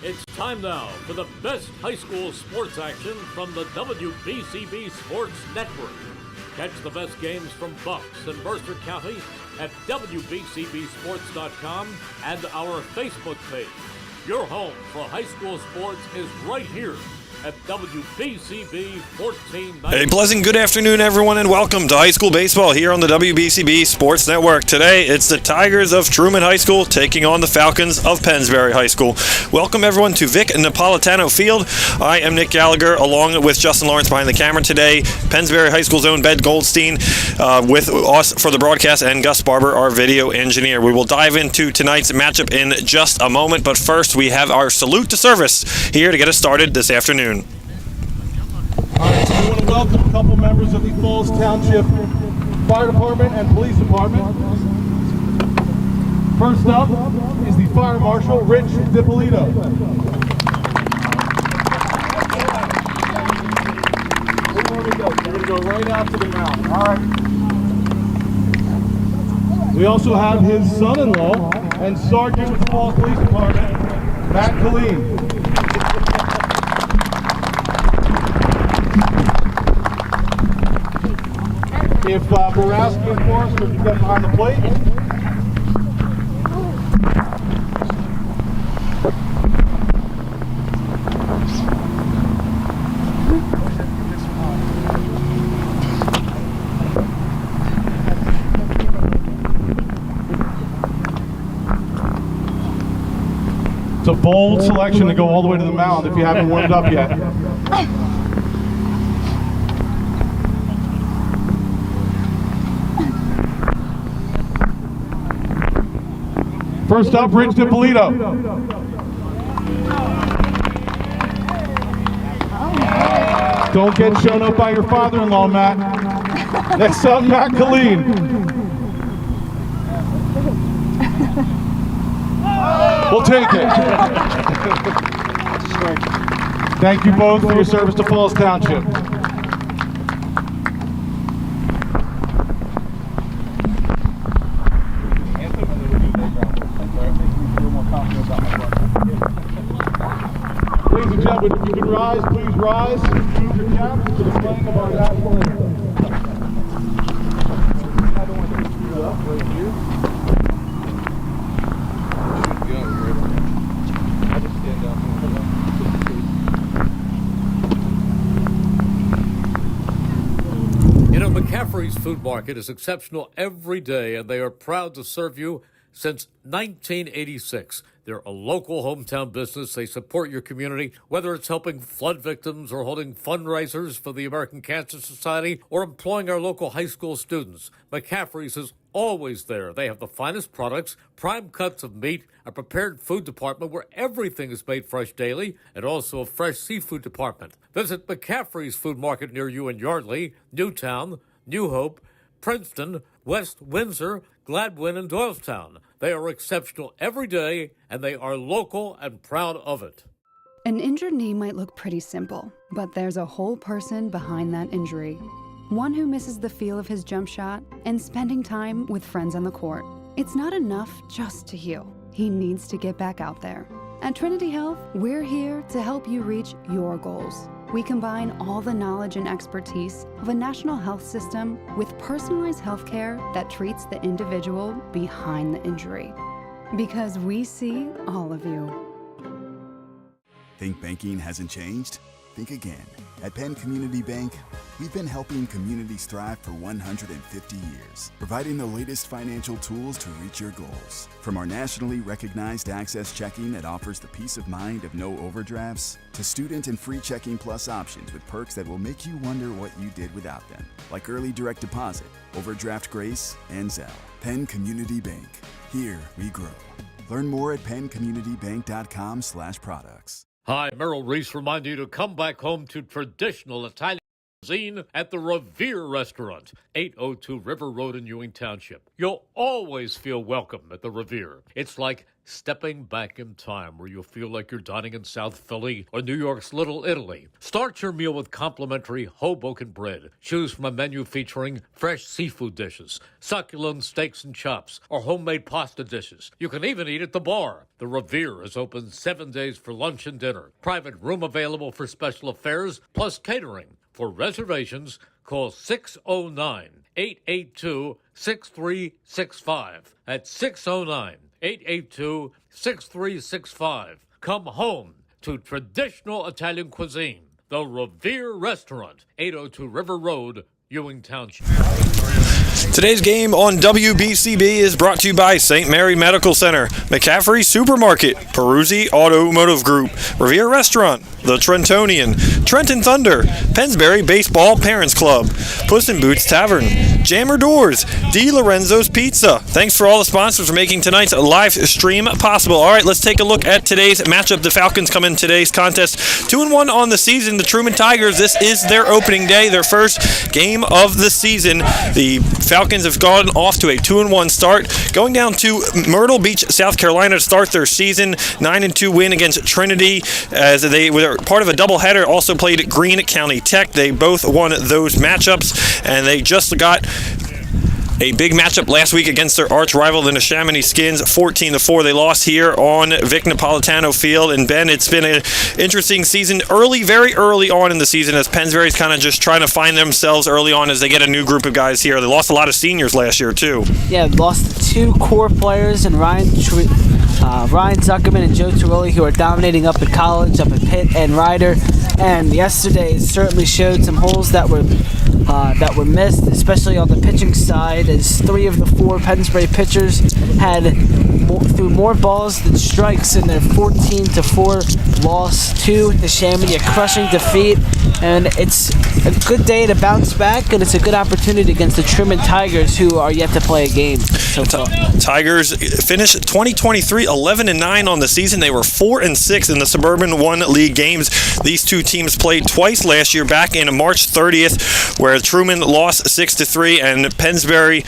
It's time now for the best high school sports action from the WBCB Sports Network. Catch the best games from Bucks and Mercer County at WBCBSports.com and our Facebook page. Your home for high school sports is right here at WBCB 1490. A pleasant good afternoon, everyone, and welcome to high school baseball here on the WBCB Sports Network. Today, it's the Tigers of Truman High School taking on the Falcons of Pennsbury High School. Welcome, everyone, to Vic Napolitano Field. I am Nick Gallagher, along with Justin Lawrence behind the camera today. Pennsbury High School's own Ben Goldstein with us for the broadcast, and Gus Barber, our video engineer. We will dive into tonight's matchup in just a moment, but first, we have our salute to service here to get us started this afternoon. All right, so we want to welcome a couple members of the Falls Township Fire Department and Police Department. First up is the Fire Marshal, Rich DiPolito. Where we go? We're going to go right out to the mountain. All right. We also have his son-in-law and Sergeant with the Falls Police Department, Matt Colleen. If Borowski and Forrest would get behind the plate. It's a bold selection to go all the way to the mound if you haven't warmed up yet. First up, Rich DiPolito. Don't get shown up by your father-in-law, Matt. Next up, Matt Colleen. We'll take it. Thank you both for your service to Falls Township. Ladies and gentlemen, if you can rise, please rise. Move your caps to the flag of our national anthem. I don't want to screw it up right here. I just stand down You know, McCaffrey's Food Market is exceptional every day, and they are proud to serve you since 1986. They're a local hometown business. They support your community, whether it's helping flood victims or holding fundraisers for the American Cancer Society or employing our local high school students. McCaffrey's is always there. They have the finest products, prime cuts of meat, a prepared food department where everything is made fresh daily, and also a fresh seafood department. Visit McCaffrey's Food Market near you in Yardley, Newtown, New Hope, Princeton, West Windsor, Gladwin, and Doylestown. They are exceptional every day, and they are local and proud of it. An injured knee might look pretty simple, but there's a whole person behind that injury. One who misses the feel of his jump shot and spending time with friends on the court. It's not enough just to heal. He needs to get back out there. At Trinity Health, we're here to help you reach your goals. We combine all the knowledge and expertise of a national health system with personalized health care that treats the individual behind the injury. Because we see all of you. Think banking hasn't changed? Think again. At Penn Community Bank, we've been helping communities thrive for 150 years, providing the latest financial tools to reach your goals. From our nationally recognized Access Checking that offers the peace of mind of no overdrafts, to student and free Checking Plus options with perks that will make you wonder what you did without them, like early direct deposit, overdraft grace, and Zelle. Penn Community Bank. Here we grow. Learn more at penncommunitybank.com/products. Hi, Merrill Reese reminding you to come back home to traditional Italian. cuisine at the Revere Restaurant, 802 River Road in Ewing Township. You'll always feel welcome at the Revere. It's like stepping back in time where you'll feel like you're dining in South Philly or New York's Little Italy. Start your meal with complimentary Hoboken bread. Choose from a menu featuring fresh seafood dishes, succulent steaks and chops, or homemade pasta dishes. You can even eat at the bar. The Revere is open 7 days for lunch and dinner. Private room available for special affairs, plus catering. For reservations, call 609-882-6365. That's 609-882-6365. Come home to traditional Italian cuisine. The Revere Restaurant, 802 River Road, Ewing Township. Today's game on WBCB is brought to you by St. Mary Medical Center, McCaffrey Supermarket, Peruzzi Automotive Group, Revere Restaurant, The Trentonian, Trenton Thunder, Pennsbury Baseball Parents Club, Puss in Boots Tavern, Jammer Doors, Di Lorenzo's Pizza. Thanks for all the sponsors for making tonight's live stream possible. All right, let's take a look at today's matchup. The Falcons come in today's contest 2-1 on the season. The Truman Tigers, this is their opening day, their first game of the season. The Falcons have gone off to a 2-1 start, going down to Myrtle Beach, South Carolina to start their season. 9-2 win against Trinity as they were part of a doubleheader. Also played Greene County Tech. They both won those matchups, and they just got a big matchup last week against their arch rival, the Neshaminy Skins, 14-4. They lost here on Vic Napolitano Field. And Ben, it's been an interesting season very early on in the season as Pennsbury's kind of just trying to find themselves early on as they get a new group of guys here. They lost a lot of seniors last year too. Yeah, lost 2 core players in Ryan Zuckerman and Joe Tiroli, who are dominating up at college, up at Pitt and Ryder. And yesterday certainly showed some holes that were missed, especially on the pitching side, as 3 of the 4 Pennsbury pitchers threw more balls than strikes in their 14-4 loss to Neshaminy, a crushing defeat. And it's a good day to bounce back, and it's a good opportunity against the Truman Tigers, who are yet to play a game so far. Tigers finished 2023 11-9 on the season. They were 4-6 in the Suburban 1 League games. These two teams played twice last year, back in March 30th, where Truman lost 6-3 and Pennsbury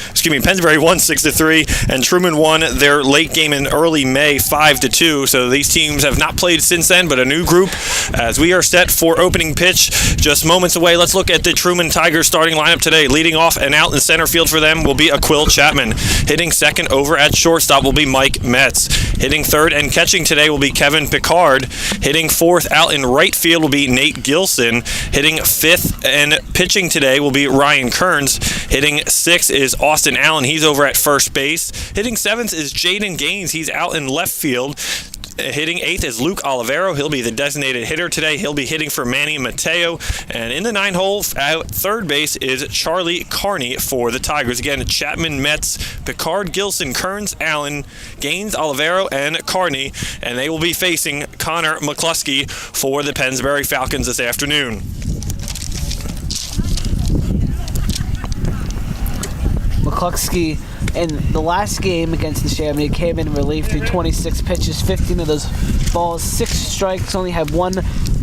won 6-3, and Truman won their late game in early May 5-2. So these teams have not played since then, but a new group as we are set for opening pitch just moments away. Let's look at the Truman Tigers starting lineup today. Leading off and out in center field for them will be Aquil Chapman. Hitting second over at shortstop will be Mike Metz. Hitting third and catching today will be Kevin Picard. Hitting fourth out in right field will be Nate Gilson. Hitting fifth and pitching today will be Ryan Kearns. Hitting sixth is Austin Allen. He's over at first base. Hitting seventh is Jaden Gaines. He's out in left field. Hitting eighth is Luke Olivero. He'll be the designated hitter today. He'll be hitting for Manny Mateo. And in the 9 hole at third base is Charlie Carney for the Tigers. Again, Chapman, Metz, Picard, Gilson, Kearns, Allen, Gaines, Olivero, and Carney. And they will be facing Connor McCluskey for the Pennsbury Falcons this afternoon. McCluskey in the last game against the Neshaminy came in relief through 26 pitches, 15 of those balls, 6 strikes, only had 1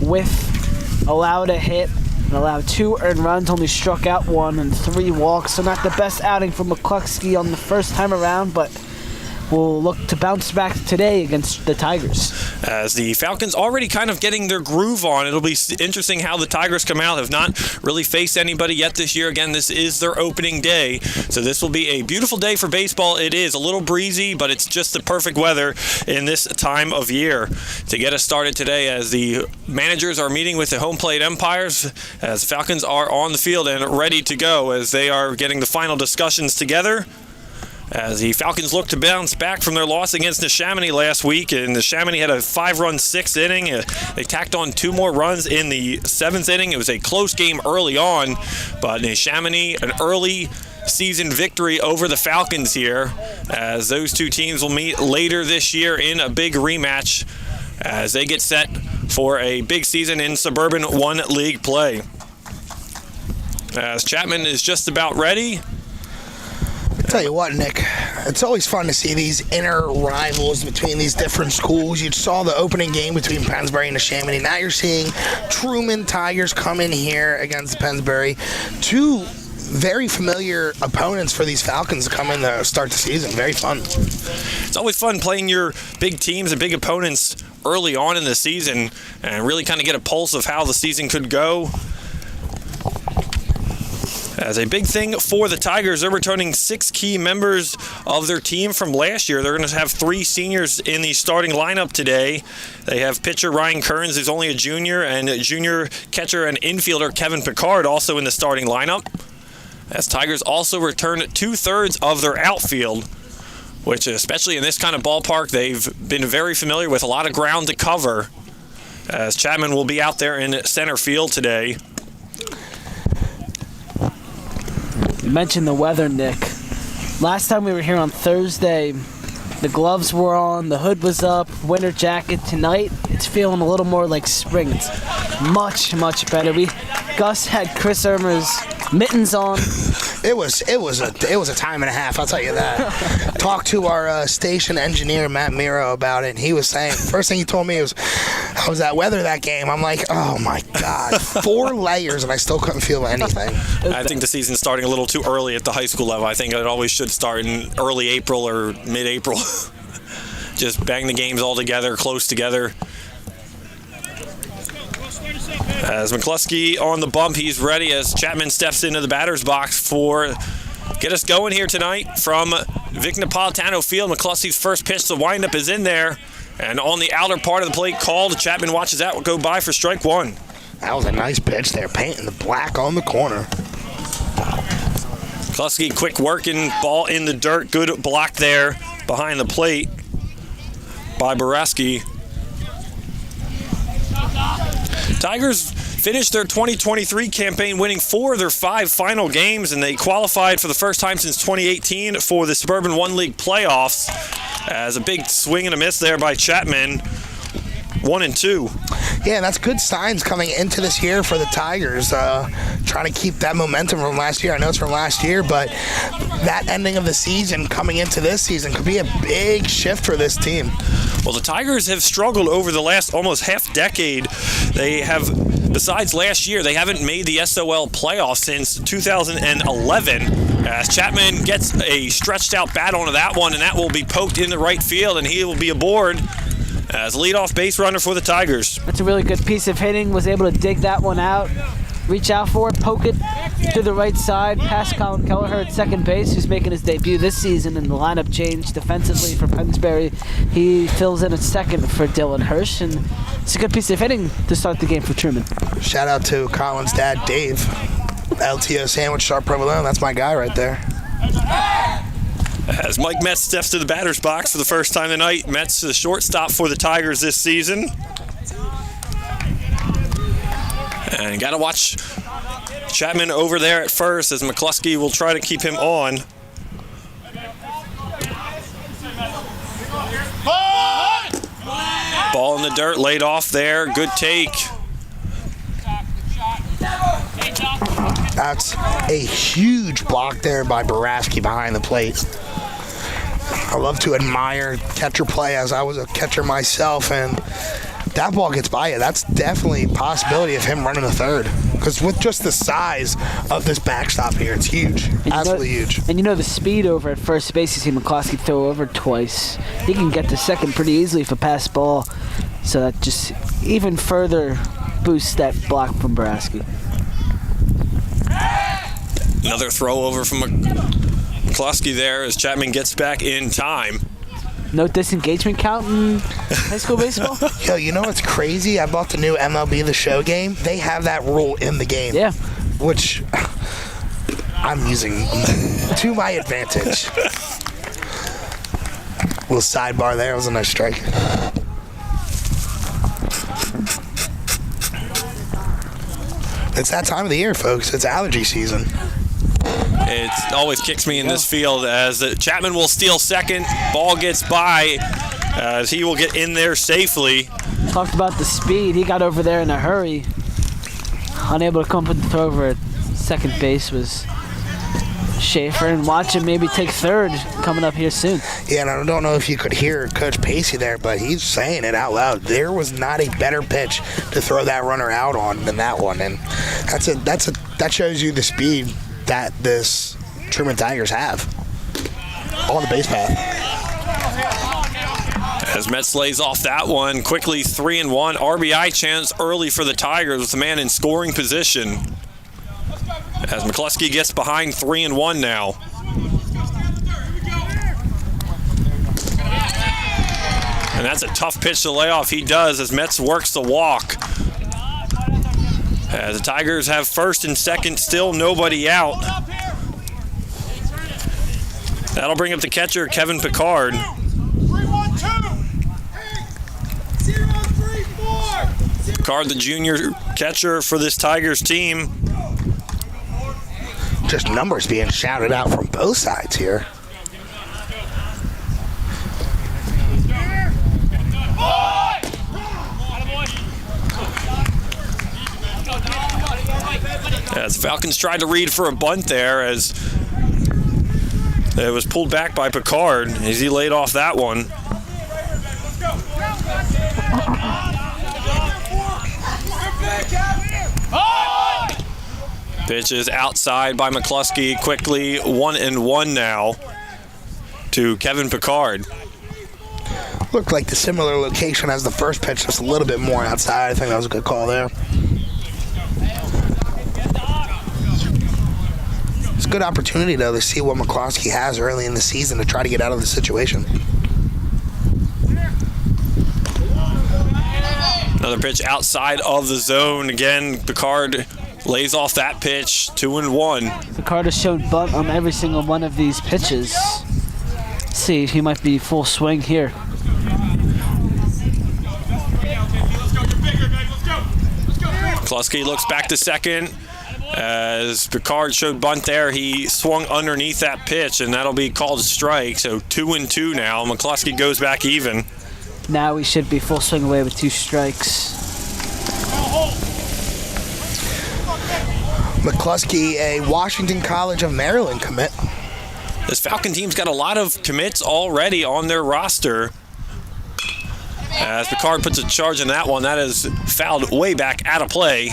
whiff, allowed a hit, and allowed 2 earned runs, only struck out 1 and 3 walks. So not the best outing for McCluskey on the first time around, but will look to bounce back today against the Tigers. As the Falcons already kind of getting their groove on, it'll be interesting how the Tigers come out. Have not really faced anybody yet this year. Again, this is their opening day, so this will be a beautiful day for baseball. It is a little breezy, but it's just the perfect weather in this time of year to get us started today as the managers are meeting with the home plate umpires, as the Falcons are on the field and ready to go as they are getting the final discussions together. As the Falcons look to bounce back from their loss against Neshaminy last week, and Neshaminy had a 5-run 6th inning. They tacked on 2 more runs in the 7th inning. It was a close game early on, but Neshaminy, an early season victory over the Falcons here, as those two teams will meet later this year in a big rematch as they get set for a big season in Suburban 1 League play. As Chapman is just about ready, Tell you what, Nick, it's always fun to see these inner rivals between these different schools. You saw the opening game between Pennsbury and the Chamonix. Now you're seeing Truman Tigers come in here against Pennsbury. Two very familiar opponents for these Falcons to come in to start the season. Very fun. It's always fun playing your big teams and big opponents early on in the season and really kind of get a pulse of how the season could go. As a big thing for the Tigers, they're returning 6 key members of their team from last year. They're going to have 3 seniors in the starting lineup today. They have pitcher Ryan Kearns, who's only a junior, and junior catcher and infielder Kevin Picard also in the starting lineup. As Tigers also return 2/3 of their outfield, which especially in this kind of ballpark, they've been very familiar with, a lot of ground to cover. As Chapman will be out there in center field today. You mentioned the weather, Nick. Last time we were here on Thursday, the gloves were on, the hood was up, winter jacket. Tonight, it's feeling a little more like spring. It's much, much better. Gus had Chris Irmer's mittens on. It was a time and a half, I'll tell you that. Talked to our station engineer, Matt Miro, about it, and he was saying, first thing he told me was, how was that weather that game? I'm like, oh my God, 4 layers, and I still couldn't feel anything. I think the season's starting a little too early at the high school level. I think it always should start in early April or mid-April. Just bang the games all together, close together. As McCluskey on the bump, he's ready as Chapman steps into the batter's box for get us going here tonight from Vic Napolitano Field. McCluskey's first pitch, the windup is in there, and on the outer part of the plate called. Chapman watches that go by for strike 1. That was a nice pitch there, painting the black on the corner. McCluskey, quick working, ball in the dirt, good block there behind the plate by Boraski. Tigers finished their 2023 campaign winning 4 of their 5 final games, and they qualified for the first time since 2018 for the Suburban 1 League playoffs. As a big swing and a miss there by Chapman, 1-2. Yeah, that's good signs coming into this year for the Tigers. Trying to keep that momentum from last year. I know it's from last year, but that ending of the season coming into this season could be a big shift for this team. Well, the Tigers have struggled over the last almost half decade. They have, besides last year, they haven't made the SOL playoffs since 2011. As Chapman gets a stretched out bat onto that one, and that will be poked in the right field, and he will be aboard as leadoff base runner for the Tigers. That's a really good piece of hitting. Was able to dig that one out, reach out for it, poke it to the right side, past Colin Kelleher at second base, who's making his debut this season in the lineup change defensively for Pennsbury. He fills in at second for Dylan Hirsch, and it's a good piece of hitting to start the game for Truman. Shout out to Colin's dad, Dave. LTO sandwich, sharp provolone. That's my guy right there. As Mike Metz steps to the batter's box for the first time tonight, Metz the shortstop for the Tigers this season. And got to watch Chapman over there at first as McCluskey will try to keep him on. Ball in the dirt, laid off there. Good take. That's a huge block there by Boraski behind the plate. I love to admire catcher play, as I was a catcher myself, and that ball gets by you. That's definitely a possibility of him running a third. Because with just the size of this backstop here, it's huge. Absolutely huge. And you know the speed over at first base, you see McCluskey throw over twice. He can get to second pretty easily if a pass ball. So that just even further boosts that block from Boraski. Another throw over from McCluskey there as Chapman gets back in time. No disengagement count in high school baseball? Yo, you know what's crazy? I bought the new MLB The Show game. They have that rule in the game. Yeah. Which I'm using to my advantage. Little sidebar there. It was a nice strike. It's that time of the year, folks. It's allergy season. It always kicks me in this field as Chapman will steal second. Ball gets by as he will get in there safely. Talked about the speed. He got over there in a hurry. Unable to come up with the throw over at second base was Schaefer and watch him maybe take third coming up here soon. Yeah, and I don't know if you could hear Coach Pacey there, but he's saying it out loud. There was not a better pitch to throw that runner out on than that one, and that shows you the speed that this Truman Tigers have on the base path. As Metz lays off that one, quickly 3-1. RBI chance early for the Tigers with the man in scoring position. As McCluskey gets behind 3-1 now. And that's a tough pitch to lay off. He does as Metz works the walk. As the Tigers have first and second, still nobody out. That'll bring up the catcher, Kevin Picard. 3-1-3-4. Picard, the junior catcher for this Tigers team. Just numbers being shouted out from both sides here. As Falcons tried to read for a bunt there, as it was pulled back by Picard as he laid off that one. Pitch is outside by McCluskey. Quickly 1-1 now to Kevin Picard. Looked like the similar location as the first pitch, just a little bit more outside. I think that was a good call there. It's a good opportunity, though, to see what McCluskey has early in the season to try to get out of the situation. Another pitch outside of the zone. Again, Picard lays off that pitch, 2-1. Picard has shown bunt on every single one of these pitches. Let's see, he might be full swing here. McCluskey looks back to second. As Picard showed bunt there, he swung underneath that pitch, and that'll be called a strike. So 2-2 now. McCluskey goes back even. Now we should be full swing away with 2 strikes. McCluskey, a Washington College of Maryland commit. This Falcon team's got a lot of commits already on their roster. As Picard puts a charge in that one, that is fouled way back out of play.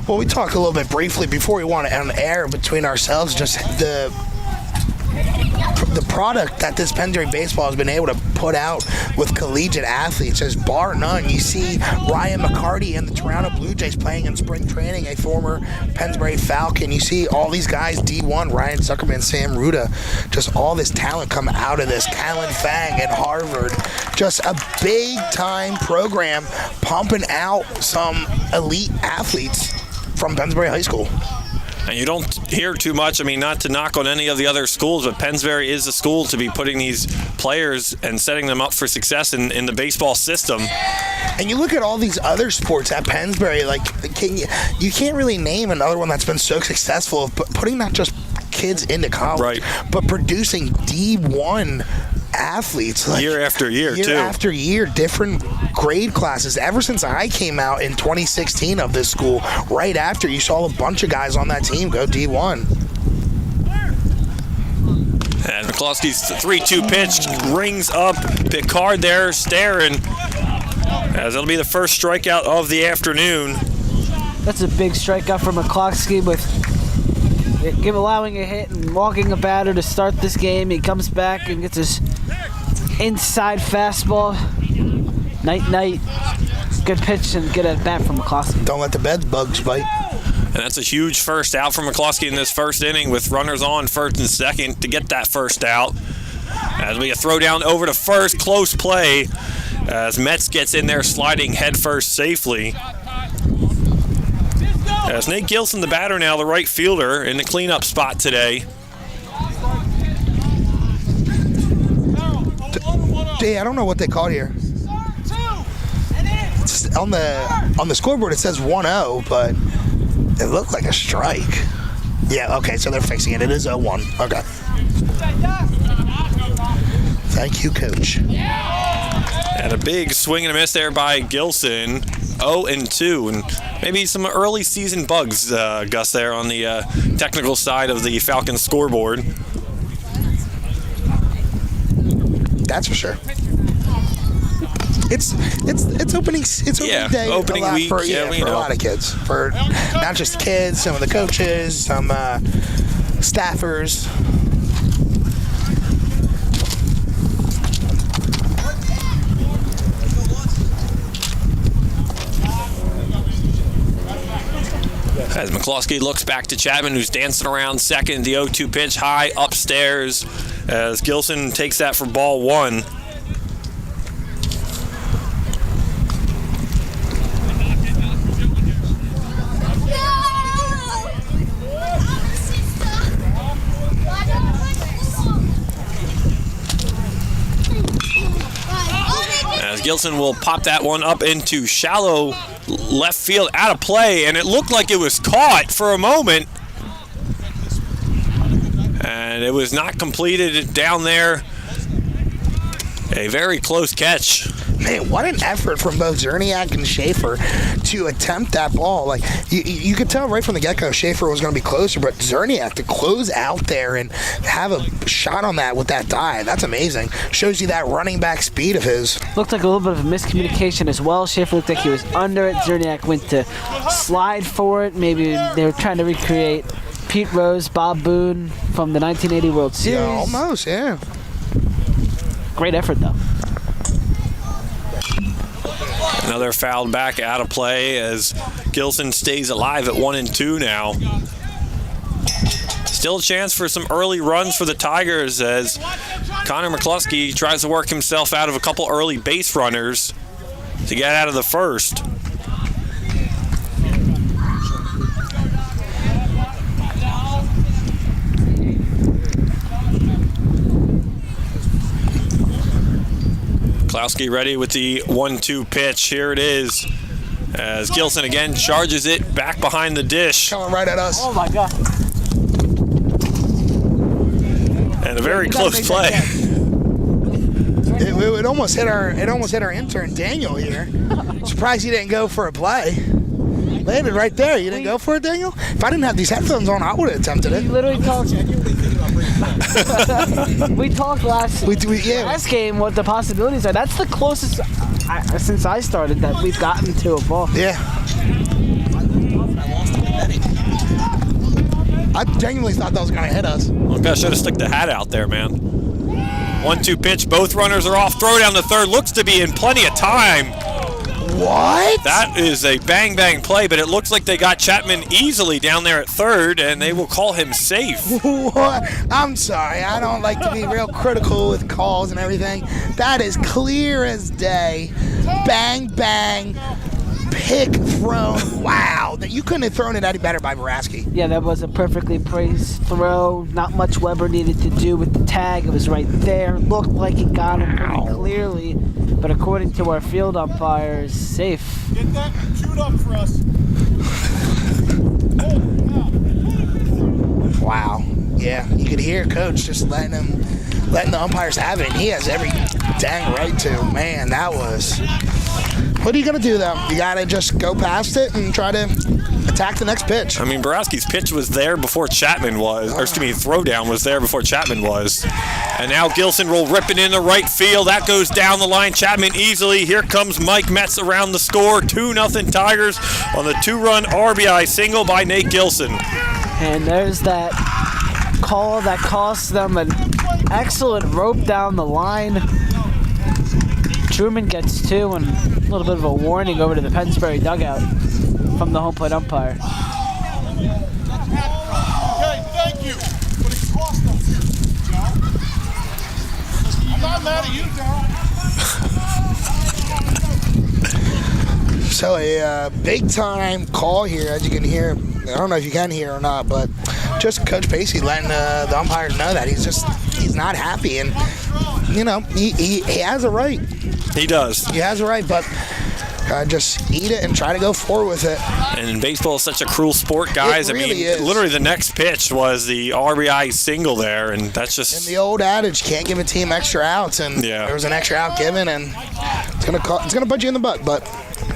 Well, we talked a little bit briefly before we went on air between ourselves, just the product that this Pennsbury baseball has been able to put out with collegiate athletes is bar none. You see Ryan McCarty and the Toronto Blue Jays playing in spring training, a former Pennsbury Falcon. You see all these guys, D1, Ryan Zuckerman, Sam Ruda, just all this talent come out of this. Callan Fang at Harvard, just a big-time program pumping out some elite athletes from Pennsbury High School. And you don't hear too much, I mean, not to knock on any of the other schools, but Pennsbury is a school to be putting these players and setting them up for success in the baseball system. And you look at all these other sports at Pennsbury, like you can't really name another one that's been so successful of putting not just kids into college, right, but producing D1 athletes like year after year, year after year, different grade classes. Ever since I came out in 2016 of this school, right after, you saw a bunch of guys on that team go D1. And McCluskey's 3-2 pitch rings up. Picard there staring, as it'll be the first strikeout of the afternoon. That's a big strikeout for McCluskey with allowing a hit and walking a batter to start this game. He comes back and gets his inside fastball. Night. Good pitch and good at bat from McCluskey. Don't let the bed bugs bite. And that's a huge first out from McCluskey in this first inning with runners on first and second to get that first out. As we throw down over to first, close play as Metz gets in there sliding head first safely. As Nate Gilson, the batter now, the right fielder, in the cleanup spot today. Jay, I don't know what they called here. It's on the scoreboard it says 1-0, but it looked like a strike. Yeah, okay, so they're fixing it. It is 0-1. Okay. Thank you, Coach. And a big swing and a miss there by Gilson. 0-2, and maybe some early season bugs, Gus, there on the technical side of the Falcons scoreboard. That's for sure. It's opening day opening a lot week for a lot of kids, for not just kids, some of the coaches, some staffers. As McCloskey looks back to Chapman, who's dancing around second. The 0-2 pitch high upstairs as Gilson takes that for ball 1. As Gilson will pop that one up into shallow left field, out of play, and it looked like it was caught for a moment. And it was not completed down there. A very close catch. Man, what an effort from both Zerniak and Schaefer to attempt that ball. Like you could tell right from the get-go Schaefer was going to be closer, but Zerniak to close out there and have a shot on that with that dive, that's amazing. Shows you that running back speed of his. Looked like a little bit of a miscommunication as well. Schaefer looked like he was under it. Zerniak went to slide for it. Maybe they were trying to recreate Pete Rose, Bob Boone from the 1980 World Series. Yeah, almost, yeah. Great effort, though. Another fouled back, out of play as Gilson stays alive at 1-2 now. Still a chance for some early runs for the Tigers as Connor McCluskey tries to work himself out of a couple early base runners to get out of the first. Klowski ready with the 1-2 pitch. Here it is as Gilson again charges it back behind the dish. Coming right at us. Oh my God. And a very close play. It almost hit our intern Daniel here. Surprised he didn't go for a play. Landed right there. You didn't go for it, Daniel? If I didn't have these headphones on, I would have attempted it. We literally talked. We talked last game what the possibilities are. That's the closest since I started that we've gotten to a ball. Yeah. I genuinely thought that was going to hit us. Well, I should have stuck the hat out there, man. 1-2 pitch. Both runners are off. Throw down the third. Looks to be in plenty of time. What? That is a bang-bang play, but it looks like they got Chapman easily down there at third, and they will call him safe. What? I'm sorry. I don't like to be real critical with calls and everything. That is clear as day. Bang, bang. Pick thrown. Wow. You couldn't have thrown it any better by Boraski. Yeah, that was a perfectly praised throw. Not much Weber needed to do with the tag. It was right there. Looked like he got him pretty clearly. But according to our field umpires, safe. Get that queued up for us. Wow. Yeah, you could hear Coach just letting the umpires have it. And he has every dang right to. Man, that was... What are you going to do, though? You got to just go past it and try to attack the next pitch. I mean, Borowski's pitch was there before Chapman was, or excuse me, throwdown was there before Chapman was. And now Gilson will rip it into right field. That goes down the line. Chapman easily. Here comes Mike Metz around the score. 2-0 Tigers on the 2-run RBI single by Nate Gilson. And there's that call that cost them an excellent rope down the line. Truman gets 2 and a little bit of a warning over to the Pennsbury dugout from the home plate umpire. Okay, thank you. But it cost us, Joe. I'm not mad at you, Joe. So a big-time call here, as you can hear. I don't know if you can hear or not, but just Coach Pacey letting the umpires know that he's not happy, and you know he has a right. He does. He has a right, but Gotta just eat it and try to go forward with it. And baseball is such a cruel sport, guys. It really is. Literally the next pitch was the RBI single there, and that's just... And the old adage, can't give a team extra outs, and Yeah. there was an extra out given, and it's gonna put you in the butt. But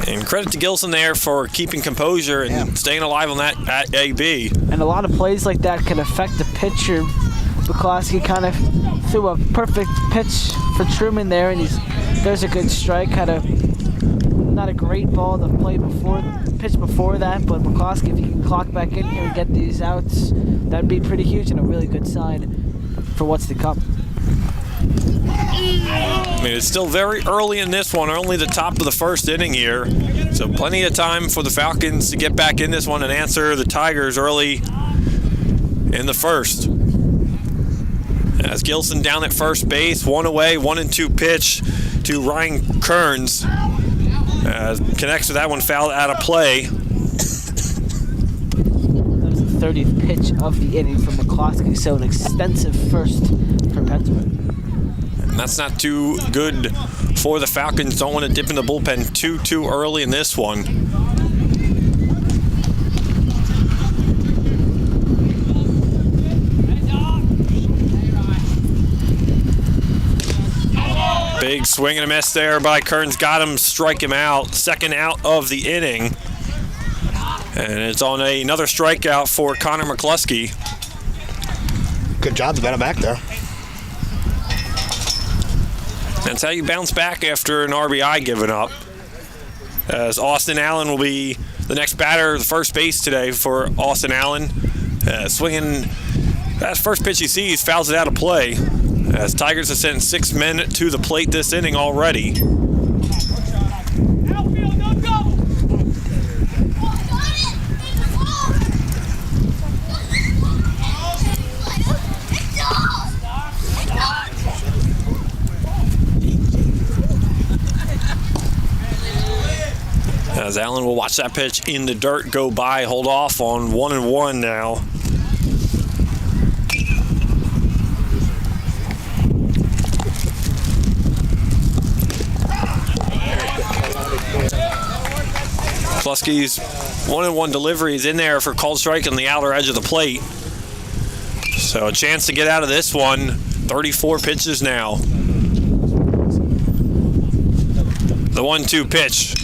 And credit to Gilson there for keeping composure and staying alive on that at AB. And a lot of plays like that can affect the pitcher. McCloskey kind of threw a perfect pitch for Truman there, and there's a good strike. Had not a great ball to play pitch before that, but McCloskey, if he can clock back in here and get these outs, that'd be pretty huge and a really good sign for what's to come. I mean, it's still very early in this one, only the top of the first inning here. So plenty of time for the Falcons to get back in this one and answer the Tigers early in the first. As Gilson down at first base, one away, 1-2 pitch to Ryan Kearns. Connects to that one, fouled out of play. That was the 30th pitch of the inning from McCloskey, so an extensive first for Pennsbury. And that's not too good for the Falcons. Don't want to dip in the bullpen too early in this one. Big swing and a miss there by Kearns. Got him, strike him out. Second out of the inning. And it's on another strikeout for Connor McCluskey. good job to get him back there. That's how you bounce back after an RBI given up. As Austin Allen will be the next batter, the first base today for Austin Allen. Swinging that first pitch he sees, fouls it out of play. As Tigers have sent 6 men to the plate this inning already. As Allen will watch that pitch in the dirt go by, hold off on 1-1 now. Plusky's 1-1 delivery is in there for called strike on the outer edge of the plate. So a chance to get out of this one. 34 pitches now. The 1-2 pitch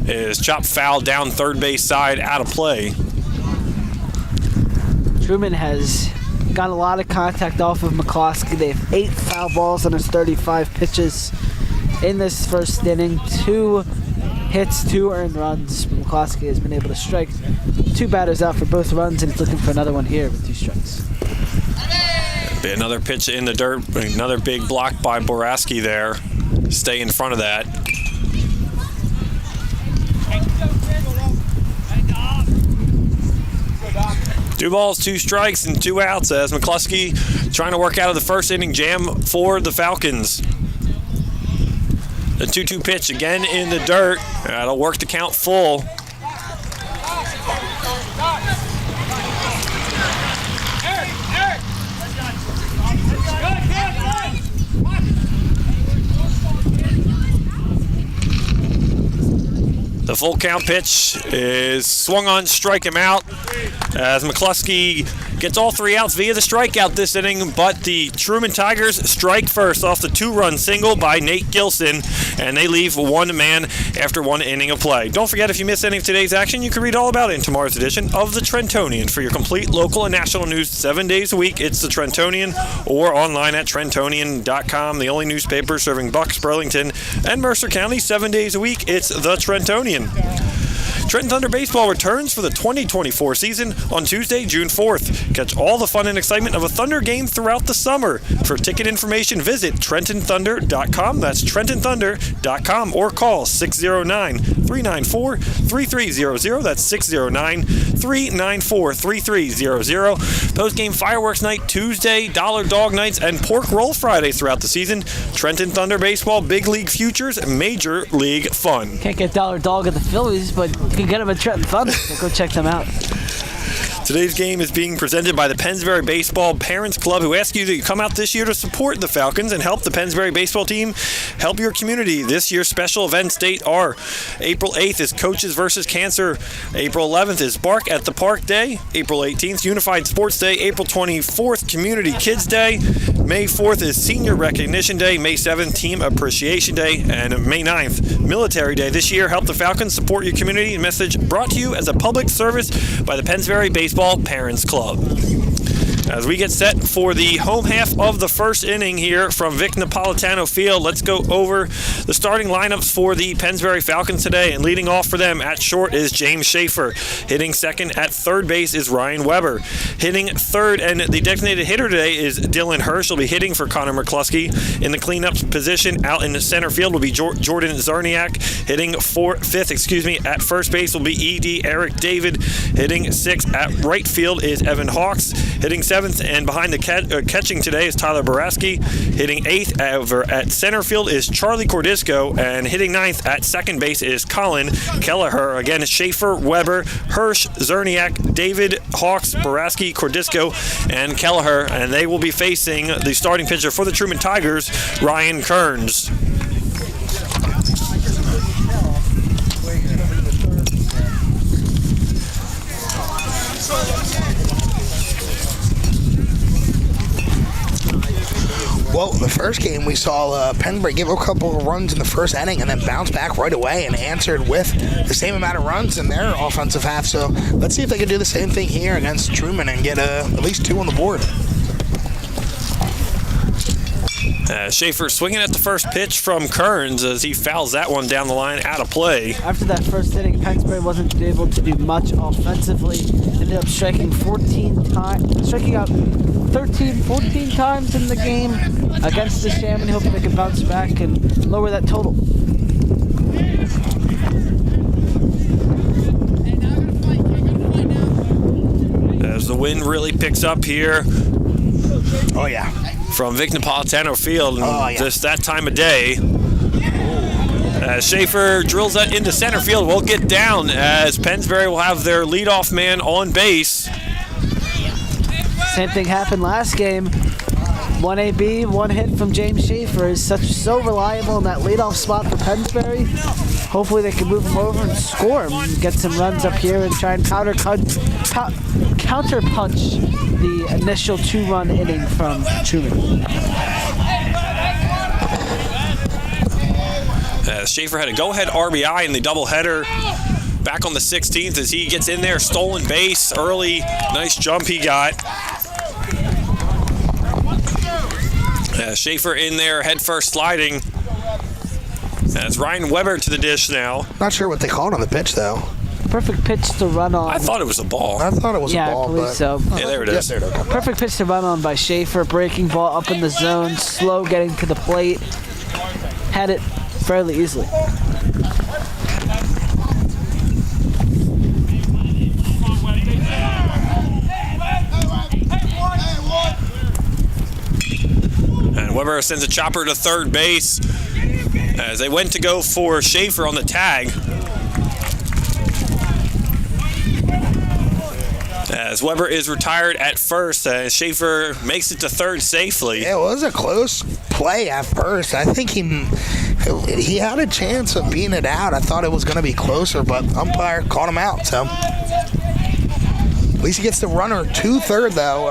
is chopped foul down third base side, out of play. Truman has got a lot of contact off of McCloskey. They have 8 foul balls on his 35 pitches in this first inning. 2 hits, 2 earned runs. McCloskey has been able to strike 2 batters out for both runs, and he's looking for another one here with 2 strikes. Be another pitch in the dirt, another big block by Boraski there. Stay in front of that. 2 balls, 2 strikes, and 2 outs as McCluskey trying to work out of the first inning jam for the Falcons. The 2-2 pitch again in the dirt. That'll work the count full. The full count pitch is swung on, strike him out. As McCluskey gets all 3 outs via the strikeout this inning, but the Truman Tigers strike first off the 2-run single by Nate Gilson, and they leave 1 man after 1 inning of play. Don't forget, if you missed any of today's action, you can read all about it in tomorrow's edition of the Trentonian. For your complete local and national news 7 days a week, it's the Trentonian, or online at Trentonian.com, the only newspaper serving Bucks, Burlington, and Mercer County 7 days a week. It's the Trentonian. Trenton Thunder Baseball returns for the 2024 season on Tuesday, June 4th. Catch all the fun and excitement of a Thunder game throughout the summer. For ticket information, visit TrentonThunder.com. That's TrentonThunder.com, or call 609-394-3300. That's 609-394-3300. Post-game fireworks night Tuesday, Dollar Dog nights, and Pork Roll Fridays throughout the season. Trenton Thunder Baseball, Big League Futures, Major League Fun. Can't get Dollar Dog at the Phillies, but you can get them at Trenton Thunder. So go check them out. Today's game is being presented by the Pennsbury Baseball Parents Club, who ask you to come out this year to support the Falcons and help the Pennsbury baseball team help your community. This year's special events date are April 8th is Coaches versus Cancer. April 11th is Bark at the Park Day. April 18th, Unified Sports Day. April 24th, Community Kids Day. May 4th is Senior Recognition Day. May 7th, Team Appreciation Day. And May 9th, Military Day. This year, help the Falcons, support your community. A message brought to you as a public service by the Pennsbury Baseball Parents Club. As we get set for the home half of the first inning here from Vic Napolitano Field, let's go over the starting lineups for the Pennsbury Falcons today. And leading off for them at short is James Schaefer. Hitting second at third base is Ryan Weber. Hitting third and the designated hitter today is Dylan Hirsch. He'll be hitting for Connor McCluskey. In the cleanup position out in the center field will be Jordan Zerniak. Hitting fifth at first base will be E.D. Eric David. Hitting sixth at right field is Evan Hawks. Hitting seventh and behind the catching today is Tyler Boraski. Hitting eighth over at center field is Charlie Cordisco, and hitting ninth at second base is Colin Kelleher. Again, Schaefer, Weber, Hirsch, Zerniak, David, Hawks, Boraski, Cordisco, and Kelleher, and they will be facing the starting pitcher for the Truman Tigers, Ryan Kearns. Well, the first game we saw Pennsbury give a couple of runs in the first inning and then bounce back right away and answered with the same amount of runs in their offensive half. So let's see if they can do the same thing here against Truman and get at least two on the board. Schaefer swinging at the first pitch from Kearns as he fouls that one down the line out of play. After that first inning, Pennsbury wasn't able to do much offensively. Ended up striking out 14 times in the game against the Chamonix, hoping they could bounce back and lower that total. As the wind really picks up here. Oh, yeah. From Vic Napolitano Field, just that time of day. As Schaefer drills that into center field, we'll get down as Pennsbury will have their leadoff man on base. Same thing happened last game. One AB, one hit from James Schaefer is so reliable in that leadoff spot for Pennsbury. Hopefully they can move him over and score him and get some runs up here and try and counterpunch the initial two-run inning from Truman. Schaefer had a go-ahead RBI in the doubleheader back on the 16th as he gets in there, stolen base early. Nice jump he got. Schaefer in there, head first sliding. That's Ryan Weber to the dish now. Not sure what they called on the pitch, though. Perfect pitch to run on. I thought it was a ball. I thought it was a ball. I believe but so. Yeah, there it is. Yeah, there it is. Perfect pitch to run on by Schaefer. Breaking ball up in the zone, slow getting to the plate. Had it fairly easily. And Weber sends a chopper to third base as they went to go for Schaefer on the tag. As Weber is retired at first, Schaefer makes it to third safely. Yeah, it was a close play at first. I think he had a chance of being it out. I thought it was going to be closer, but umpire caught him out. So at least he gets the runner to third, though.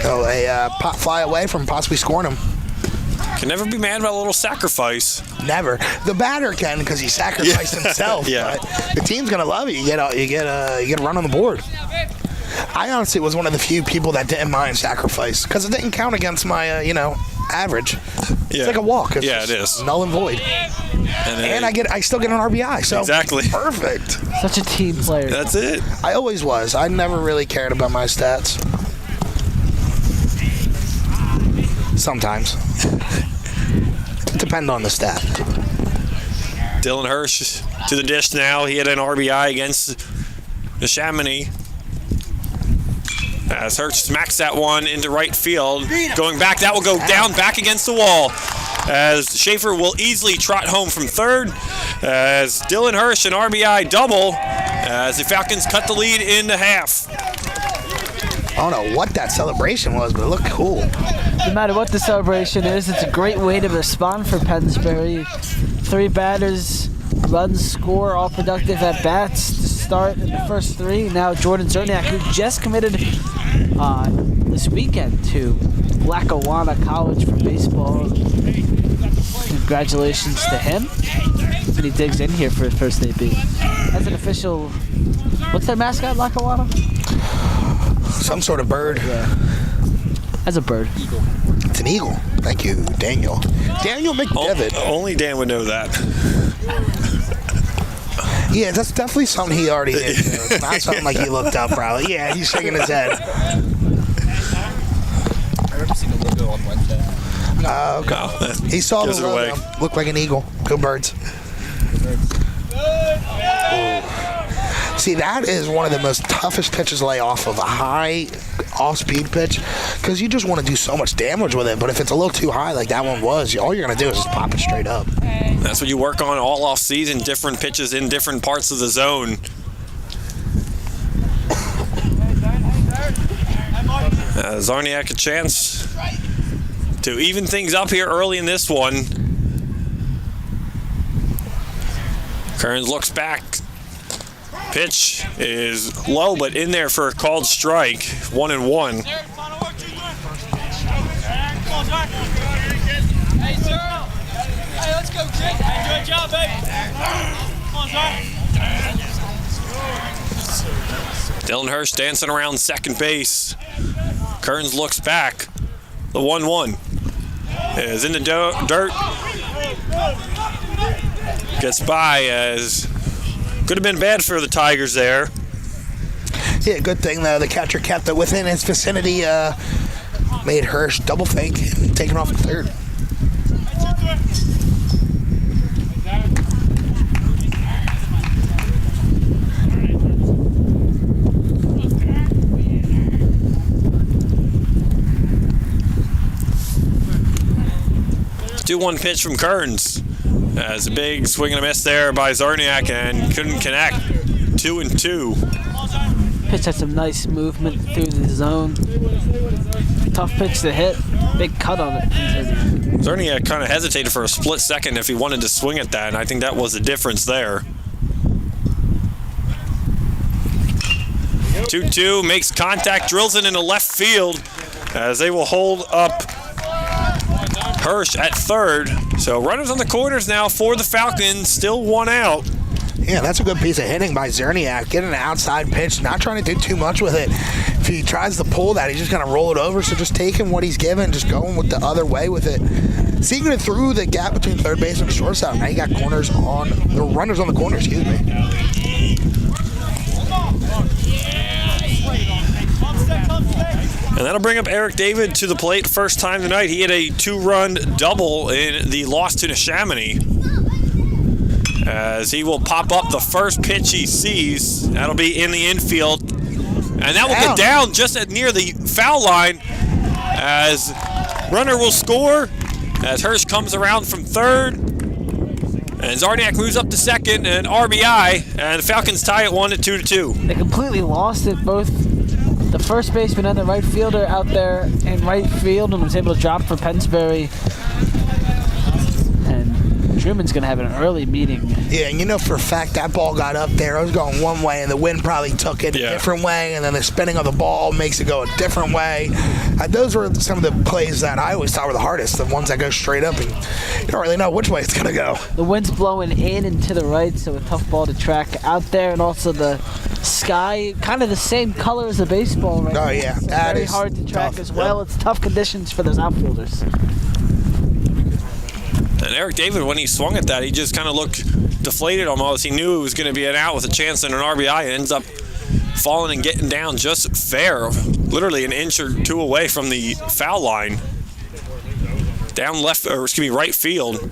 A pop fly away from possibly scoring him. Can never be mad about a little sacrifice. Never. The batter can because he sacrificed himself. Yeah. But the team's gonna love it. You get a run on the board. I honestly was one of the few people that didn't mind sacrifice because it didn't count against my average. It's like a walk. It's it is null and void. And I still get an RBI. So exactly perfect. Such a team player. That's it. I always was. I never really cared about my stats. Sometimes. Depend on the stat. Dylan Hirsch to the dish now. He had an RBI against the Chamonix. As Hirsch smacks that one into right field. Going back, that will go down back against the wall. As Schaefer will easily trot home from third. As Dylan Hirsch an RBI double. as the Falcons cut the lead into half. I don't know what that celebration was, but it looked cool. No matter what the celebration is, it's a great way to respond for Pennsbury. 3 batters, runs, score, all productive at bats to start in the first 3. Now Jordan Zerniak, who just committed this weekend to Lackawanna College for baseball. Congratulations to him. And he digs in here for his first debut. As an official, what's their mascot, Lackawanna? Some sort of bird. Yeah. As a bird. Eagle. It's an eagle. Thank you, Daniel. Daniel McDevitt. Only Dan would know that. Yeah, that's definitely something he already did. It's not something like he looked up, probably. Yeah, he's shaking his head. I remember seeing the logo on Wednesday. Okay. He saw the logo. Looked like an eagle. Go Birds. See, that is one of the most toughest pitches to lay off of, a high off-speed pitch, because you just want to do so much damage with it. But if it's a little too high like that one was, all you're going to do is just pop it straight up. That's what you work on all off season, different pitches in different parts of the zone. Zarniak a chance to even things up here early in this one. Kearns looks back. Pitch is low, but in there for a called strike. 1-1. Hey, sir. Hey, let's go, kid. Good job, baby. Come on, sir. Dylan Hirsch dancing around second base. Kearns looks back. The 1-1 is in the dirt. Gets by as could have been bad for the Tigers there. Yeah, good thing though. The catcher kept it within his vicinity. Made Hirsch double think, taking off at third. 2-1 pitch from Kearns. As a big swing and a miss there by Zarniak and couldn't connect. 2-2. Pitch had some nice movement through the zone. Tough pitch to hit. Big cut on it. Zarniak kind of hesitated for a split second if he wanted to swing at that, and I think that was the difference there. 2-2 makes contact, drills it into left field as they will hold up Hirsch at third. So runners on the corners now for the Falcons, still 1 out. Yeah, that's a good piece of hitting by Zerniak. Getting an outside pitch, not trying to do too much with it. If he tries to pull that, he's just going to roll it over. So just taking what he's given, just going with the other way with it. Seeing it through the gap between third base and shortstop. Now you got runners on the corner, excuse me. And that'll bring up Eric David to the plate first time tonight. He had a 2-run double in the loss to Neshaminy. As he will pop up the first pitch he sees. That'll be in the infield. And that will get down just at near the foul line. As runner will score. As Hirsch comes around from third. And Zarniak moves up to second and RBI. And the Falcons tie it 2-2. They completely lost it. Both the first baseman and the right fielder out there in right field and was able to drop for Pennsbury. Truman's going to have an early meeting. Yeah, and you know for a fact that ball got up there. It was going one way, and the wind probably took it a different way, and then the spinning of the ball makes it go a different way. Those were some of the plays that I always thought were the hardest, the ones that go straight up, and you don't really know which way it's going to go. The wind's blowing in and to the right, so a tough ball to track out there, and also the sky, kind of the same color as the baseball right now. Oh, yeah. So That very is hard to track tough. as well. Yep. It's tough conditions for those outfielders. And Eric David, when he swung at that, he just kind of looked deflated almost. He knew it was going to be an out with a chance and an RBI. It ends up falling and getting down just fair, literally an inch or two away from the foul line. Down left, or excuse me, right field.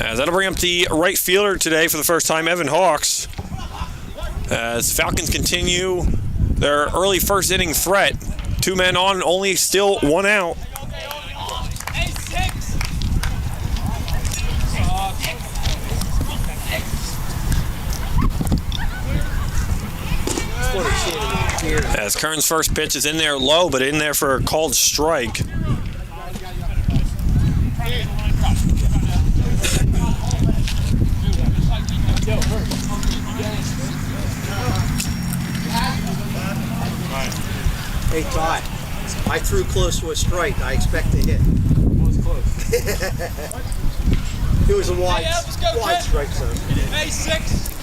As that'll bring up the right fielder today for the first time, Evan Hawks. As Falcons continue their early first inning threat. 2 men on, only still 1 out. As Kern's first pitch is in there low, but in there for a called strike. Hey, Todd, I threw close to a strike. I expect to hit. It was close. It was a wide strike zone. Hey, 6.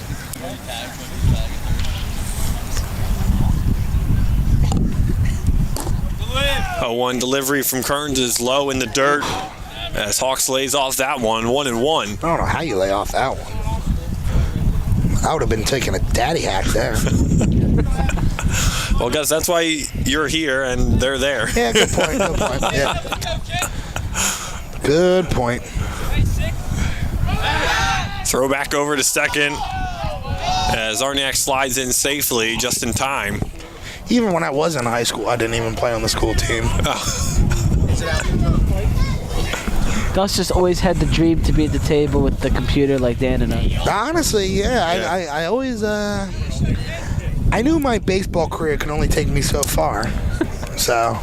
A 1 delivery from Kearns is low in the dirt as Hawks lays off that one, 1-1. I don't know how you lay off that one. I would have been taking a daddy hack there. Well, guys, that's why you're here and they're there. Yeah, good point. Good point. Yeah. Good point. Throw back over to second as Arniak slides in safely just in time. Even when I was in high school, I didn't even play on the school team. Gus just always had the dream to be at the table with the computer like Dan and I. Honestly, yeah. I always, I knew my baseball career could only take me so far. So,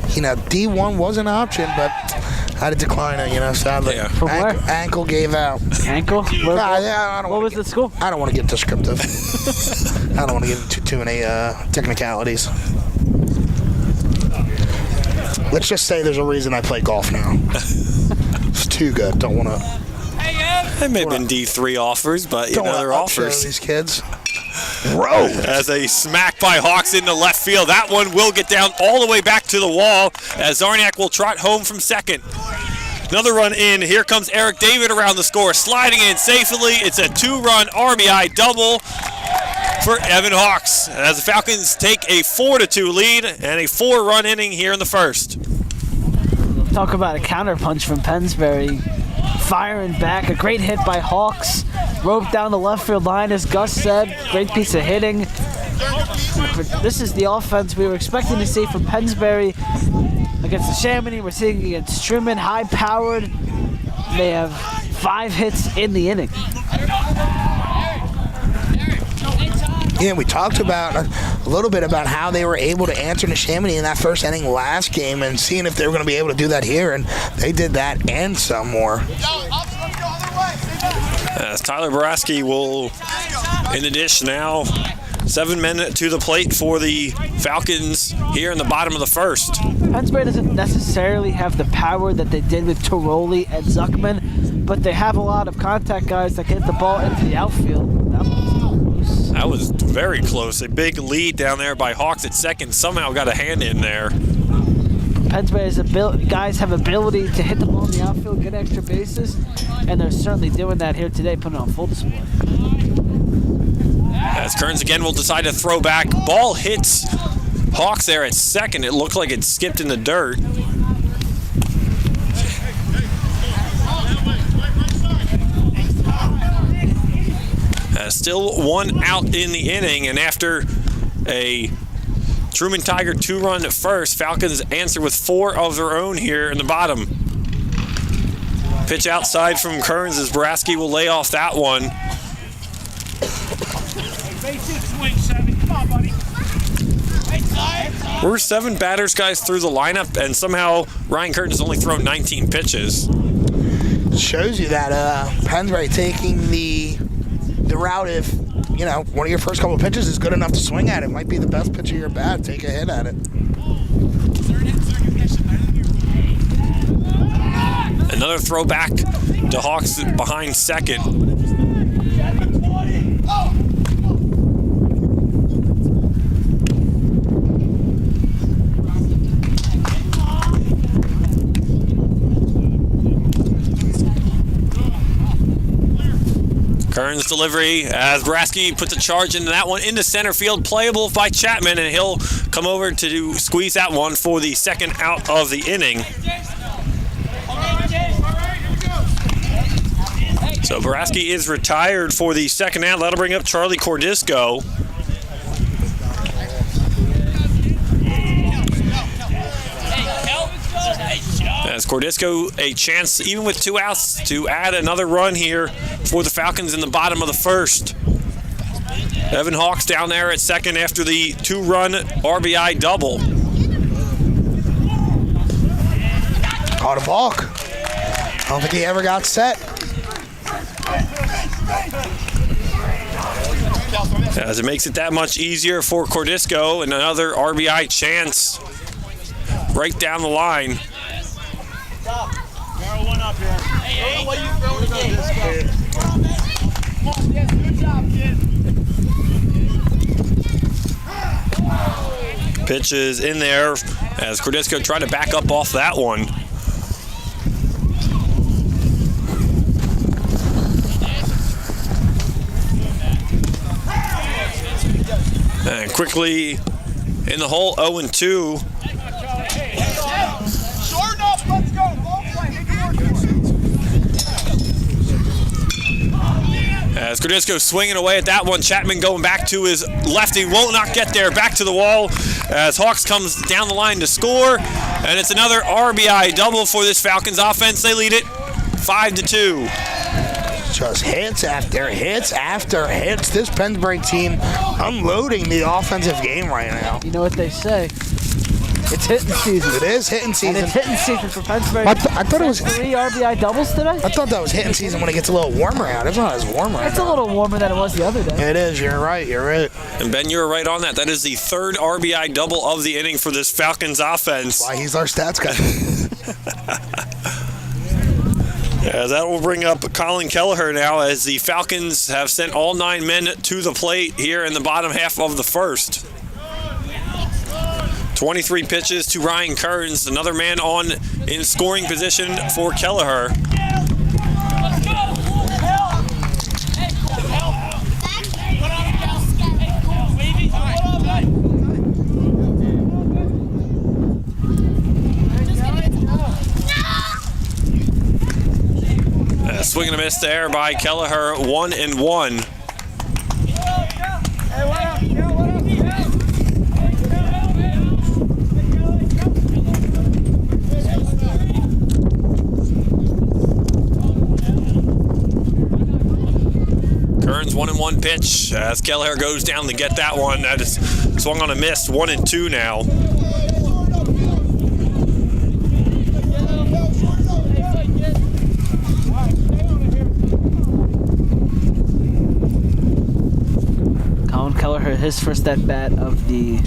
D1 was an option, but I had to decline it, sadly. Yeah. From where? Ankle gave out. Ankle? What was the school? I don't want to get descriptive. I don't want to get into too many technicalities. Let's just say there's a reason I play golf now. It's too good. Don't want to. They may have been D3 offers, but they're offers. These kids. Road. As a smack by Hawks into left field. That one will get down all the way back to the wall as Arniak will trot home from second. Another run in. Here comes Eric David around the score, sliding in safely. It's a 2-run RBI double for Evan Hawks as the Falcons take a 4-2 lead and a 4-run inning here in the first. Talk about a counterpunch from Pennsbury. Firing back, a great hit by Hawks. Roped down the left field line, as Gus said. Great piece of hitting. This is the offense we were expecting to see from Pennsbury against the Chamonix. We're seeing against Truman, high-powered. They have 5 hits in the inning. Yeah, we talked about a little bit about how they were able to answer the Chamonix in that first inning last game and seeing if they were going to be able to do that here, and they did that and some more. As Tyler Boraski will in the dish now. 7 men to the plate for the Falcons here in the bottom of the first. Pennsbury doesn't necessarily have the power that they did with Tiroli and Zuckman, but they have a lot of contact guys that get the ball into the outfield. That was very close. A big lead down there by Hawks at second. Somehow got a hand in there. Pennsbury's guys have ability to hit the ball in the outfield, get extra bases, and they're certainly doing that here today, putting it on full display. As Kearns again will decide to throw back. Ball hits Hawks there at second. It looked like it skipped in the dirt. Still 1 out in the inning, and after a Truman Tiger 2-run at first, Falcons answer with 4 of their own here in the bottom. Pitch outside from Kearns as Boraski will lay off that one. We're 7 batters, guys, through the lineup, and somehow Ryan Kearns has only thrown 19 pitches. Shows you that Pennsbury taking the route if, one of your first couple of pitches is good enough to swing at it. Might be the best pitch of your bat. Take a hit at it. Another throw back to Hawks behind second. Kearns delivery as Boraski puts a charge into that one into center field, playable by Chapman, and he'll come over to squeeze that one for the second out of the inning. So Boraski is retired for the second out. That'll bring up Charlie Cordisco. As Cordisco a chance, even with 2 outs, to add another run here for the Falcons in the bottom of the first. Evan Hawks down there at second after the 2-run RBI double. Caught a balk. I don't think he ever got set. As it makes it that much easier for Cordisco, and another RBI chance right down the line. One up here. Hey, what are you throwing again? Come on, yes, good job, kid. Pitch is in there as Cordisco tried to back up off that one. And quickly in the hole, 0-2. Short up, let's go. Ball play. As Cordisco swinging away at that one, Chapman going back to his lefty, will not get there, back to the wall as Hawks comes down the line to score, and it's another RBI double for this Falcons offense. They lead it 5-2. Just hits after hits after hits. This Pennsbury team unloading the offensive game right now. You know what they say. It's hitting season. It is hitting season. And it's hitting season for Pennsbury. I thought it was 3 RBI doubles today? I thought that was hitting season when it gets a little warmer out. It's not as warm right It's now. a little warmer than it was the other day. It is. You're right. You're right. And Ben, you're right on that. That is the 3rd RBI double of the inning for this Falcons offense. Why he's our stats guy. Yeah, that will bring up Colin Kelleher now as the Falcons have sent all 9 men to the plate here in the bottom half of the first. 23 pitches to Ryan Kearns, another man on in scoring position for Kelleher. Swing and a miss there by Kelleher, 1-1. Kearns 1-1 pitch as Kelleher goes down to get that one. That is swung on a miss, 1-2 now. Kelleher, his first at-bat of the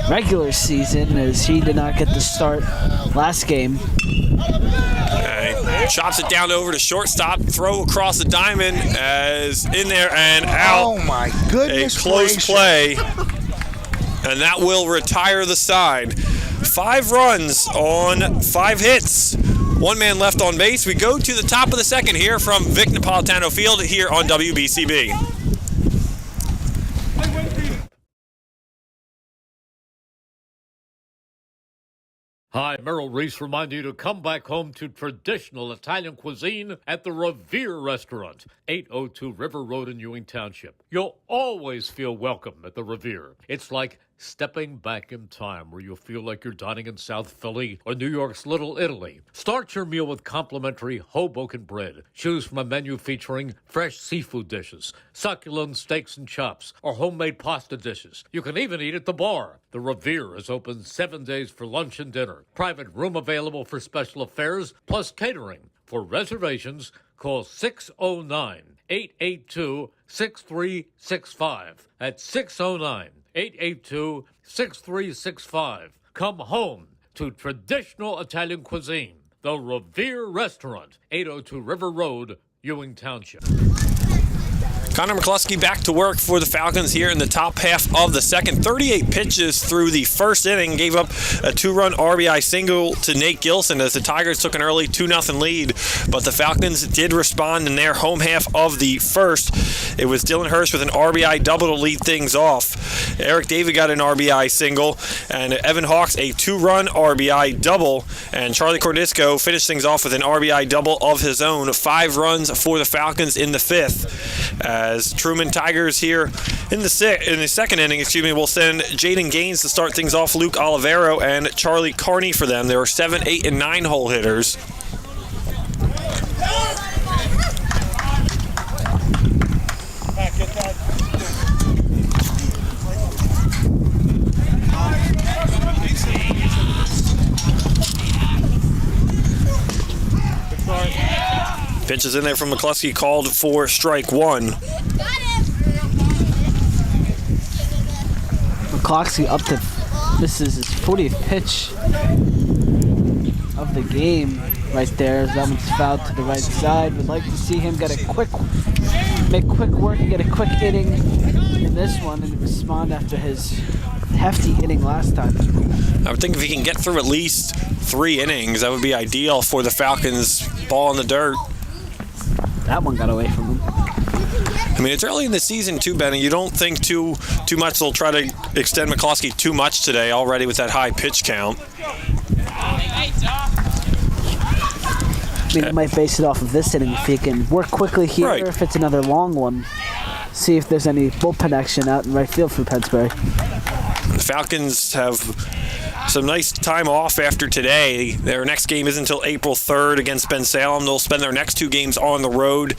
regular season, as he did not get the start last game. Okay. Chops it down over to shortstop, throw across the diamond as in there and out. Oh my goodness. A close play, and that will retire the side. 5 runs on 5 hits. 1 man left on base. We go to the top of the second here from Vic Napolitano Field here on WBCB. Hi, Merrill Reese reminding you to come back home to traditional Italian cuisine at the Revere Restaurant, 802 River Road in Ewing Township. You'll always feel welcome at the Revere. It's like stepping back in time where you'll feel like you're dining in South Philly or New York's Little Italy. Start your meal with complimentary Hoboken bread. Choose from a menu featuring fresh seafood dishes, succulent steaks and chops, or homemade pasta dishes. You can even eat at the bar. The Revere is open 7 days for lunch and dinner. Private room available for special affairs, plus catering. For reservations, call 609-882-6365. That's 609-882-6365. Come home to traditional Italian cuisine. The Revere Restaurant, 802 River Road, Ewing Township. Connor McCluskey back to work for the Falcons here in the top half of the second. 38 pitches through the first inning, gave up a 2-run RBI single to Nate Gilson as the Tigers took an early 2-0 lead, but the Falcons did respond in their home half of the first. It was Dylan Hurst with an RBI double to lead things off. Eric David got an RBI single, and Evan Hawks a 2-run RBI double, and Charlie Cordisco finished things off with an RBI double of his own. 5 runs for the Falcons in the fifth. As Truman Tigers here in the second inning, will send Jaden Gaines to start things off, Luke Olivero and Charlie Carney for them. There were 7, 8, and 9 hole hitters. pitches in there from McCluskey, called for strike one. McCluskey up to, this is his 40th pitch of the game right there. That one's fouled to the right side. Would like to see him get make quick work and get a quick inning in this one and respond after his hefty inning last time. I would think if he can get through at least 3 innings, that would be ideal for the Falcons. Ball in the dirt. That one got away from him. I mean, it's early in the season too, Benny. You don't think too much they'll try to extend McCluskey too much today already with that high pitch count. He might base it off of this inning if he can work quickly here, right. or if it's another long one. See if there's any bullpen action out in right field for Pennsbury. The Falcons have some nice time off after today. Their next game isn't until April 3rd against Bensalem. They'll spend their next 2 games on the road.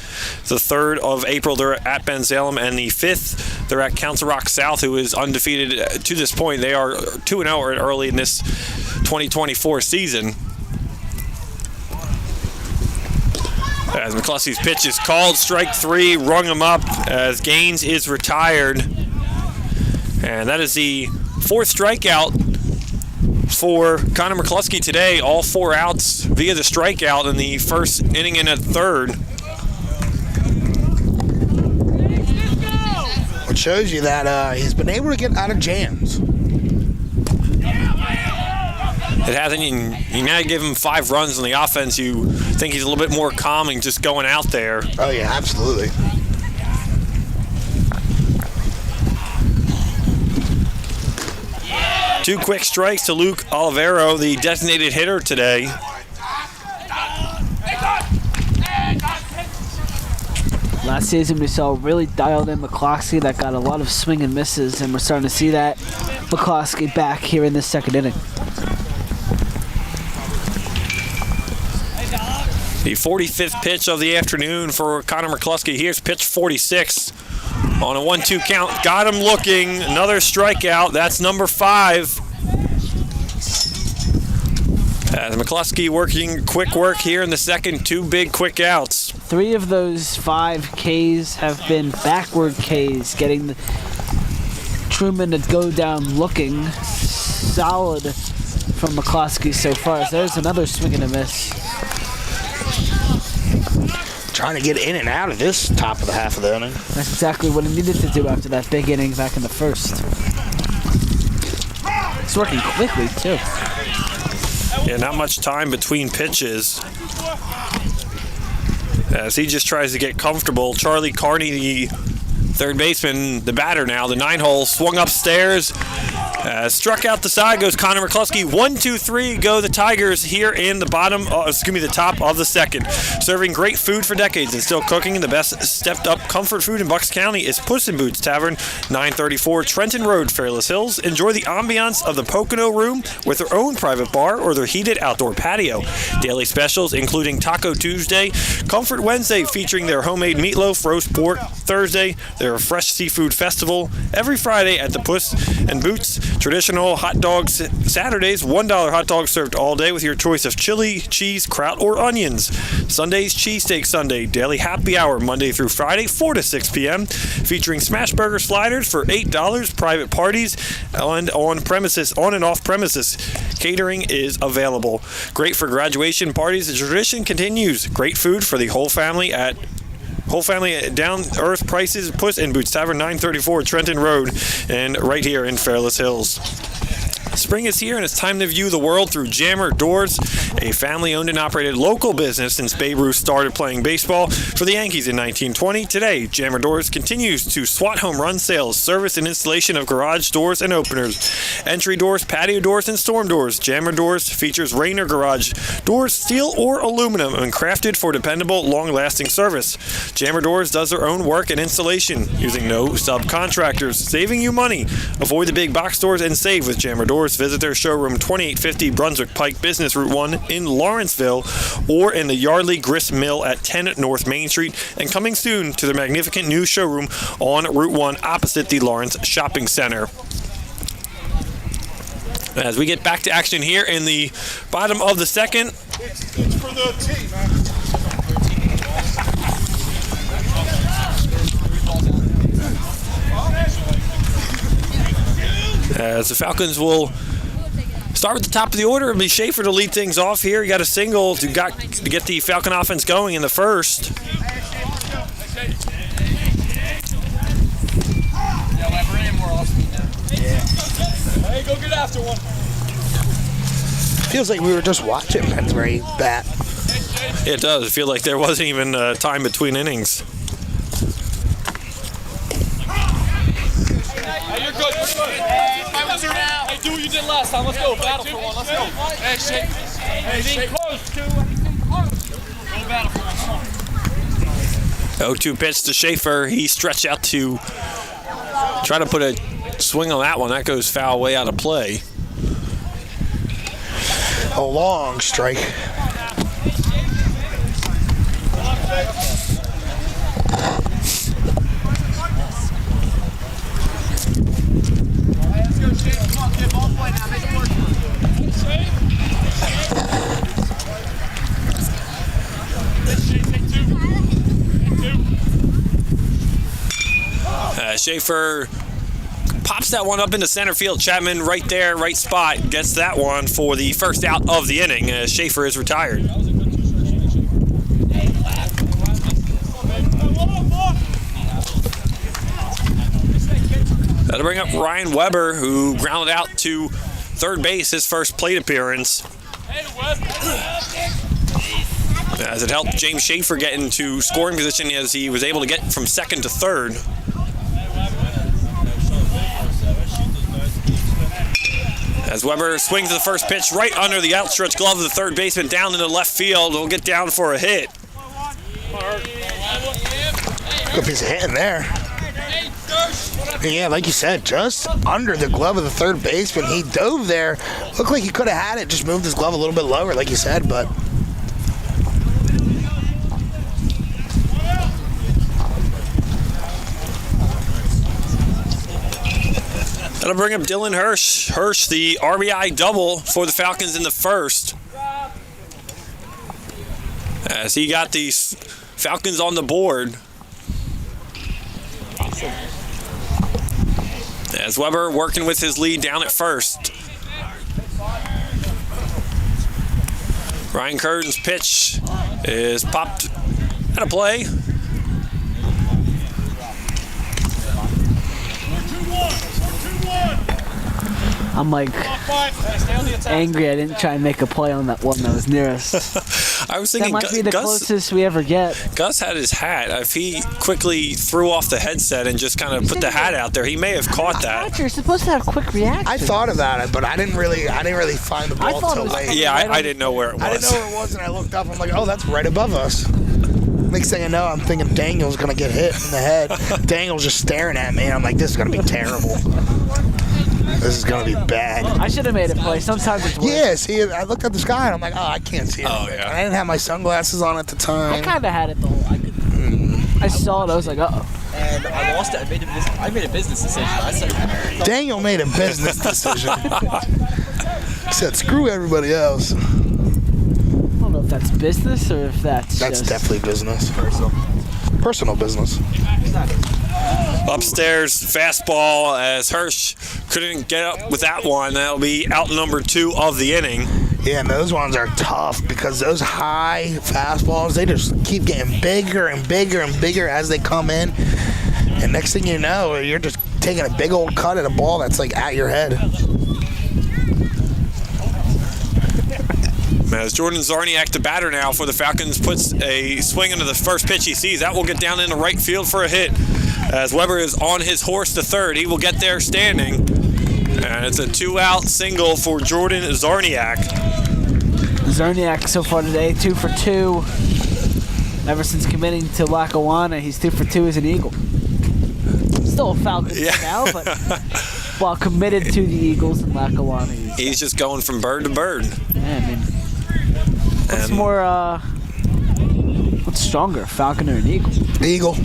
The 3rd of April, they're at Bensalem, and the 5th, they're at Council Rock South, who is undefeated to this point. They are 2-0 early in this 2024 season. As McCluskey's pitch is called, strike 3, rung him up as Gaines is retired. And that is the 4th strikeout for Connor McCluskey today. All 4 outs via the strikeout in the first inning and a third. It shows you that he's been able to get out of jams. It hasn't. You now give him 5 runs on the offense. You think he's a little bit more calming just going out there. Oh, yeah, absolutely. Two quick strikes to Luke Olivero, the designated hitter today. Last season we saw really dialed in McCluskey that got a lot of swing and misses, and we're starting to see that McCluskey back here in this second inning. The 45th pitch of the afternoon for Connor McCluskey. Here's pitch 46 on a 1-2 count. Got him looking. Another strikeout. That's number 5. As McCluskey working quick work here in the second. 2 big quick outs. 3 of those 5 Ks have been backward Ks, getting the Truman to go down looking. Solid from McCluskey so far. So there's another swing and a miss. Trying to get in and out of this top of the half of the inning. That's exactly what he needed to do after that big inning back in the first. He's working quickly, too. Yeah, not much time between pitches. As he just tries to get comfortable. Charlie Carney, the third baseman, the batter now, the 9-hole, swung upstairs. Struck out the side goes Connor McCluskey. 1-2-3 go the Tigers here in the the top of the second. Serving great food for decades and still cooking. The best stepped-up comfort food in Bucks County is Puss in Boots Tavern, 934 Trenton Road, Fairless Hills. Enjoy the ambiance of the Pocono Room with their own private bar or their heated outdoor patio. Daily specials including Taco Tuesday, Comfort Wednesday featuring their homemade meatloaf, roast pork. Thursday, their fresh seafood festival. Every Friday at the Puss in Boots. Traditional hot dogs Saturdays, $1 hot dogs served all day with your choice of chili, cheese, kraut, or onions. Sundays, Cheesesteak Sunday, daily happy hour Monday through Friday, 4 to 6 p.m. featuring smash burger sliders for $8, private parties, and on and off premises. Catering is available. Great for graduation parties. The tradition continues. Great food for the whole family at down-earth prices, Puss in Boots Tavern, 934 Trenton Road, and right here in Fairless Hills. Spring is here, and it's time to view the world through Jammer Doors, a family-owned and operated local business since Babe Ruth started playing baseball for the Yankees in 1920. Today, Jammer Doors continues to swat home run sales, service and installation of garage doors and openers, entry doors, patio doors, and storm doors. Jammer Doors features rain or garage doors, steel or aluminum, and crafted for dependable, long-lasting service. Jammer Doors does their own work and installation using no subcontractors, saving you money. Avoid the big box stores and save with Jammer Doors. Visit their showroom, 2850 Brunswick Pike Business Route 1 in Lawrenceville, or in the Yardley Grist Mill at 10 North Main Street, and coming soon to their magnificent new showroom on Route 1 opposite the Lawrence Shopping Center. As we get back to action here in the bottom of the second. It's for the team, man. As the Falcons will start with the top of the order. It'll be Schaefer to lead things off here. He got a single to get the Falcon offense going in the first. Hey, go get after one. Feels like we were just watching Pennsbury bat. It does. I feel like there wasn't even time between innings. Hey, you're good. Hey, do what you did last time. Let's go. Battle for one. Let's go. Hey, shake. Hey, shake. Close. Go battle for one. Come on. 0-2 pitch to Schaefer. He stretched out to try to put a swing on that one. That goes foul, way out of play. A long strike. Let's go, Shake. Come on, kid. Ball play now. Make it work. Schaefer pops that one up into center field. Chapman right there, right spot, gets that one for the first out of the inning. Schaefer is retired. That'll bring up Ryan Weber, who grounded out to third base, his first plate appearance. As it helped James Schaefer get into scoring position as he was able to get from second to third. As Weber swings the first pitch right under the outstretched glove of the third baseman down into left field. He'll get down for a hit. Good piece of hitting there. Yeah, like you said, just under the glove of the third baseman. He dove there. Looked like he could have had it, just moved his glove a little bit lower, like you said, but... That'll bring up Dylan Hirsch. Hirsch, the RBI double for the Falcons in the first. As he got these Falcons on the board. As Weber working with his lead down at first. Ryan Curtin's pitch is popped out of play. I'm like angry I didn't try and make a play on that one that was near us. I was That thinking might be the closest we ever get. Gus had his hat. If he quickly threw off the headset and just kind of put the hat out there, he may have caught that. You're supposed to have quick reaction. I thought about it, but I didn't really find the ball thought it till was late. Yeah, I didn't know where it was. I didn't know where it was, and I looked up. I'm like, oh, that's right above us. Next thing I know, I'm thinking Daniel's going to get hit in the head. Daniel's just staring at me. I'm like, this is going to be terrible. This is going to be bad. I should have made it play. Sometimes it's worse. Yeah, see, I looked at the sky, and I'm like, oh, I can't see it. Oh, yeah. I didn't have my sunglasses on at the time. I kind of had it the whole. I saw it. I was like, uh-oh. And I lost it. I made a business decision. I said, Daniel made a business decision. He said, screw everybody else. I don't know if that's business or if that's That's just... definitely business. Personal business. Upstairs, fastball as Hirsch couldn't get up with that one. That'll be out number 2 of the inning. Yeah, and those ones are tough because those high fastballs, they just keep getting bigger and bigger and bigger as they come in. And next thing you know, you're just taking a big old cut at a ball that's like at your head. As Jordan Zarniak, the batter now for the Falcons, puts a swing into the first pitch he sees. That will get down into right field for a hit. As Weber is on his horse to third, he will get there standing. And it's a 2-out single for Jordan Zarniak. Zarniak so far today, 2 for 2. Ever since committing to Lackawanna, he's 2 for 2 as an Eagle. Still a Falcon now, but while committed to the Eagles in Lackawanna, he's just going from bird to bird. Yeah, I mean, what's stronger, a Falcon or an Eagle? Eagle.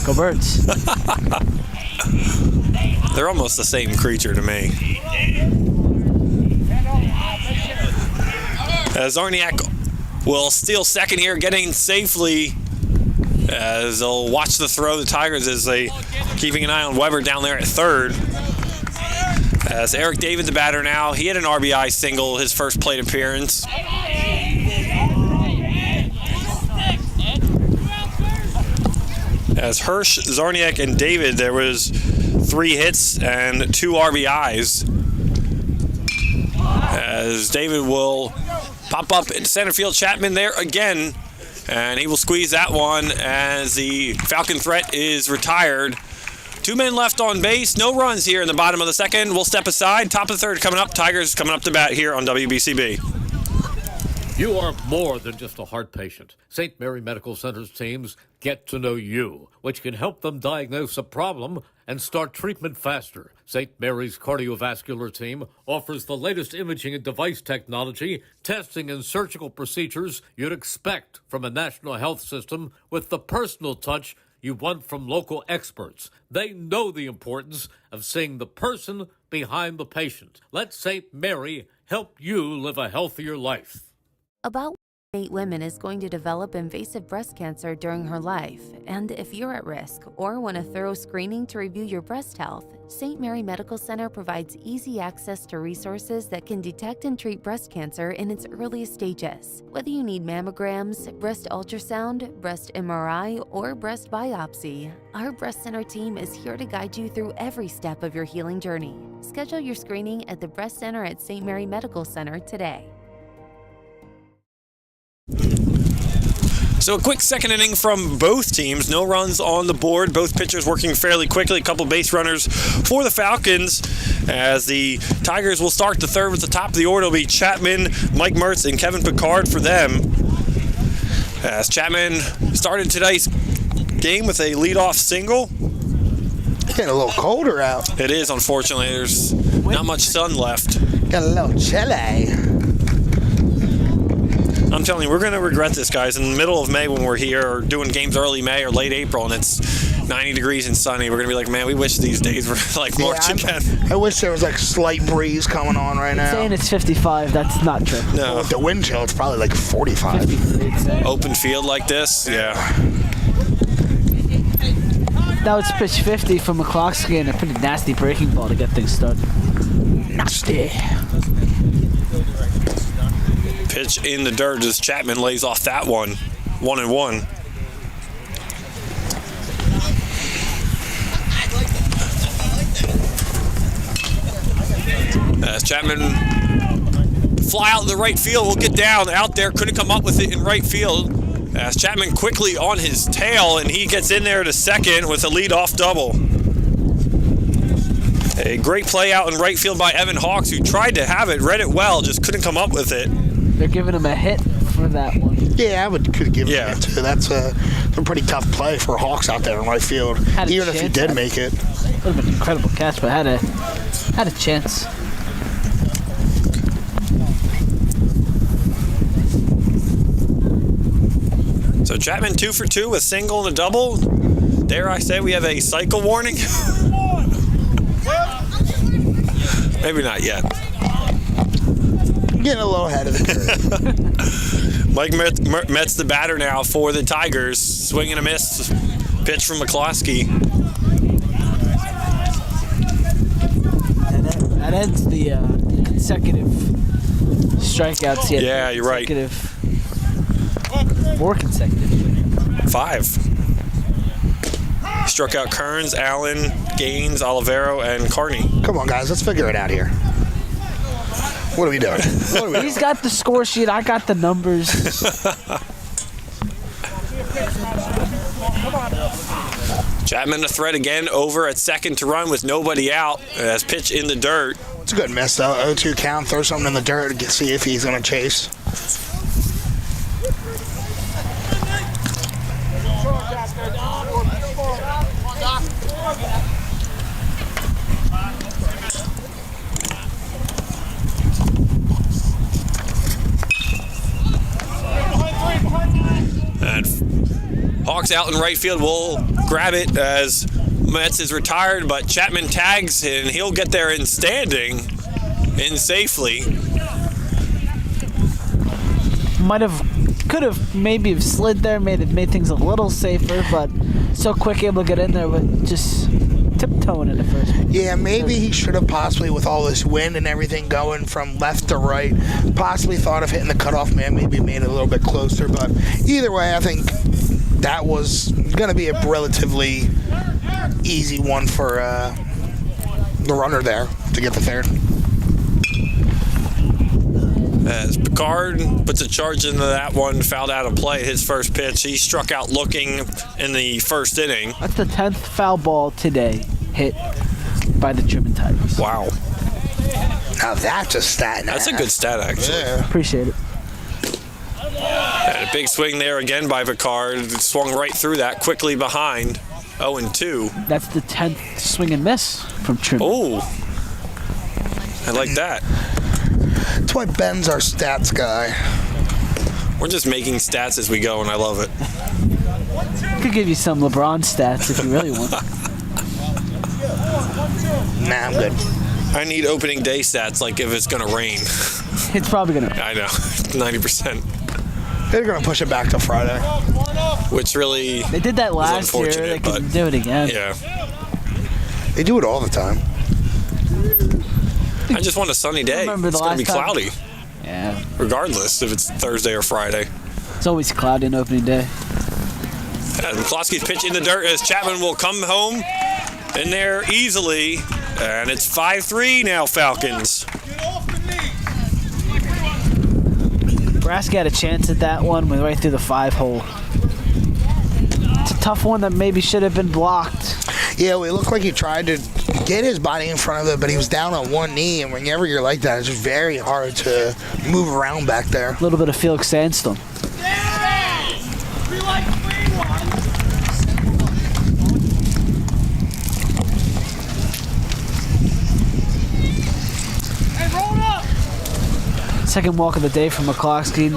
Go Birds. They're almost the same creature to me. Zarniak will steal second here, getting safely as they'll watch the throw. The Tigers as they keeping an eye on Weber down there at third. As Eric David, the batter now, he had an RBI single his first plate appearance. As Hirsch, Zarniak, and David, there was 3 hits and 2 RBIs. As David will pop up in center field, Chapman there again, and he will squeeze that one as the Falcon threat is retired. 2 men left on base, no runs here in the bottom of the second. We'll step aside. Top of the third coming up. Tigers coming up to bat here on WBCB. You are more than just a heart patient. St. Mary Medical Center's teams get to know you, which can help them diagnose a problem and start treatment faster. St. Mary's cardiovascular team offers the latest imaging and device technology, testing and surgical procedures you'd expect from a national health system with the personal touch you want from local experts. They know the importance of seeing the person behind the patient. Let St. Mary help you live a healthier life. About 8 women is going to develop invasive breast cancer during her life, and if you're at risk or want a thorough screening to review your breast health, St. Mary Medical Center provides easy access to resources that can detect and treat breast cancer in its earliest stages. Whether you need mammograms, breast ultrasound, breast MRI, or breast biopsy, our breast center team is here to guide you through every step of your healing journey. Schedule your screening at the Breast Center at St. Mary Medical Center today. So a quick second inning from both teams. No runs on the board. Both pitchers working fairly quickly. A couple base runners for the Falcons. As the Tigers will start the third with the top of the order. It'll be Chapman, Mike Mertz, and Kevin Picard for them. As Chapman started today's game with a leadoff single. Getting a little colder out. It is, unfortunately. There's not much sun left. Got a little chilly. I'm telling you, we're going to regret this, guys. In the middle of May when we're here, or doing games early May or late April, and it's 90 degrees and sunny, we're going to be like, man, we wish these days were like March again. I wish there was like slight breeze coming on right now. Saying it's 55, that's not true. No. Well, with the wind chill, it's probably like 45. 53, open field like this, yeah. Now it's pitch 50 from McCloskey and a pretty nasty breaking ball to get things started. Nasty. Pitch in the dirt as Chapman lays off that one. 1-1. As Chapman fly out in the right field, will get down out there, couldn't come up with it in right field. As Chapman quickly on his tail, and he gets in there to second with a leadoff double. A great play out in right field by Evan Hawks, who tried to have it, read it well, just couldn't come up with it. They're giving him a hit for that one. Yeah, I could give him a hit too. That's a pretty tough play for Hawks out there in right field. Even if he did make it. Would have been an incredible catch, but had a chance. So Chapman 2 for 2, a single and a double. Dare I say we have a cycle warning? Maybe not yet. Getting a little ahead of the curve. Mike Metz the batter now for the Tigers. Swing and a miss. Pitch from McCloskey. That ends the consecutive strikeouts yet. Yeah, you're right. 4 consecutive. 5. Struck out Kearns, Allen, Gaines, Olivero, and Carney. Come on, guys, let's figure it out here. What are we doing? He's got the score sheet. I got the numbers. Chapman the threat again, over at second to run with nobody out. As pitch in the dirt. It's a good miss, though. 0-2 count. Throw something in the dirt to see if he's going to chase. And Hawks out in right field will grab it as Metz is retired, but Chapman tags and he'll get there in standing in safely. Might have could have maybe have slid there, made things a little safer, but so quick able to get in there, but just tiptoeing in the first. Yeah, maybe he should have possibly, with all this wind and everything going from left to right, possibly thought of hitting the cutoff man, maybe made it a little bit closer. But either way, I think that was going to be a relatively easy one for the runner there to get the third. As Picard puts a charge into that one, fouled out of play his first pitch. He struck out looking in the first inning. That's the 10th foul ball today hit by the Truman Tigers. Wow. Now that's a stat. That's a good stat, actually. Yeah. Appreciate it. And a big swing there again by Picard. Swung right through that, quickly behind. 0-2. That's the 10th swing and miss from Truman. Oh, I like that. That's why Ben's our stats guy. We're just making stats as we go, and I love it. Could give you some LeBron stats if you really want. Nah, I'm good. I need opening day stats, like if it's going to rain. It's probably going to. I know, 90%. They're going to push it back to Friday. Which really They did that last year. They can do it again. Yeah. They do it all the time. I just want a sunny day. It's going to be cloudy. Yeah. Regardless if it's Thursday or Friday. It's always cloudy on opening day. And McCloskey's pitch in the dirt as Chapman will come home in there easily. And it's 5-3 now, Falcons. Nebraska had a chance at that one, went right through the 5-hole. It's a tough one that maybe should have been blocked. Yeah, it looked like he tried to get his body in front of it, but he was down on one knee, and whenever you're like that, it's just very hard to move around back there. A little bit of Felix Sandstone. Second walk of the day from McCloskey.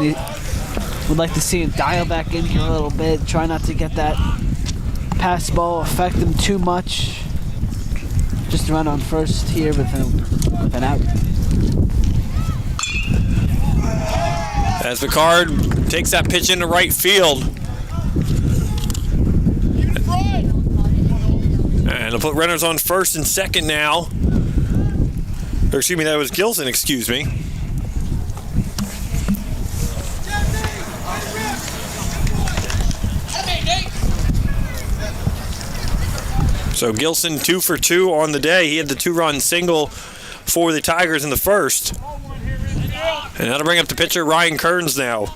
Would like to see him dial back in here a little bit. Try not to get that pass ball affect him too much. Just run on first here with an out. As Picard takes that pitch into right field. And he'll put runners on first and second now. Or excuse me, that was Gilson, excuse me. So Gilson 2 for 2 on the day. He had the 2-run single for the Tigers in the first. And that'll bring up the pitcher, Ryan Kearns now.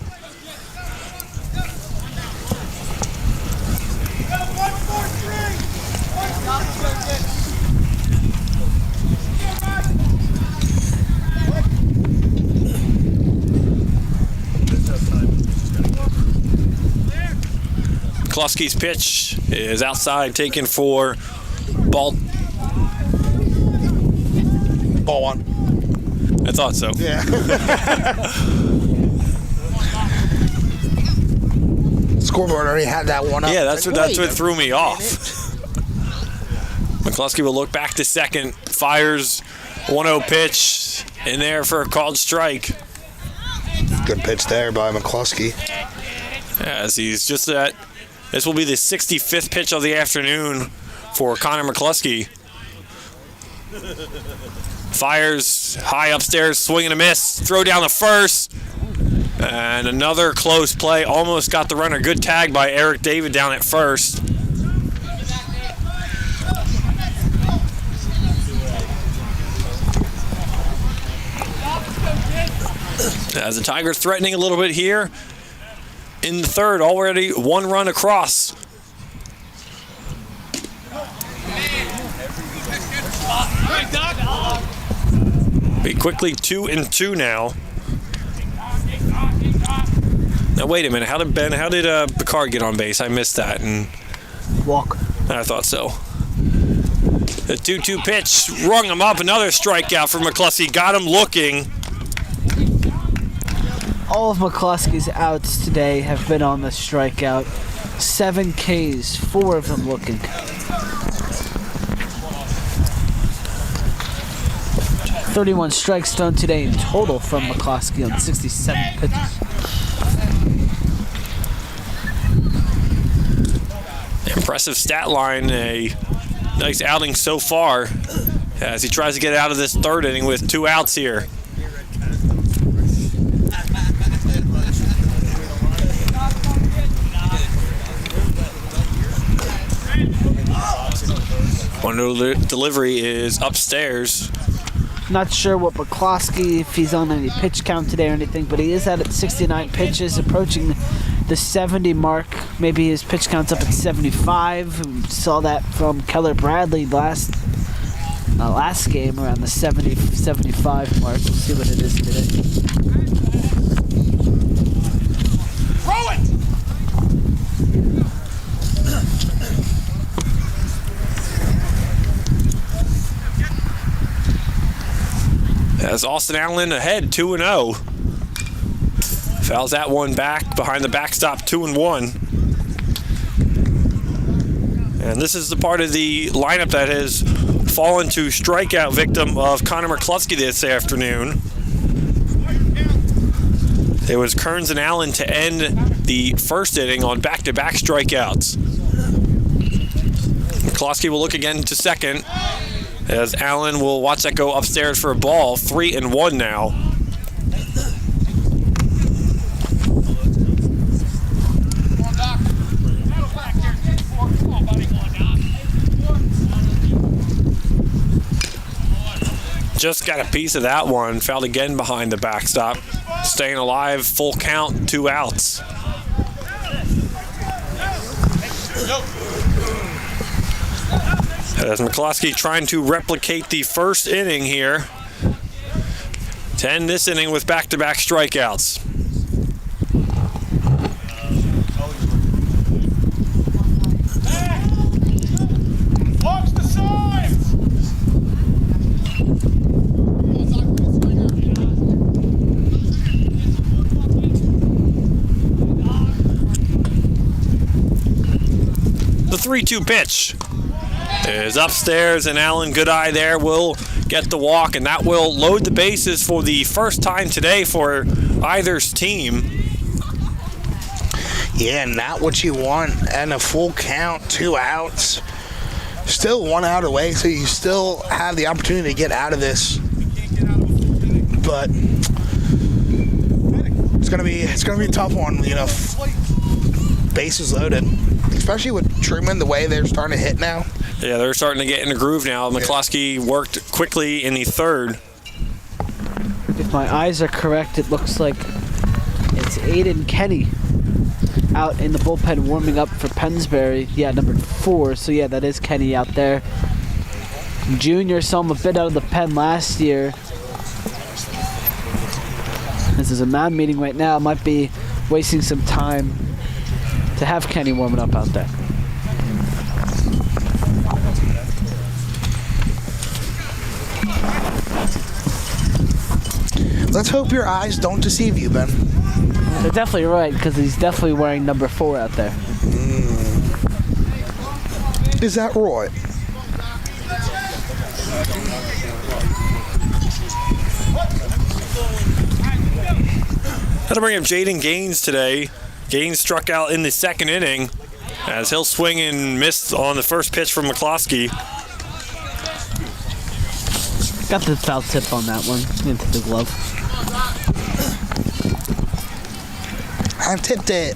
McCloskey's pitch is outside, taken for ball one. I thought so. Yeah. Scoreboard already had that one up. Yeah, that's what threw me off. McCloskey will look back to second, fires 1-0 pitch in there for a called strike. Good pitch there by McCloskey. As he's just at, this will be the 65th pitch of the afternoon for Connor McCloskey. Fires high upstairs, swing and a miss, throw down the first. And another close play, almost got the runner. Good tag by Eric David down at first. As the Tigers threatening a little bit here in the third, already one run across. Be quickly 2-2 now. Now wait a minute, how did Picard get on base? I missed that. And walk. I thought so. The 2-2 pitch rung him up. Another strikeout for McCloskey. Got him looking. All of McCloskey's outs today have been on the strikeout. 7 Ks, 4 of them looking. .31 strikes thrown today in total from McCloskey on 67 pitches. Impressive stat line, a nice outing so far as he tries to get out of this third inning with 2 outs here. One delivery is upstairs. Not sure what McCloskey, if he's on any pitch count today or anything, but he is at 69 pitches, approaching the 70 mark. Maybe his pitch count's up at 75. We saw that from Keller Bradley last game around the 70-75 mark. We'll see what it is today. Throw it! As Austin Allen ahead 2-0. Fouls that one back behind the backstop 2-1. And this is the part of the lineup that has fallen to strikeout victim of Connor McCluskey this afternoon. It was Kearns and Allen to end the first inning on back-to-back strikeouts. McCluskey will look again to second, as Allen will watch that go upstairs for a ball. 3-1 now. Just got a piece of that one. Fouled again behind the backstop. Staying alive, full count, 2 outs. As McCloskey trying to replicate the first inning here to end this inning with back-to-back strikeouts. Watch the signs! The 3-2 pitch is upstairs, and Allen, good eye there, will get the walk, and that will load the bases for the first time today for either's team. Yeah, not what you want, and a full count, 2 outs. Still 1 out away, so you still have the opportunity to get out of this. But it's gonna be a tough one, you know. Bases loaded, especially with Truman, the way they're starting to hit now. Yeah, they're starting to get in the groove now. McCloskey worked quickly in the third. If my eyes are correct, it looks like it's Aiden Kenny out in the bullpen warming up for Pennsbury. Yeah, number 4. So yeah, that is Kenny out there. Junior saw him a bit out of the pen last year. This is a mound meeting right now. Might be wasting some time to have Kenny warming up out there. Let's hope your eyes don't deceive you, Ben. They're definitely right, because he's definitely wearing number 4 out there. Is that right? That'll bring up Jaden Gaines today. Gaines struck out in the second inning as he'll swing and miss on the first pitch from McCloskey. Got the foul tip on that one into the glove. I've tipped it.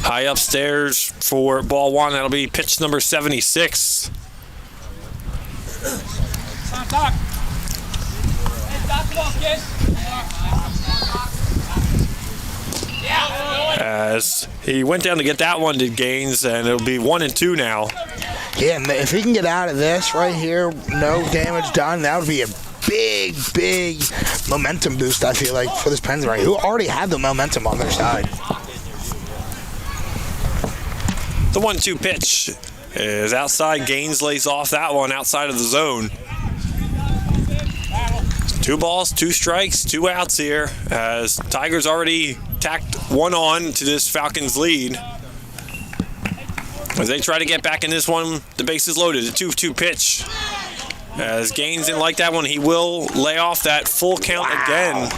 High upstairs for ball 1. That'll be pitch number 76. Doc. Hey, Doc, come on, kid. As he went down to get that one to Gaines, and it'll be 1-2 now. Yeah, and if he can get out of this right here, no damage done, that would be a big momentum boost, I feel like, for this Pennsbury, who already had the momentum on their side. The 1-2 pitch is outside. Gaines lays off that one outside of the zone. 2 balls, 2 strikes, 2 outs here, as Tigers already tacked 1 on to this Falcons lead. As they try to get back in this one, the base is loaded. A 2-2 pitch. As Gaines didn't like that one, he will lay off that full count again.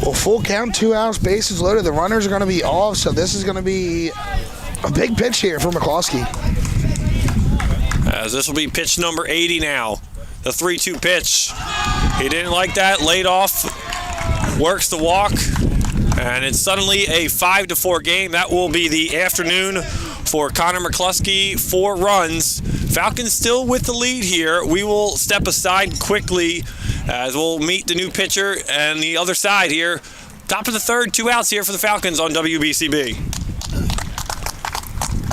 Well, full count, 2 outs, bases loaded. The runners are going to be off, so this is going to be a big pitch here for McCloskey. As this will be pitch number 80 now. The 3-2 pitch. He didn't like that, laid off, works the walk, and it's suddenly a 5-4 game. That will be the afternoon for Connor McCluskey, 4 runs. Falcons still with the lead here. We will step aside quickly as we'll meet the new pitcher and the other side here. Top of the third, 2 outs here for the Falcons on WBCB.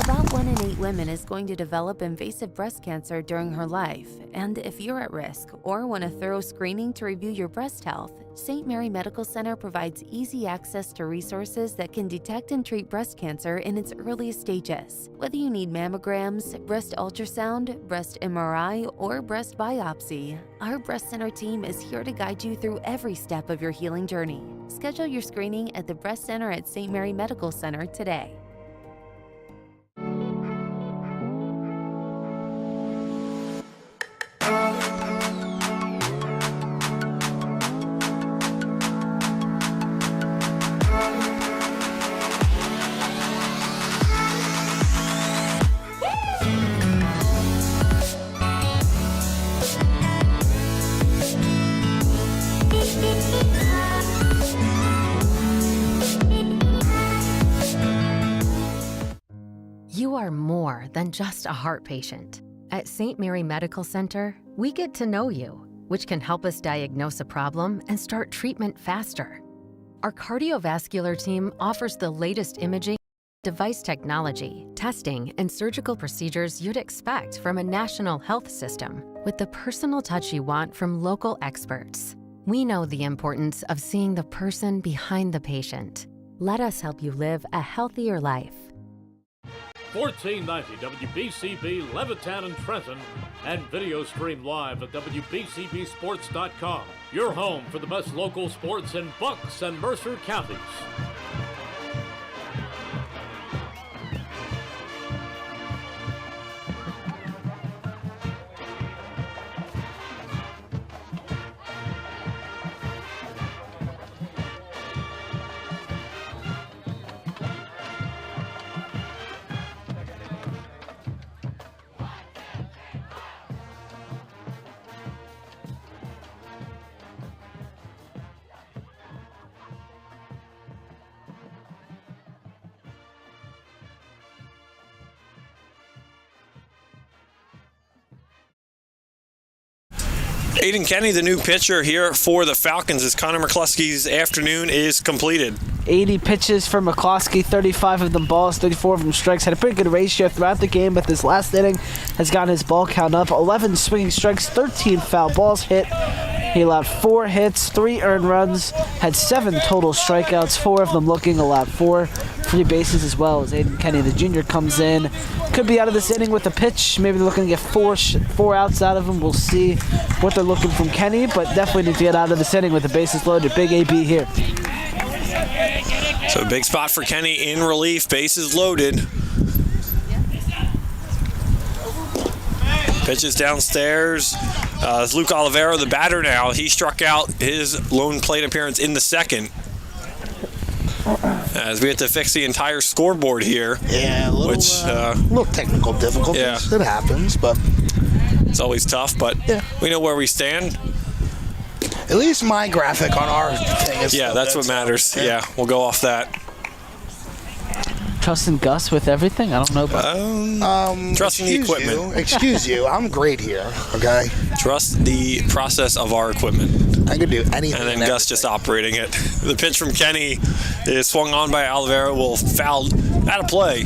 About 1 in 8 women is going to develop invasive breast cancer during her life, and if you're at risk or want a thorough screening to review your breast health, St. Mary Medical Center provides easy access to resources that can detect and treat breast cancer in its earliest stages. Whether you need mammograms, breast ultrasound, breast MRI, or breast biopsy, our breast center team is here to guide you through every step of your healing journey. Schedule your screening at the Breast Center at St. Mary Medical Center today. You are more than just a heart patient. At St. Mary Medical Center, we get to know you, which can help us diagnose a problem and start treatment faster. Our cardiovascular team offers the latest imaging, device technology, testing, and surgical procedures you'd expect from a national health system, with the personal touch you want from local experts. We know the importance of seeing the person behind the patient. Let us help you live a healthier life. 1490 WBCB Levittown and Trenton, and video stream live at WBCBsports.com. Your home for the best local sports in Bucks and Mercer counties. Aiden Kenny, the new pitcher here for the Falcons, as Connor McCluskey's afternoon is completed. 80 pitches for McCloskey, 35 of them balls, 34 of them strikes. Had a pretty good ratio throughout the game, but this last inning has gotten his ball count up. 11 swinging strikes, 13 foul balls hit. He allowed 4 hits, 3 earned runs, had 7 total strikeouts, 4 of them looking, allowed 4 free bases as well as Aiden Kenny, the junior, comes in. Could be out of this inning with a pitch. Maybe they're looking to get 4 outs out of him. We'll see what they're looking from Kenny, but definitely need to get out of this inning with the bases loaded. Big AB here. So a big spot for Kenny in relief, bases loaded. Pitches downstairs. Luke Olivero, the batter now. He struck out his lone plate appearance in the second. As we have to fix the entire scoreboard here. Yeah, a little technical difficulties. Yeah. It happens, but it's always tough, but yeah, we know where we stand. At least my graphic on our thing is that's what matters. Yeah, we'll go off that. Trusting Gus with everything? I don't know about trusting the equipment. Excuse you. I'm great here, okay? Trust the process of our equipment. I can do anything. And then Gus just operating it. The pitch from Kenny is swung on by Olivero, will foul out of play.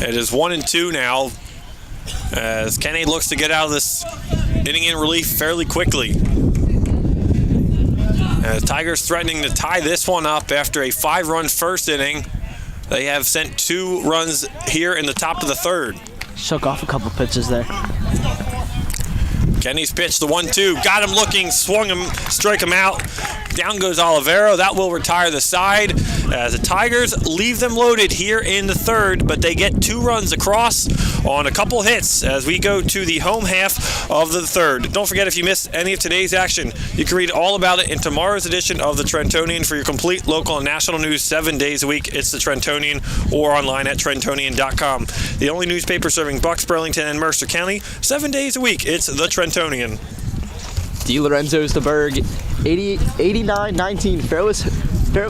It is 1-2 now, as Kenny looks to get out of this inning in relief fairly quickly. Tigers threatening to tie this one up after a 5-run first inning. They have sent 2 runs here in the top of the third. Shook off a couple pitches there. Kenny's pitch, the 1-2, got him looking, swung him, strike him out. Down goes Olivero. That will retire the side as the Tigers leave them loaded here in the third, but they get 2 runs across on a couple hits as we go to the home half of the third. Don't forget, if you missed any of today's action, you can read all about it in tomorrow's edition of the Trentonian. For your complete local and national news 7 days a week, it's the Trentonian, or online at Trentonian.com. The only newspaper serving Bucks, Burlington, and Mercer County 7 days a week. It's the Trentonian. DiLorenzo's the Berg, 8919 Fairless,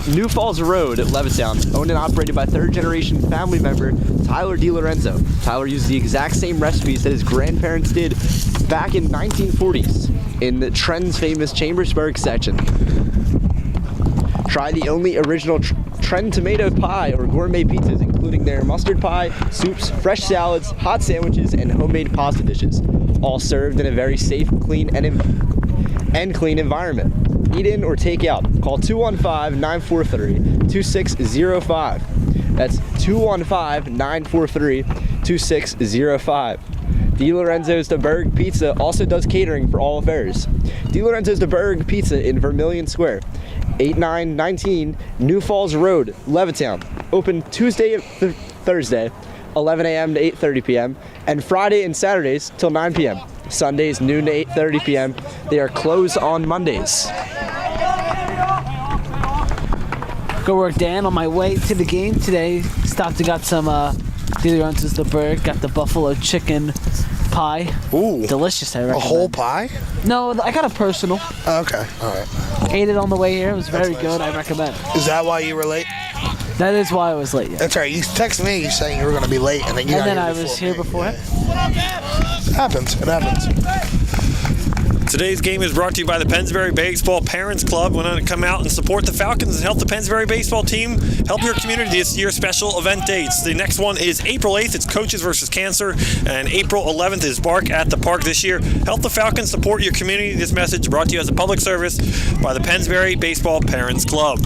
New Falls Road at Levittown, owned and operated by third-generation family member Tyler DiLorenzo. Tyler used the exact same recipes that his grandparents did back in 1940s in the Trent's famous Chambersburg section. Try the only original Trent tomato pie or gourmet pizzas, including their mustard pie, soups, fresh salads, hot sandwiches, and homemade pasta dishes, all served in a very safe, clean, and clean environment. Eat in or take out. Call 215-943-2605. That's 215-943-2605. DiLorenzo's the Berg Pizza also does catering for all affairs. DiLorenzo's the Berg Pizza in Vermilion Square, 8919 New Falls Road, Levittown. Open Tuesday to Thursday, 11 a.m. to 8:30 p.m. and Friday and Saturdays till 9 p.m. Sundays noon to 8:30 p.m. They are closed on Mondays. Go work, Dan. On my way to the game today, stopped and got some DiLorenzo's the Berg. Got the buffalo chicken pie. Ooh. Delicious, I recommend. A whole pie? No, I got a personal. Okay, all right. Ate it on the way here. It was very good. I recommend. Is that why you were late? That is why I was late, yeah. That's right. You texted me saying you were going to be late, and then you got here I was here before. It happens. It happens. Today's game is brought to you by the Pennsbury Baseball Parents Club. We're going to come out and support the Falcons and help the Pennsbury baseball team help your community this year's special event dates. The next one is April 8th. It's Coaches versus Cancer. And April 11th is Bark at the Park this year. Help the Falcons support your community. This message brought to you as a public service by the Pennsbury Baseball Parents Club.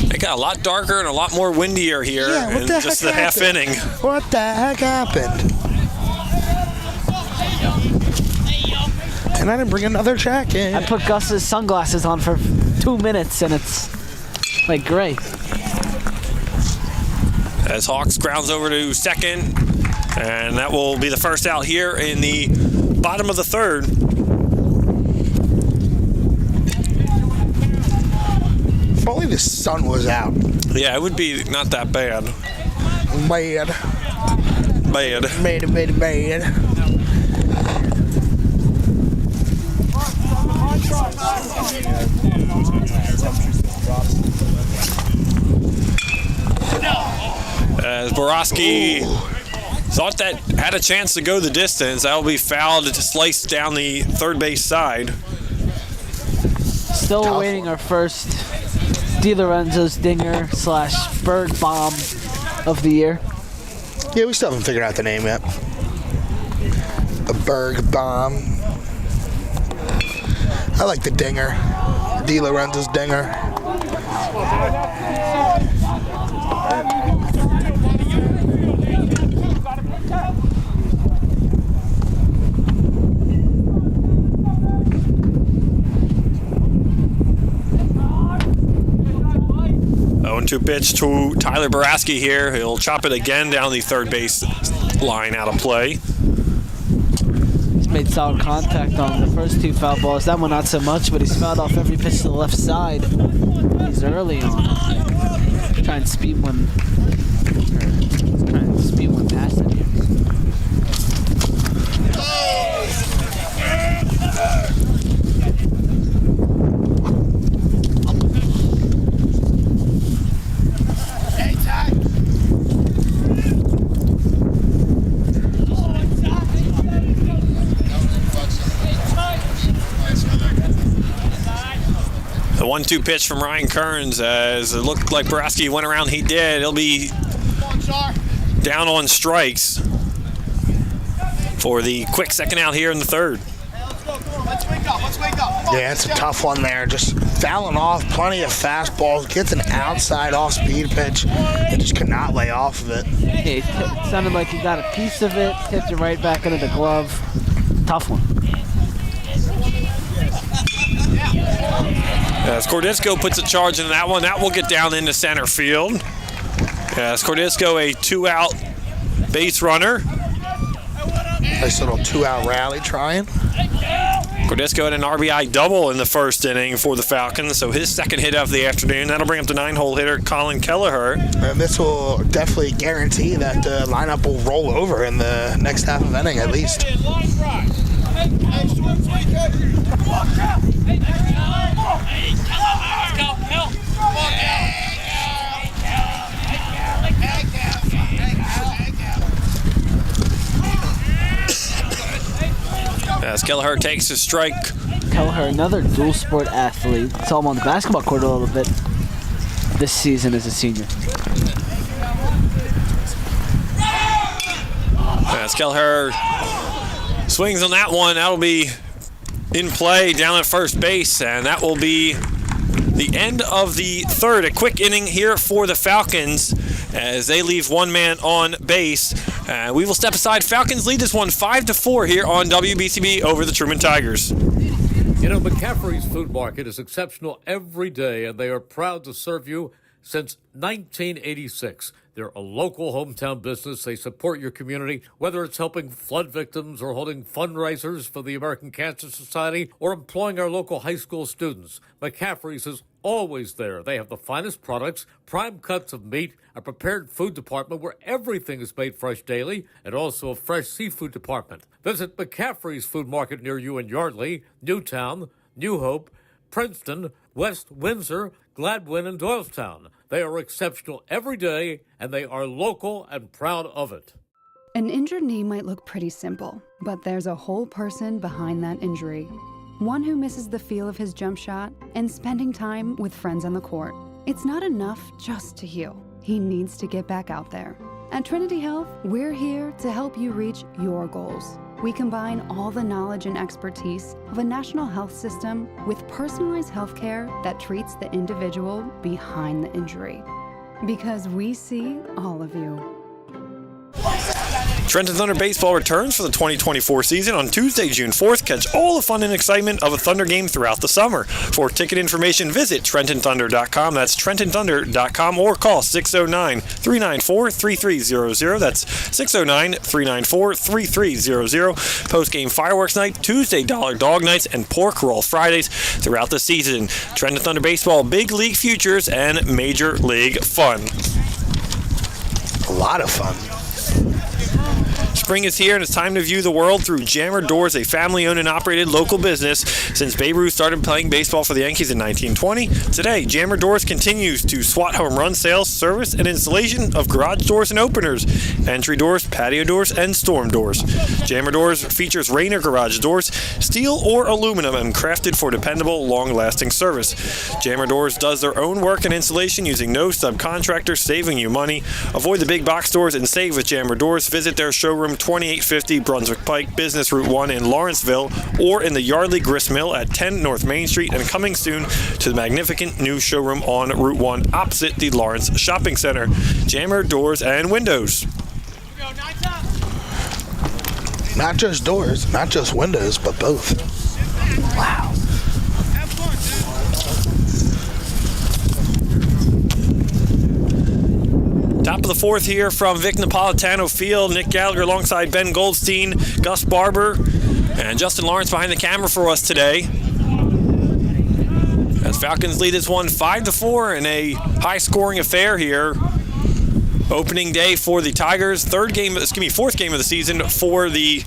It got a lot darker and a lot more windier here in just the half inning. What the heck happened? And I didn't bring another jacket. I put Gus's sunglasses on for 2 minutes and it's like gray. As Hawks grounds over to second, and that will be the first out here in the bottom of the third. If only the sun was out. Yeah, it would be not that bad. Bad. As Borowski thought that had a chance to go the distance, that will be fouled to slice down the third base side. Still awaiting our first DiLorenzo's dinger / Berg bomb of the year. Yeah, we still haven't figured out the name yet. A Berg bomb. I like the dinger. DiLorenzo's dinger. Two pitch to Tyler Borowski here. He'll chop it again down the third base line out of play. He's made solid contact on the first 2 foul balls. That one not so much, but he's fouled off every pitch to the left side. He's early on. Trying to speed one past it here. The 1-2 pitch from Ryan Kearns, as it looked like Borowski went around. He did. He'll be down on strikes for the quick second out here in the third. Let's wake up. Let's wake up. Yeah, it's a tough one there. Just fouling off plenty of fastballs. Gets an outside off-speed pitch. He just could not lay off of it. It sounded like he got a piece of it, tipped it right back into the glove. Tough one. As Cordisco puts a charge into that one, that will get down into center field. As Cordisco, a 2-out base runner. Nice little 2-out rally trying. Cordisco had an RBI double in the first inning for the Falcons, so his second hit of the afternoon. That'll bring up the 9-hole hitter, Colin Kelleher. And this will definitely guarantee that the lineup will roll over in the next half of inning at least. As Kelleher takes his strike. Kelleher, another dual sport athlete. Saw him on the basketball court a little bit this season as a senior. As Kelleher swings on that one, that'll be in play down at first base, and that will be the end of the third. A quick inning here for the Falcons as they leave one man on base. We will step aside. Falcons lead this one 5-4 here on WBCB over the Truman Tigers. You know, McCaffrey's Food Market is exceptional every day, and they are proud to serve you since 1986. They're a local hometown business. They support your community, whether it's helping flood victims or holding fundraisers for the American Cancer Society or employing our local high school students. McCaffrey's is always there. They have the finest products, prime cuts of meat, a prepared food department where everything is made fresh daily, and also a fresh seafood department. Visit McCaffrey's Food Market near you in Yardley, Newtown, New Hope, Princeton, West Windsor, Gladwin, and Doylestown. They are exceptional every day, and they are local and proud of it. An injured knee might look pretty simple, but there's a whole person behind that injury. One who misses the feel of his jump shot and spending time with friends on the court. It's not enough just to heal. He needs to get back out there. At Trinity Health, we're here to help you reach your goals. We combine all the knowledge and expertise of a national health system with personalized health care that treats the individual behind the injury. Because we see all of you. Trenton Thunder baseball returns for the 2024 season on Tuesday, June 4th. Catch all the fun and excitement of a Thunder game throughout the summer. For ticket information, visit TrentonThunder.com. That's TrentonThunder.com, or call 609-394-3300. That's 609-394-3300. Post-game fireworks night, Tuesday dollar dog nights, and pork roll Fridays throughout the season. Trenton Thunder baseball, big league futures, and major league fun. A lot of fun. Spring is here, and it's time to view the world through Jammer Doors, a family-owned and operated local business since Babe Ruth started playing baseball for the Yankees in 1920. Today, Jammer Doors continues to SWAT home run sales, service, and installation of garage doors and openers, entry doors, patio doors, and storm doors. Jammer Doors features rain or garage doors, steel or aluminum, and crafted for dependable, long-lasting service. Jammer Doors does their own work and installation using no subcontractors, saving you money. Avoid the big box stores and save with Jammer Doors. Visit their showroom 2850 Brunswick Pike, Business Route 1 in Lawrenceville, or in the Yardley Grist Mill at 10 North Main Street, and coming soon to the magnificent new showroom on Route 1 opposite the Lawrence Shopping Center. Jammer Doors and Windows. Not just doors, not just windows, but both. Wow. Top of the fourth here from Vic Napolitano Field. Nick Gallagher alongside Ben Goldstein, Gus Barber, and Justin Lawrence behind the camera for us today. As Falcons lead this one 5-4 in a high-scoring affair here. Opening day for the Tigers. Fourth game of the season for the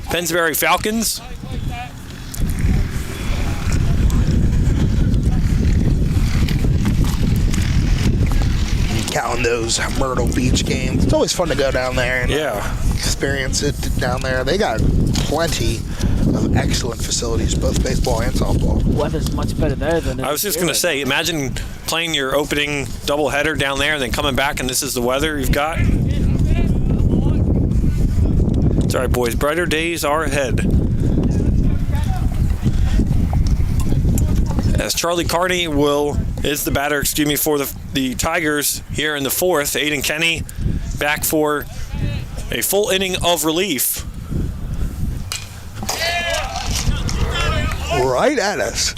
Pennsbury Falcons. Counting those Myrtle Beach games. It's always fun to go down there and experience it down there. They got plenty of excellent facilities, both baseball and softball. Weather's much better there than I was just going to say, imagine playing your opening doubleheader down there and then coming back and this is the weather you've got. It's all right, boys. Brighter days are ahead. as Charlie Carney is the batter, for the Tigers here in the fourth. Aiden Kenny back for a full inning of relief. Right at us.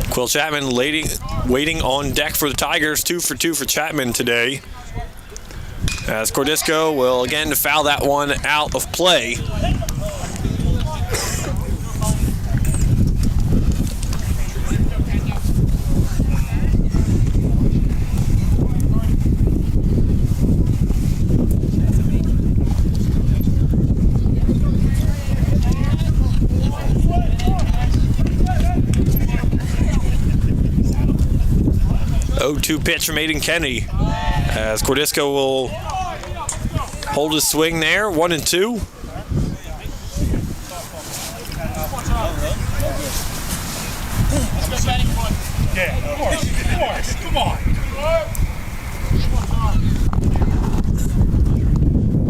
Quill Chapman waiting on deck for the Tigers. 2 for 2 for Chapman today, as Cordisco will again foul that one out of play. Oh, 2 pitch from Aiden Kenny, as Cordisco will hold his swing there. 1-2. Yeah, come on.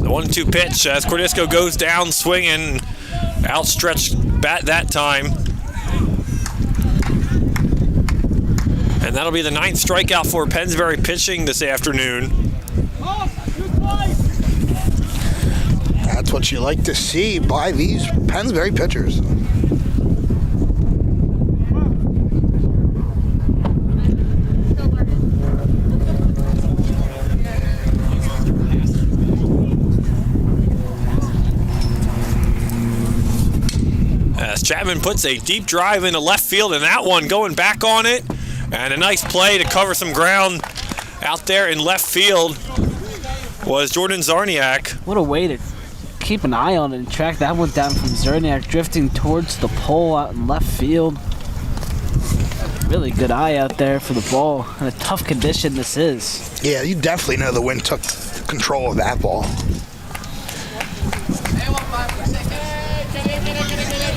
The 1-2 pitch as Cordisco goes down swinging, outstretched bat that time. And that'll be the 9th strikeout for Pennsbury pitching this afternoon. That's what you like to see by these Pennsbury pitchers. As Chapman puts a deep drive into left field, and that one going back on it. And a nice play to cover some ground out there in left field was Jordan Zarniak. What a way to keep an eye on it and track that one down from Zarniak, drifting towards the pole out in left field. Really good eye out there for the ball, and a tough condition this is. Yeah, you definitely know the wind took control of that ball.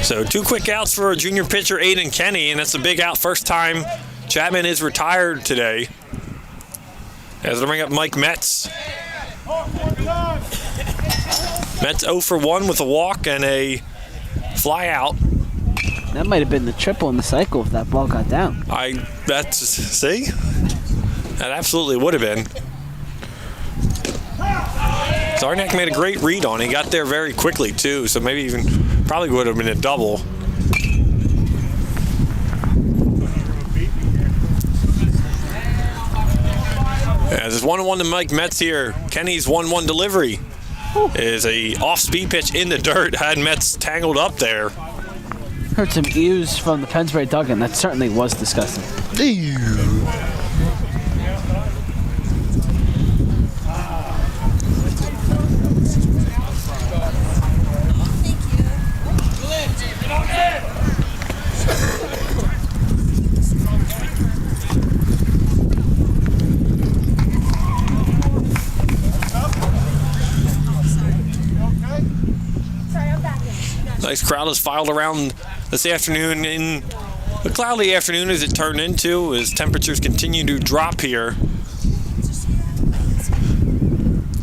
So 2 quick outs for junior pitcher Aiden Kenny, and that's a big out. First time Chapman is retired today. As they bring up Mike Metz. Metz 0 for 1 with a walk and a fly out. That might have been the triple in the cycle if that ball got down. See? That absolutely would have been. Zarniak made a great read on it. He got there very quickly too, so maybe even probably would have been a double. As it's 1-1 to Mike Metz here. Kenny's 1-1 delivery is a off-speed pitch in the dirt. Had Metz tangled up there. Heard some ews from the Pennsbury Duggan. That certainly was disgusting. Nice crowd has filed around this afternoon in a cloudy afternoon as it turned into, as temperatures continue to drop here.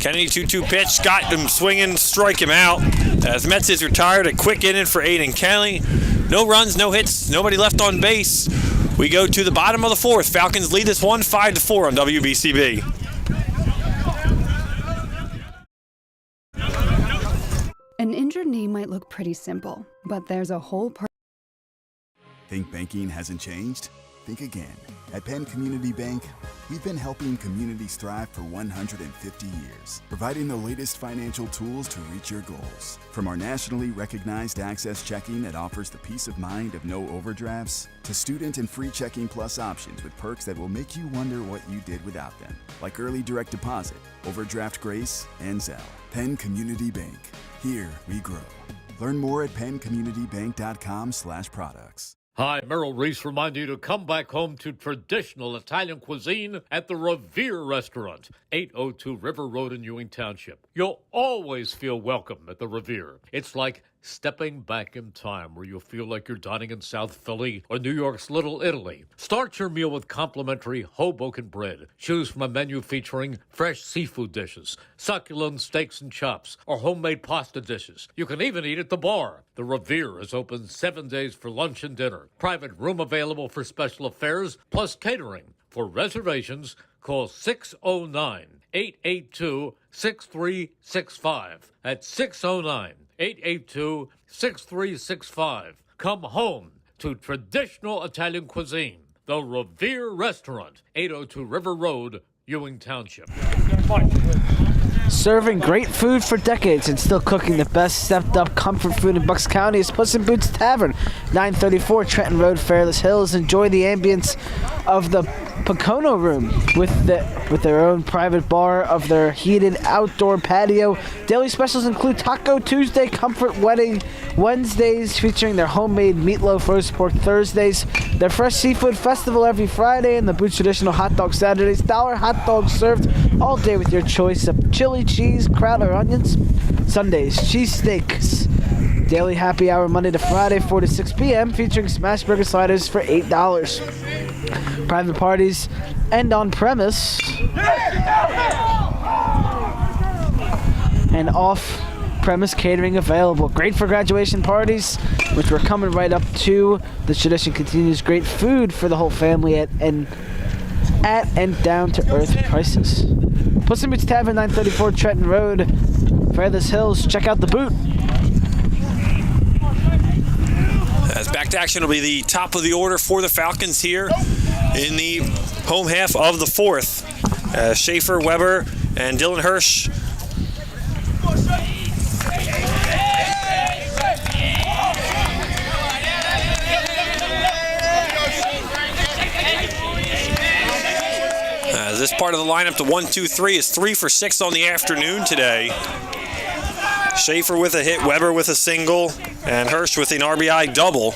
Kennedy 2-2 pitch, got him swinging, strike him out. As Metz is retired, a quick inning for Aiden Kelly. No runs, no hits, nobody left on base. We go to the bottom of the fourth. Falcons lead this one 5-4 on WBCB. An injured knee might look pretty simple, but there's a whole Think banking hasn't changed? Think again. At Penn Community Bank, we've been helping communities thrive for 150 years, providing the latest financial tools to reach your goals. From our nationally recognized Access Checking that offers the peace of mind of no overdrafts, to student and free Checking Plus options with perks that will make you wonder what you did without them, like early direct deposit, overdraft grace, and Zelle. Penn Community Bank. Here we grow. Learn more at penncommunitybank.com/products. Hi, Merrill Reese reminding you to come back home to traditional Italian cuisine at the Revere Restaurant, 802 River Road in Ewing Township. You'll always feel welcome at the Revere. It's like stepping back in time where you'll feel like you're dining in South Philly or New York's Little Italy. Start your meal with complimentary Hoboken bread. Choose from a menu featuring fresh seafood dishes, succulent steaks and chops, or homemade pasta dishes. You can even eat at the bar. The Revere is open 7 days for lunch and dinner. Private room available for special affairs, plus catering. For reservations, call 609-882-6365. That's 609-882-6365. Come home to traditional Italian cuisine. The Revere Restaurant, 802 River Road, Ewing Township. Serving great food for decades and still cooking the best stepped-up comfort food in Bucks County is Puss in Boots Tavern, 934 Trenton Road, Fairless Hills. Enjoy the ambience of the Pocono Room with their own private bar of their heated outdoor patio. Daily specials include Taco Tuesday, Comfort Wedding Wednesdays featuring their homemade meatloaf roast pork Thursdays, their fresh seafood festival every Friday, and the Boots traditional hot dog Saturdays. $1 hot dogs served all day with your choice of chili, cheese, kraut, or onions. Sundays, cheesesteaks. Daily happy hour Monday to Friday, 4 to 6 p.m. featuring smash burger sliders for $8. Private parties and on-premise and off-premise catering available. Great for graduation parties, which we're coming right up to. The tradition continues. Great food for the whole family at and down-to-earth prices. Puss in Boots Tavern, 934 Trenton Road, Fairless Hills. Check out the boot. As back to action will be the top of the order for the Falcons here in the home half of the fourth. Schaefer, Weber, and Dylan Hirsch. This part of the lineup, the 1-2-3, is 3 for 6 on the afternoon today. Schaefer with a hit, Weber with a single, and Hirsch with an RBI double.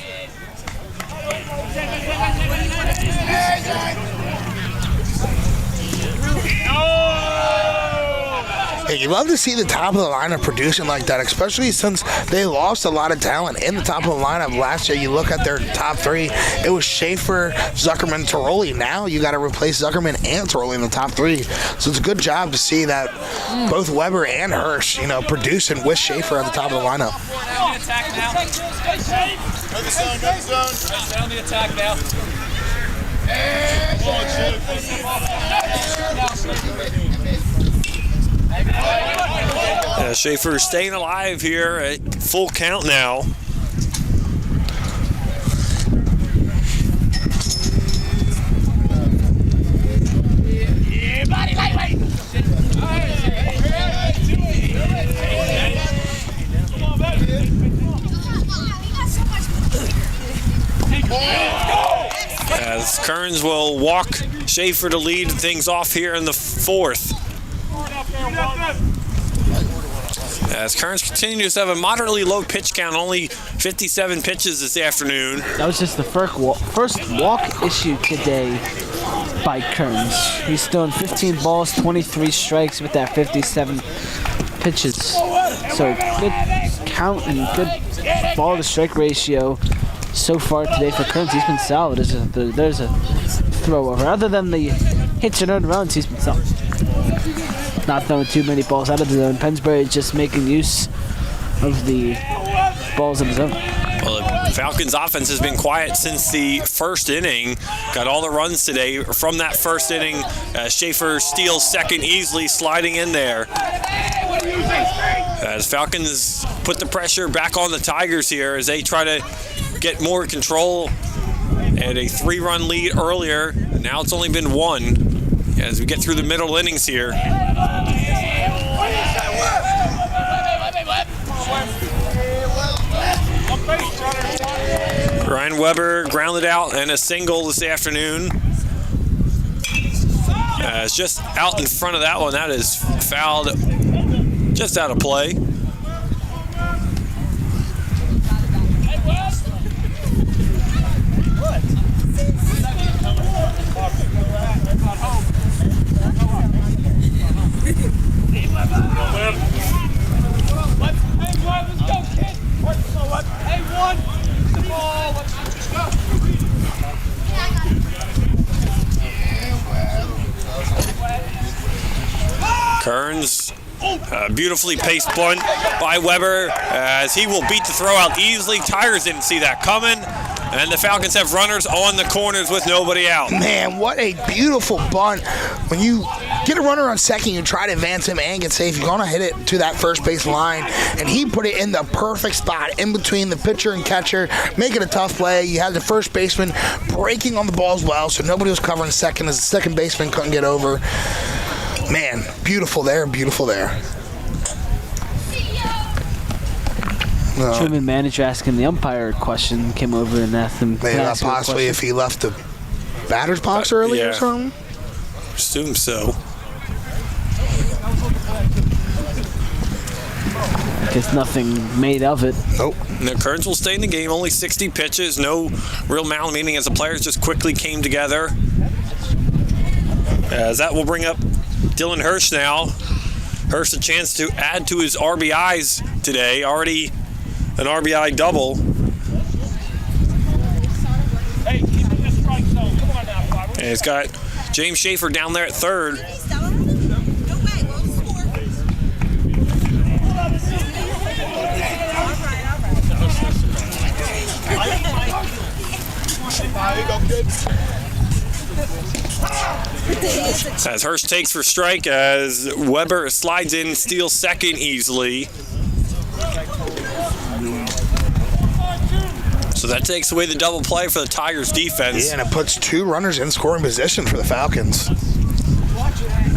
Hey, you love to see the top of the lineup producing like that, especially since they lost a lot of talent in the top of the lineup last year. You look at their top three, it was Schaefer, Zuckerman, Tiroli. Now you got to replace Zuckerman and Tiroli in the top three. So it's a good job to see that both Weber and Hirsch, producing with Schaefer at the top of the lineup. Down the attack now. Down the attack now. Schaefer staying alive here at full count now. As Kearns will walk Schaefer to lead things off here in the fourth. As Kearns continues to have a moderately low pitch count, only 57 pitches this afternoon. That was just the first walk issue today by Kearns. He's thrown 15 balls, 23 strikes with that 57 pitches. So good count and good ball to strike ratio so far today for Kearns. He's been solid. There's a throw-over. Other than the hits and earned runs, he's been solid. Not throwing too many balls out of the zone. Pennsbury is just making use of the balls in the zone. Well, the Falcons' offense has been quiet since the first inning. Got all the runs today from that first inning. Schaefer steals second easily, sliding in there. As Falcons put the pressure back on the Tigers here as they try to get more control. Had a 3-run lead earlier. Now it's only been 1. As we get through the middle innings here. Ryan Weber grounded out and a single this afternoon. It's just out in front of that one. That is fouled just out of play. Kearns, beautifully paced bunt by Weber as he will beat the throw out easily. Tigers didn't see that coming, and the Falcons have runners on the corners with nobody out. Man, what a beautiful bunt. When you get a runner on second, you try to advance him and get safe. You're going to hit it to that first base line, and he put it in the perfect spot in between the pitcher and catcher, making a tough play. You had the first baseman breaking on the ball as well, so nobody was covering second as the second baseman couldn't get over. Man, beautiful there, beautiful there. Truman manager asking the umpire a question, came over and asked him. Maybe possibly if he left the batter's box early or something? Assume so. Guess nothing made of it. Nope. Now, Kearns will stay in the game, only 60 pitches, no real mound meeting as the players just quickly came together. As that will bring up Dylan Hirsch now. Hirsch a chance to add to his RBIs today. Already an RBI double. Hey, keep in the strike zone. Come on now, And he's got James Schaefer down there at third. As Hirsch takes for strike, as Weber slides in, steals second easily. So that takes away the double play for the Tigers defense. Yeah, and it puts two runners in scoring position for the Falcons.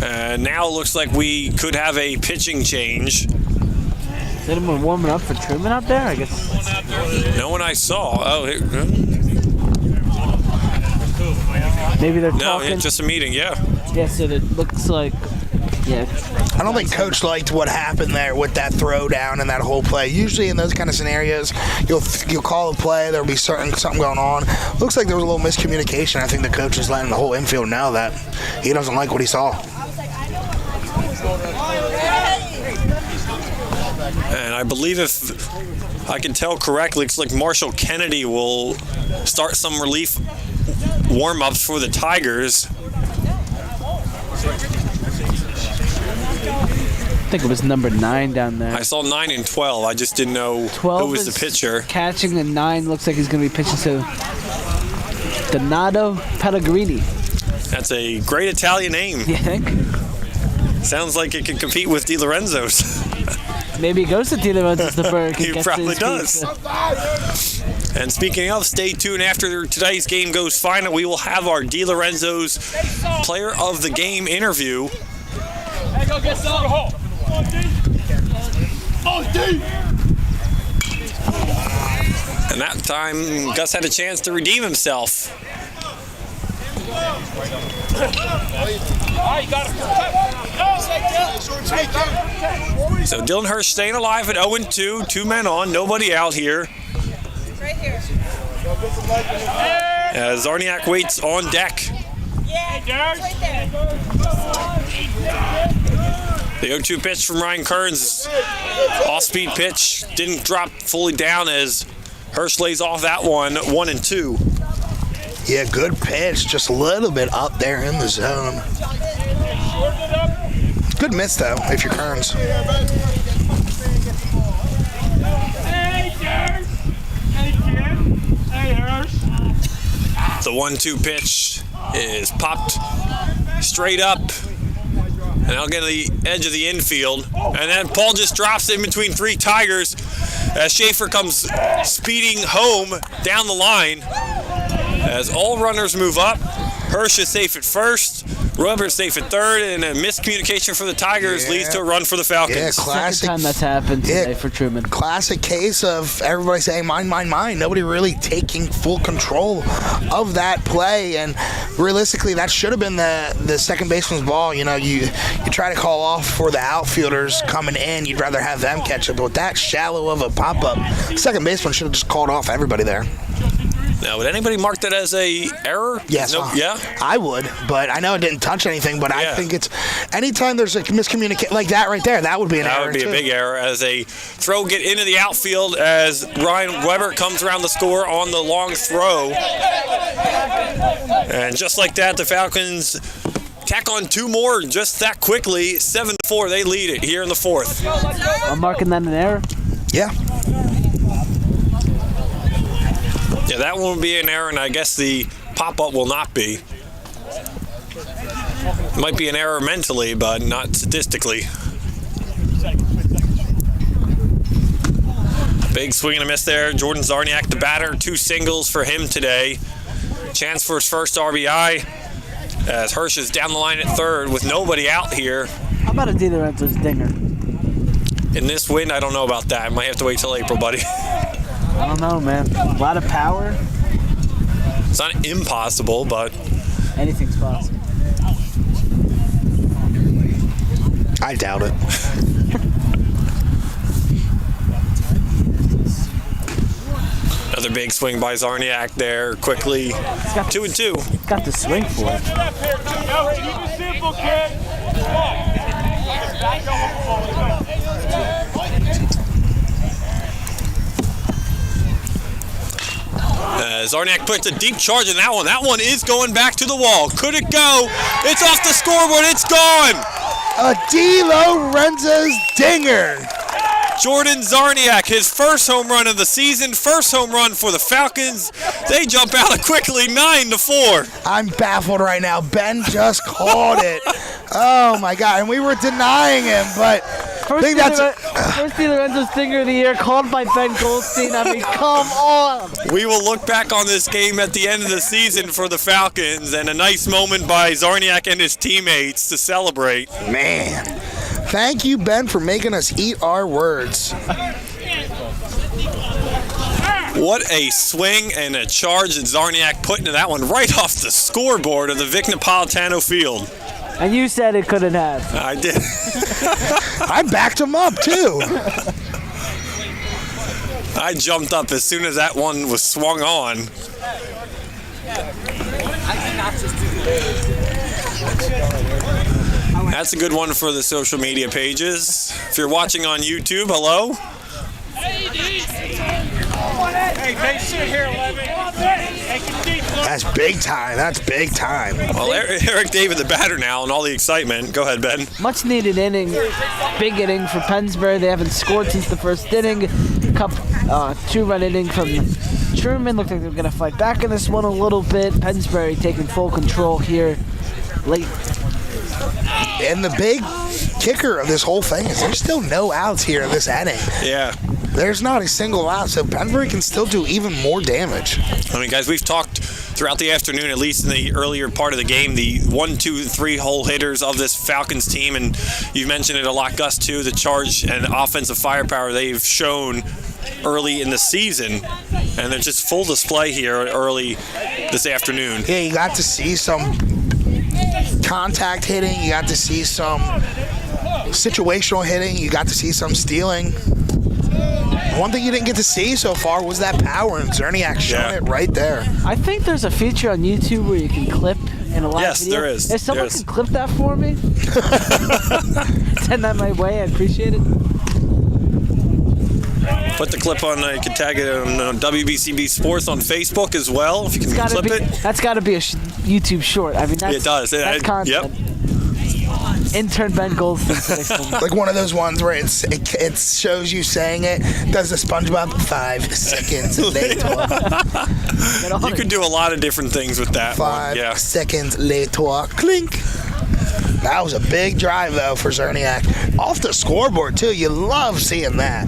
And now it looks like we could have a pitching change. Is anyone warming up for Truman out there? I guess. No one I saw. Oh, maybe they're no, talking. it's just a meeting, yeah. Yes, it looks like. Yeah. I don't think Coach liked what happened there with that throw down and that whole play. Usually in those kind of scenarios, you'll call a play, there'll be something going on. Looks like there was a little miscommunication. I think the coach is letting the whole infield know that he doesn't like what he saw. And I believe if I can tell correctly, looks like Marshall Kennedy will start some relief warm-ups for the Tigers. I think it was number 9 down there. I saw 9 and 12. I just didn't know 12 who was the pitcher. Catching, and 9 looks like he's going to be pitching to Donato Pellegrini. That's a great Italian name. You think? Sounds like it could compete with Di Lorenzo's. Maybe he goes to Di Lorenzo's the Berg. He probably does. And speaking of, stay tuned. After today's game goes final, we will have our Di Lorenzo's Player of the Game interview. Hey, go get some. And that time, Gus had a chance to redeem himself. So Dylan Hirsch staying alive at 0-2, 2 men on, nobody out here. Right here. As Arniak waits on deck. Yeah, right there. The 0-2 pitch from Ryan Kearns, off-speed pitch, didn't drop fully down as Hirsch lays off that one, 1-2. Yeah, good pitch, just a little bit up there in the zone. Good miss, though, if you're Kearns. The 1-2 pitch is popped straight up, and I'll get to the edge of the infield. And then Paul just drops in between 3 Tigers as Schaefer comes speeding home down the line. As all runners move up, Hirsch is safe at first, Weber safe at third, and a miscommunication for the Tigers leads to a run for the Falcons. Yeah, classic. Second time that's happened today for Truman. Classic case of everybody saying mine, mine, mine. Nobody really taking full control of that play, and realistically, that should have been the second baseman's ball. You know, you try to call off for the outfielders coming in. You'd rather have them catch it, but with that shallow of a pop-up, second baseman should have just called off everybody there. Now, would anybody mark that as a error? Yes. Yeah? I would, but I know it didn't touch anything, but I think it's anytime there's a miscommunication like that right there, that would be an error. That would be a big error as a throw get into the outfield as Ryan Weber comes around the score on the long throw. And just like that, the Falcons tack on 2 more just that quickly. 7-4, they lead it here in the 4th. I'm marking that an error. Yeah. Yeah, that won't be an error, and I guess the pop-up will not be. Might be an error mentally, but not statistically. Big swing and a miss there. Jordan Zarniak, the batter, 2 singles for him today. Chance for his first RBI as Hirsch is down the line at third with nobody out here. How about a Di Lorenzo's dinger? In this wind, I don't know about that. Might have to wait till April, buddy. I don't know, man. A lot of power. It's not impossible, but anything's possible. I doubt it. Another big swing by Zarniak there quickly. 2-2. Got the swing for it. Zarniak puts a deep charge in that one. That one is going back to the wall. Could it go? It's off the scoreboard. It's gone. A Di Lorenzo's dinger. Jordan Zarniak, his first home run of the season, first home run for the Falcons. They jump out quickly, 9-4. I'm baffled right now. Ben just called it. Oh my God! And we were denying him, but I think that's first Di Lorenzo's dinger of the year, called by Ben Goldstein. I mean, come on. We will look back on this game at the end of the season for the Falcons, and a nice moment by Zarniak and his teammates to celebrate. Man. Thank you, Ben, for making us eat our words. What a swing and a charge that Zarniak put into that one right off the scoreboard of the Vic Napolitano field. And you said it couldn't have. I did. I backed him up, too. I jumped up as soon as that one was swung on. That's a good one for the social media pages. If you're watching on YouTube, hello. Hey, they sit here, Levy. That's big time. That's big time. Well, Eric David, the batter now, and all the excitement. Go ahead, Ben. Much needed inning. Big inning for Pennsbury. They haven't scored since the first inning. 2-run inning from Truman. Looked like they're going to fight back in this one a little bit. Pennsbury taking full control here late. And the big kicker of this whole thing is there's still no outs here in this inning. Yeah. There's not a single out, so Pennsbury can still do even more damage. I mean, guys, we've talked throughout the afternoon, at least in the earlier part of the game, the 1, 2, and 3 hole hitters of this Falcons team, and you've mentioned it a lot, Gus, too, the charge and offensive firepower they've shown early in the season, and they're just full display here early this afternoon. Yeah, you got to see some contact hitting, you got to see some situational hitting, you got to see some stealing. One thing you didn't get to see so far was that power, and Zarniak showing it right there. I think there's a feature on YouTube where you can clip in a live video. Yes, there is. If someone can clip that for me, send that my way. I'd appreciate it. Put the clip on, you can tag it on WBCB Sports on Facebook as well, if you can clip it. That's got to be a YouTube short. I mean, it does. That's content. Yep. Intern Ben Goldstein. Like one of those ones where it shows you saying it, does the SpongeBob 5 seconds later. You could do a lot of different things with that 5 seconds later. Clink. That was a big drive, though, for Zarniak. Off the scoreboard, too. You love seeing that.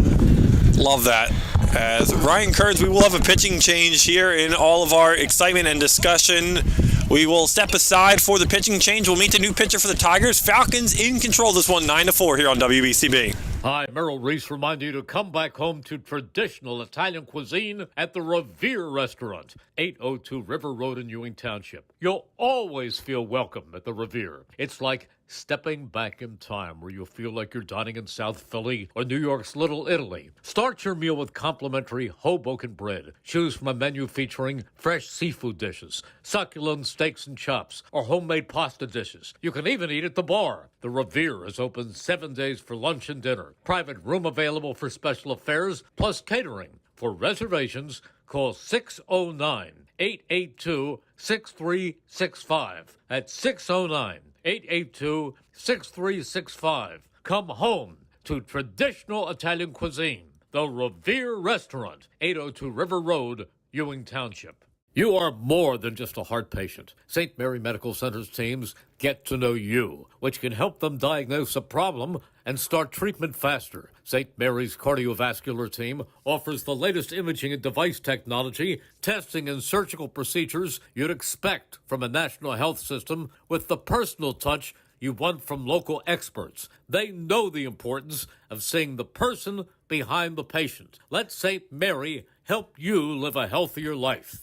Love that. As Ryan Kearns, we will have a pitching change here in all of our excitement and discussion. We will step aside for the pitching change. We'll meet the new pitcher for the Tigers. Falcons in control this one, 9-4 here on WBCB. Hi, Merrill Reese reminding you to come back home to traditional Italian cuisine at the Revere Restaurant, 802 River Road in Ewing Township. You'll always feel welcome at the Revere. It's like stepping back in time where you'll feel like you're dining in South Philly or New York's Little Italy. Start your meal with complimentary Hoboken bread. Choose from a menu featuring fresh seafood dishes, succulent steaks and chops, or homemade pasta dishes. You can even eat at the bar. The Revere is open 7 days for lunch and dinner. Private room available for special affairs, plus catering. For reservations, call 609-882-6365. That's 609-882-6365. 882-6365. Come home to traditional Italian cuisine. The Revere Restaurant, 802 River Road, Ewing Township. You are more than just a heart patient. St. Mary Medical Center's teams get to know you, which can help them diagnose a problem and start treatment faster. St. Mary's cardiovascular team offers the latest imaging and device technology, testing and surgical procedures you'd expect from a national health system with the personal touch you want from local experts. They know the importance of seeing the person behind the patient. Let St. Mary help you live a healthier life.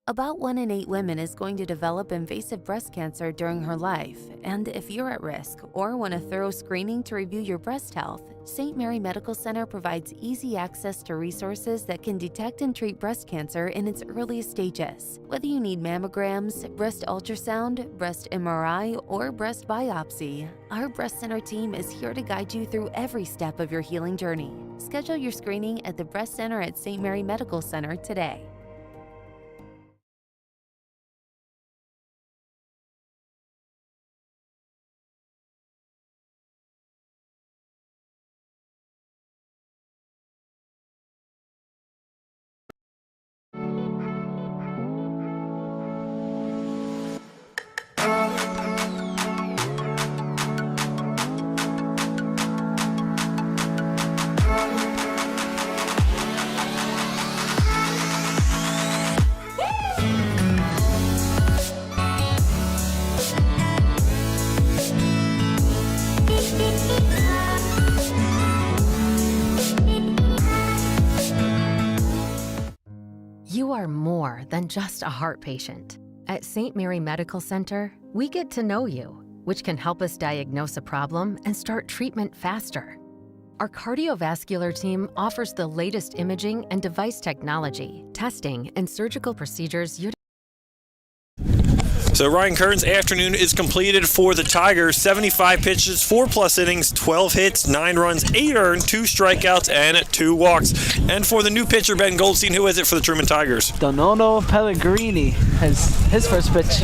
About 1 in 8 women is going to develop invasive breast cancer during her life, and if you're at risk or want a thorough screening to review your breast health, St. Mary Medical Center provides easy access to resources that can detect and treat breast cancer in its earliest stages. Whether you need mammograms, breast ultrasound, breast MRI, or breast biopsy, our breast center team is here to guide you through every step of your healing journey. Schedule your screening at the Breast Center at St. Mary Medical Center today. You are more than just a heart patient. At St. Mary Medical Center, we get to know you, which can help us diagnose a problem and start treatment faster. Our cardiovascular team offers the latest imaging and device technology, testing, and surgical procedures you'd. So Ryan Kern's afternoon is completed for the Tigers. 75 pitches, 4+ innings, 12 hits, 9 runs, 8 earned, 2 strikeouts, and 2 walks. And for the new pitcher, Ben Goldstein, who is it for the Truman Tigers? Donato Pellegrini has his first pitch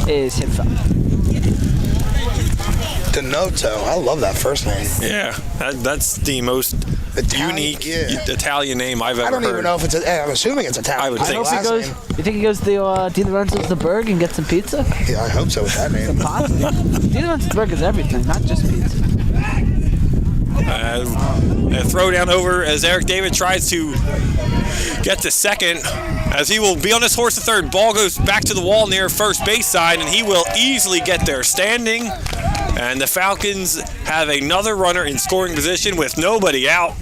is hit foul. Donato, I love that first name. Yeah, that's the most unique Italian name I've ever heard. I don't even know if it's. I'm assuming it's Italian. I would think. You think he goes to Di Lorenzo's the Berg and gets some pizza? Yeah, I hope so with that name. Di Lorenzo's Berg is everything, not just pizza. A throw down over as Eric David tries to get to second, as he will be on his horse to third. Ball goes back to the wall near first base side, and he will easily get there standing. And the Falcons have another runner in scoring position with nobody out.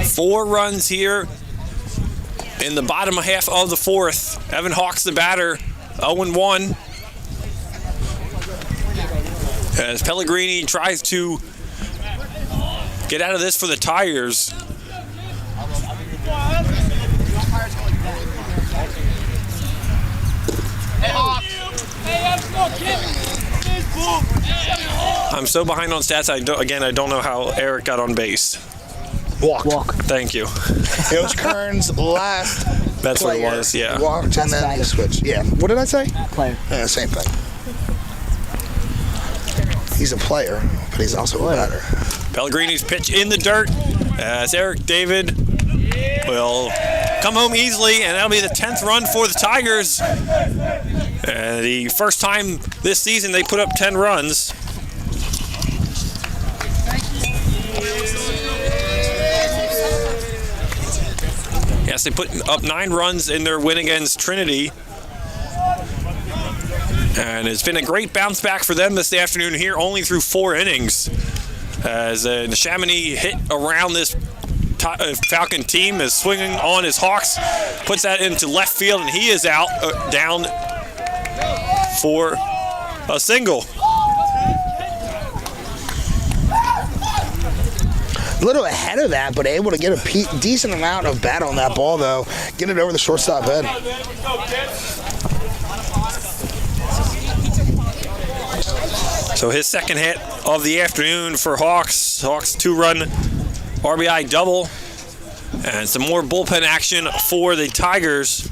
Four runs here in the bottom half of the fourth. Evan Hawks, the batter, 0-1. As Pellegrini tries to get out of this for the Tigers. I'm so behind on stats. I don't know how Eric got on base. Walk. Thank you. It was Kern's last. That's player. what it was. Yeah. Walked and then he switched. Yeah. What did I say? Player. Yeah, same thing. He's a player, but he's also a batter. Pellegrini's pitch in the dirt as Eric David will come home easily, and that'll be the 10th run for the Tigers. The first time this season they put up 10 runs. Yes, they put up 9 runs in their win against Trinity. And it's been a great bounce back for them this afternoon here, only through 4 innings. As the Chamonix hit around this Falcon team is swinging on his Hawks, puts that into left field, and he is out, down for a single. A little ahead of that, but able to get a decent amount of bat on that ball, though. Get it over the shortstop head. So his second hit of the afternoon for Hawks. Hawks 2-run RBI double. And some more bullpen action for the Tigers.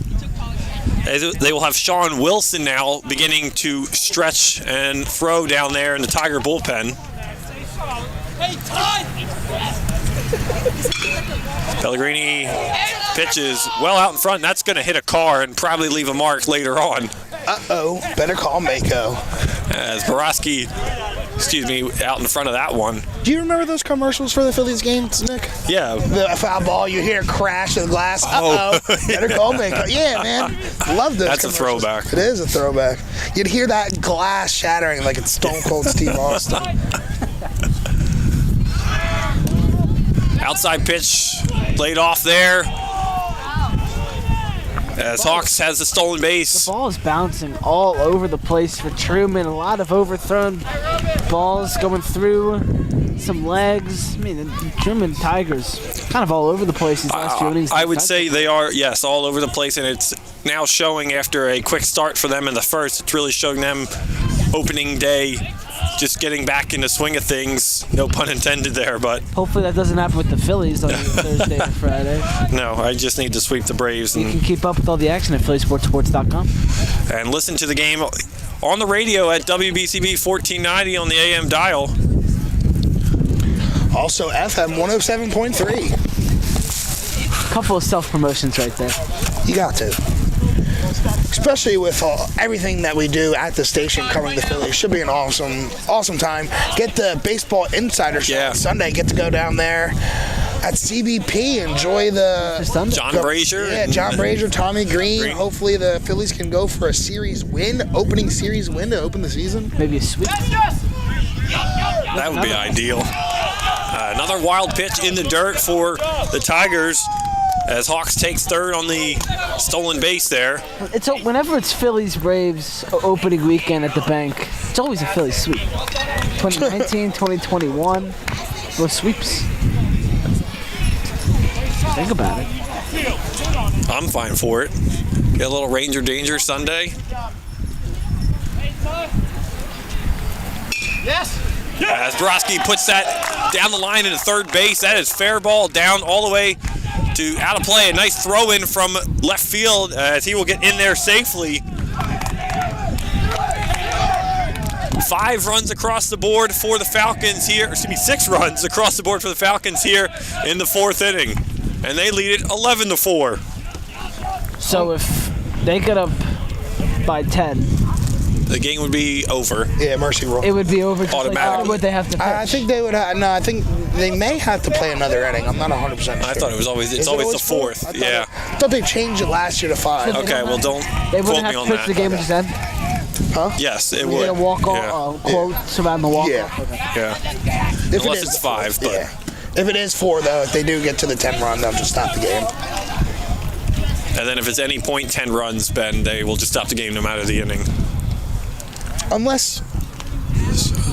They will have Sean Wilson now beginning to stretch and throw down there in the Tiger bullpen. Pellegrini pitches well out in front. That's going to hit a car and probably leave a mark later on. Uh-oh, better call Mako. As Borowski, out in front of that one. Do you remember those commercials for the Phillies games, Nick? Yeah. The foul ball, you hear crash of the glass. Uh-oh, better call Mako. Yeah, man. Love those That's a throwback. It is a throwback. You'd hear that glass shattering like it's Stone Cold Steve Austin. Outside pitch laid off there. As Hawks has the stolen base. The ball is bouncing all over the place for Truman. A lot of overthrown balls going through some legs. I mean, the Truman Tigers kind of all over the place these last few innings. I would say they are, yes, all over the place, and it's now showing after a quick start for them in the first. It's really showing them opening day, just getting back in the swing of things. No pun intended there, but hopefully that doesn't happen with the Phillies on Thursday or Friday. No, I just need to sweep the Braves. You can keep up with all the action at phillysportsports.com. And listen to the game on the radio at WBCB 1490 on the AM dial. Also FM 107.3. Couple of self-promotions right there. You got to. Especially with everything that we do at the station covering the Phillies. Should be an awesome time. Get the Baseball Insider Show on Sunday. Get to go down there at CBP. Enjoy the John Brazier. Yeah, John Brazier, Tommy Green. Hopefully the Phillies can go for a series win, opening series win to open the season. Maybe a sweep. That would be ideal. Another wild pitch in the dirt for the Tigers as Hawks takes third on the stolen base there. Whenever it's Phillies Braves opening weekend at the bank, it's always a Phillies sweep. 2019, 2021, those sweeps. Think about it. I'm fine for it. Get a little Ranger Danger Sunday. Yes. As Borowski puts that down the line into third base, that is fair ball down all the way to out of play. A nice throw in from left field as he will get in there safely. 5 runs across the board for the Falcons here. 6 runs across the board for the Falcons here in the 4th inning. And they lead it 11-4. So if they get up by 10, the game would be over. Yeah, mercy rule. It would be over automatically. Would they have to pitch? I think they would. No, I think they may have to play another inning. I'm not 100% sure. I thought it was always. It's always the 4th. I thought they changed it last year to 5. Okay, well don't they quote wouldn't me have on to pitch that. the game we just had? Huh? Yes, it We would. get a walk-off quotes around the walk-off. Yeah. Unless it's 5, but if it is 4 though, if they do get to the 10 run, they'll just stop the game. And then if it's any point 10 runs, Ben, they will just stop the game no matter the inning. Unless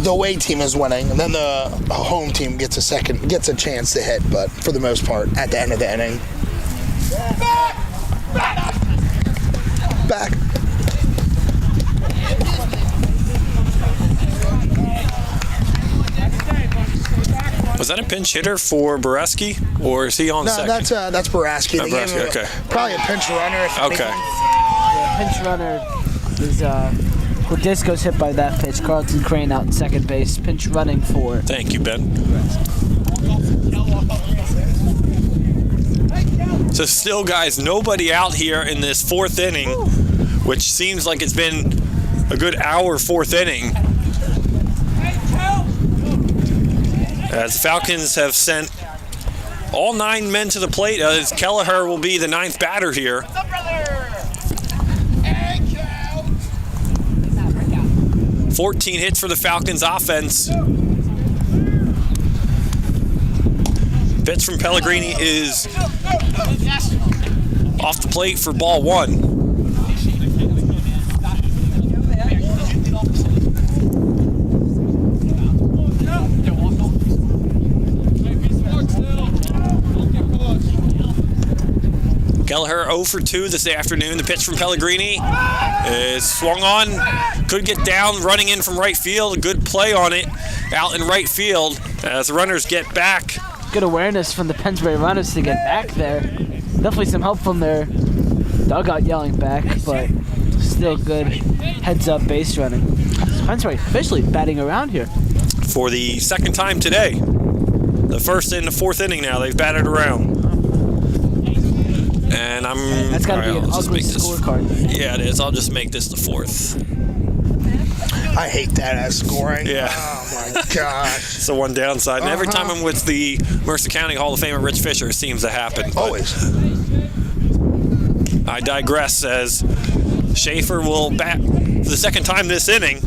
the away team is winning, and then the home team gets a chance to hit, but for the most part, at the end of the inning. Back. Was that a pinch hitter for Borowski, or is he on second? No, that's Borowski. Borowski, okay. Probably a pinch runner. If okay. Yeah, pinch runner is Disco's hit by that pitch. Carlton Crane out in second base. Pinch running for. Thank you, Ben. So still, guys, nobody out here in this 4th inning, which seems like it's been a good hour 4th inning. As the Falcons have sent all 9 men to the plate, as Kelleher will be the 9th batter here. What's up, brother? 14 hits for the Falcons offense. Pitch from Pellegrini is off the plate for ball 1. Kelleher 0 for 2 this afternoon. The pitch from Pellegrini is swung on. Could get down, running in from right field. A good play on it out in right field as the runners get back good awareness from the Pennsbury runners to get back there. Definitely some help from their dugout yelling back, but still good heads-up base running. So Pennsbury officially batting around here. For the second time today. The first and the fourth inning now, they've batted around. And That's got to be an ugly scorecard. Yeah, it is. I'll just make this the fourth. I hate that as scoring. Yeah. Oh my gosh. It's the one downside. And every time I'm with the Mercer County Hall of Famer Rich Fisher, it seems to happen. Always. I digress, as Schaefer will bat for the second time this inning.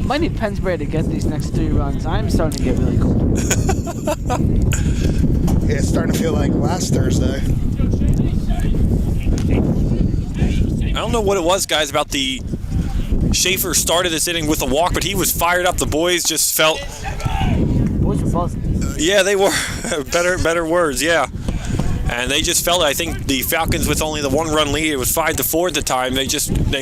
Might need Pennsbury to get these next 3 runs. I'm starting to get really cold. Yeah, it's starting to feel like last Thursday. I don't know what it was, guys, about the Schaefer started this inning with a walk, but he was fired up. The boys just felt... Boys were buzzing. Yeah, they were. better words, yeah. And they just felt, I think the Falcons with only the 1-run lead, it was 5-4 at the time, they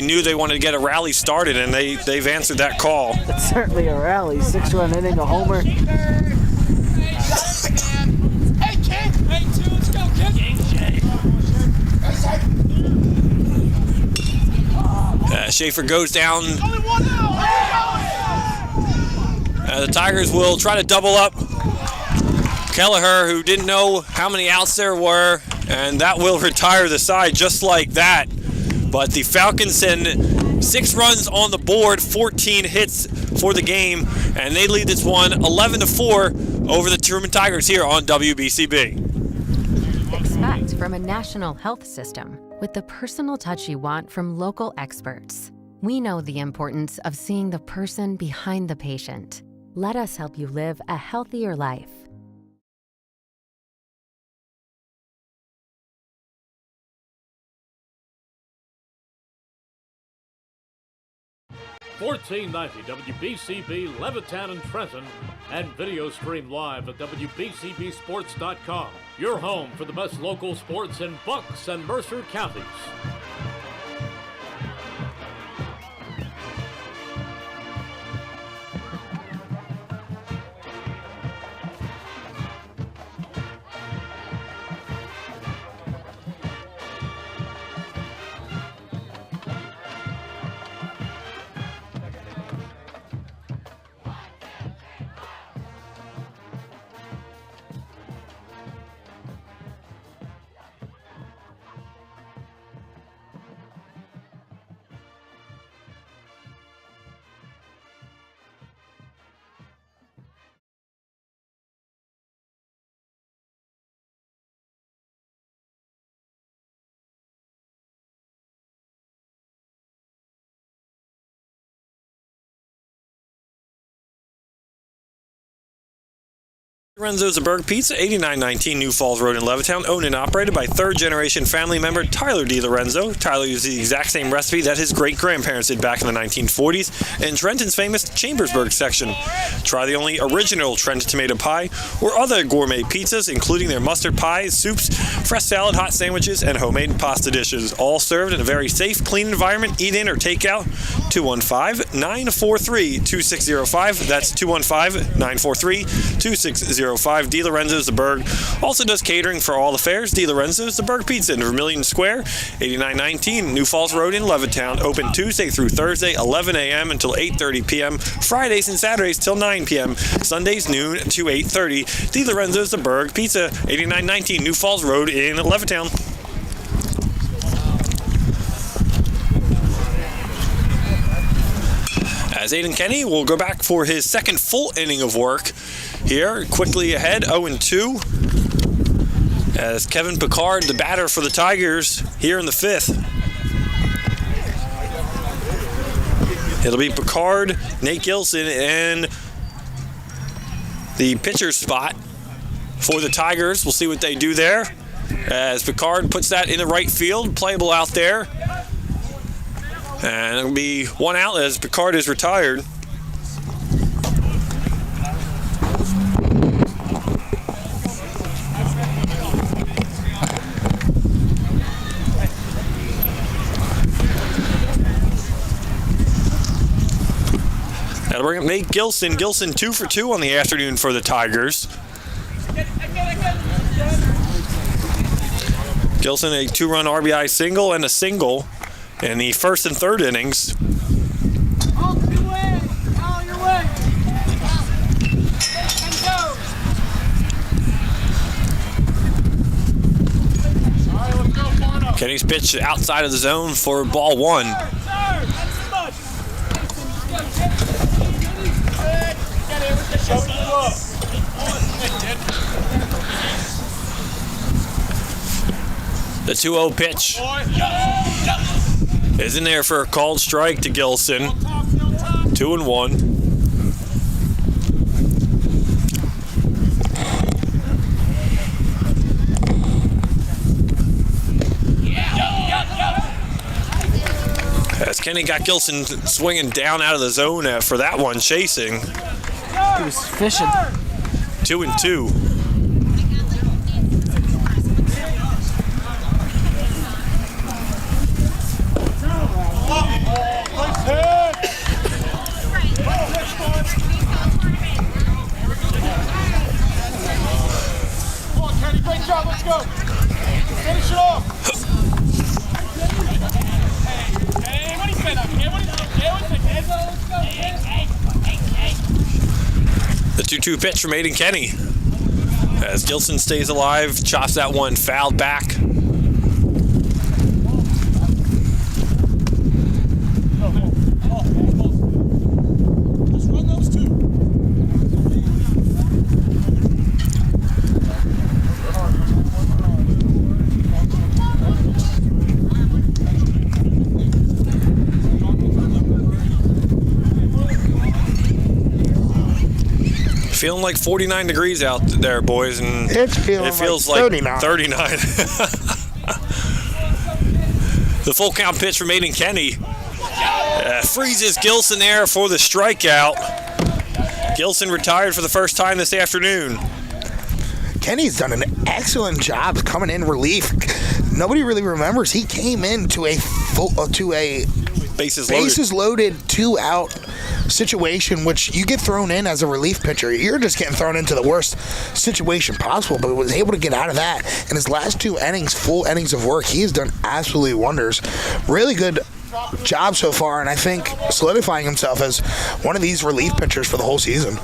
knew they wanted to get a rally started, and they've answered that call. It's certainly a rally. 6-run inning, a homer. Hey, kid! Hey, 2, let's go, kid! Schaefer goes down. The Tigers will try to double up. Kelleher, who didn't know how many outs there were, and that will retire the side just like that. But the Falcons send 6 runs on the board, 14 hits for the game, and they lead this one 11-4 over the Truman Tigers here on WBCB. Expect from a national health system with the personal touch you want from local experts. We know the importance of seeing the person behind the patient. Let us help you live a healthier life. $14.90 WBCB Levittown and Trenton, and video stream live at WBCBsports.com. Your home for the best local sports in Bucks and Mercer counties. Lorenzo's a Berg Pizza, 8919 New Falls Road in Levittown, owned and operated by third-generation family member Tyler D. Lorenzo. Tyler used the exact same recipe that his great-grandparents did back in the 1940s in Trenton's famous Chambersburg section. Try the only original Trenton tomato pie or other gourmet pizzas, including their mustard pies, soups, fresh salad, hot sandwiches, and homemade pasta dishes. All served in a very safe, clean environment. Eat in or take out. 215-943-2605. That's 215-943-2605. D. Lorenzo's the Berg also does catering for all the fairs. D. Lorenzo's the Berg Pizza in Vermilion Square, 8919 New Falls Road in Levittown. Open Tuesday through Thursday, 11 a.m. until 8:30 p.m. Fridays and Saturdays till 9 p.m. Sundays noon to 8:30. D. Lorenzo's the Berg Pizza, 8919 New Falls Road in Levittown. As Aiden Kenny will go back for his second full inning of work here, quickly ahead, 0-2. As Kevin Picard, the batter for the Tigers, here in the 5th. It'll be Picard, Nate Gilson, and the pitcher's spot for the Tigers. We'll see what they do there. As Picard puts that in the right field, playable out there. And it'll be one out as Picard is retired. That'll bring up Nate Gilson. Gilson 2 for 2 on the afternoon for the Tigers. Gilson, a 2-run RBI single and a single in the first and third innings. Kenny's pitch outside of the zone for ball 1. The 2-0 pitch is in there for a called strike to Gilson. 2-1. As Kenny got Gilson swinging down out of the zone for that one, chasing. He was fishing. 2-2. Come on, Kenny, great job, let's go. Finish it off. The 2-2 pitch from Aiden Kenny. As Gilson stays alive, chops that one fouled back. Just run those two. Feeling like 49 degrees out there, boys, and it feels like 39. The full count pitch from Aiden Kenny freezes Gilson there for the strikeout. Gilson retired for the first time this afternoon. Kenny's done an excellent job coming in relief. Nobody really remembers he came into a bases loaded 2-out situation, which you get thrown in as a relief pitcher. You're just getting thrown into the worst situation possible, but was able to get out of that. In his last 2 innings, full innings of work, he's done absolutely wonders. Really good job so far, and I think solidifying himself as one of these relief pitchers for the whole season.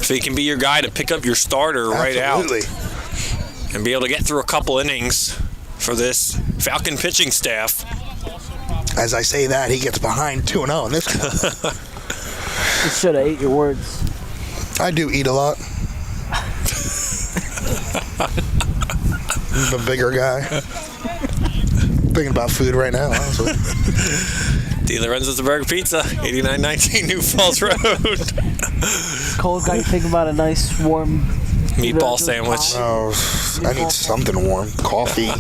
So he can be your guy to pick up your starter right out and be able to get through a couple innings for this Falcon pitching staff. As I say that, he gets behind 2-0 in this one. You should have ate your words. I do eat a lot. I'm a bigger guy. Thinking about food right now, honestly. D. Lorenzo's the Burger Pizza, 8919 New Falls Road. Cold got you thinking about a nice warm meatball sandwich. Oh, I need something warm. Coffee.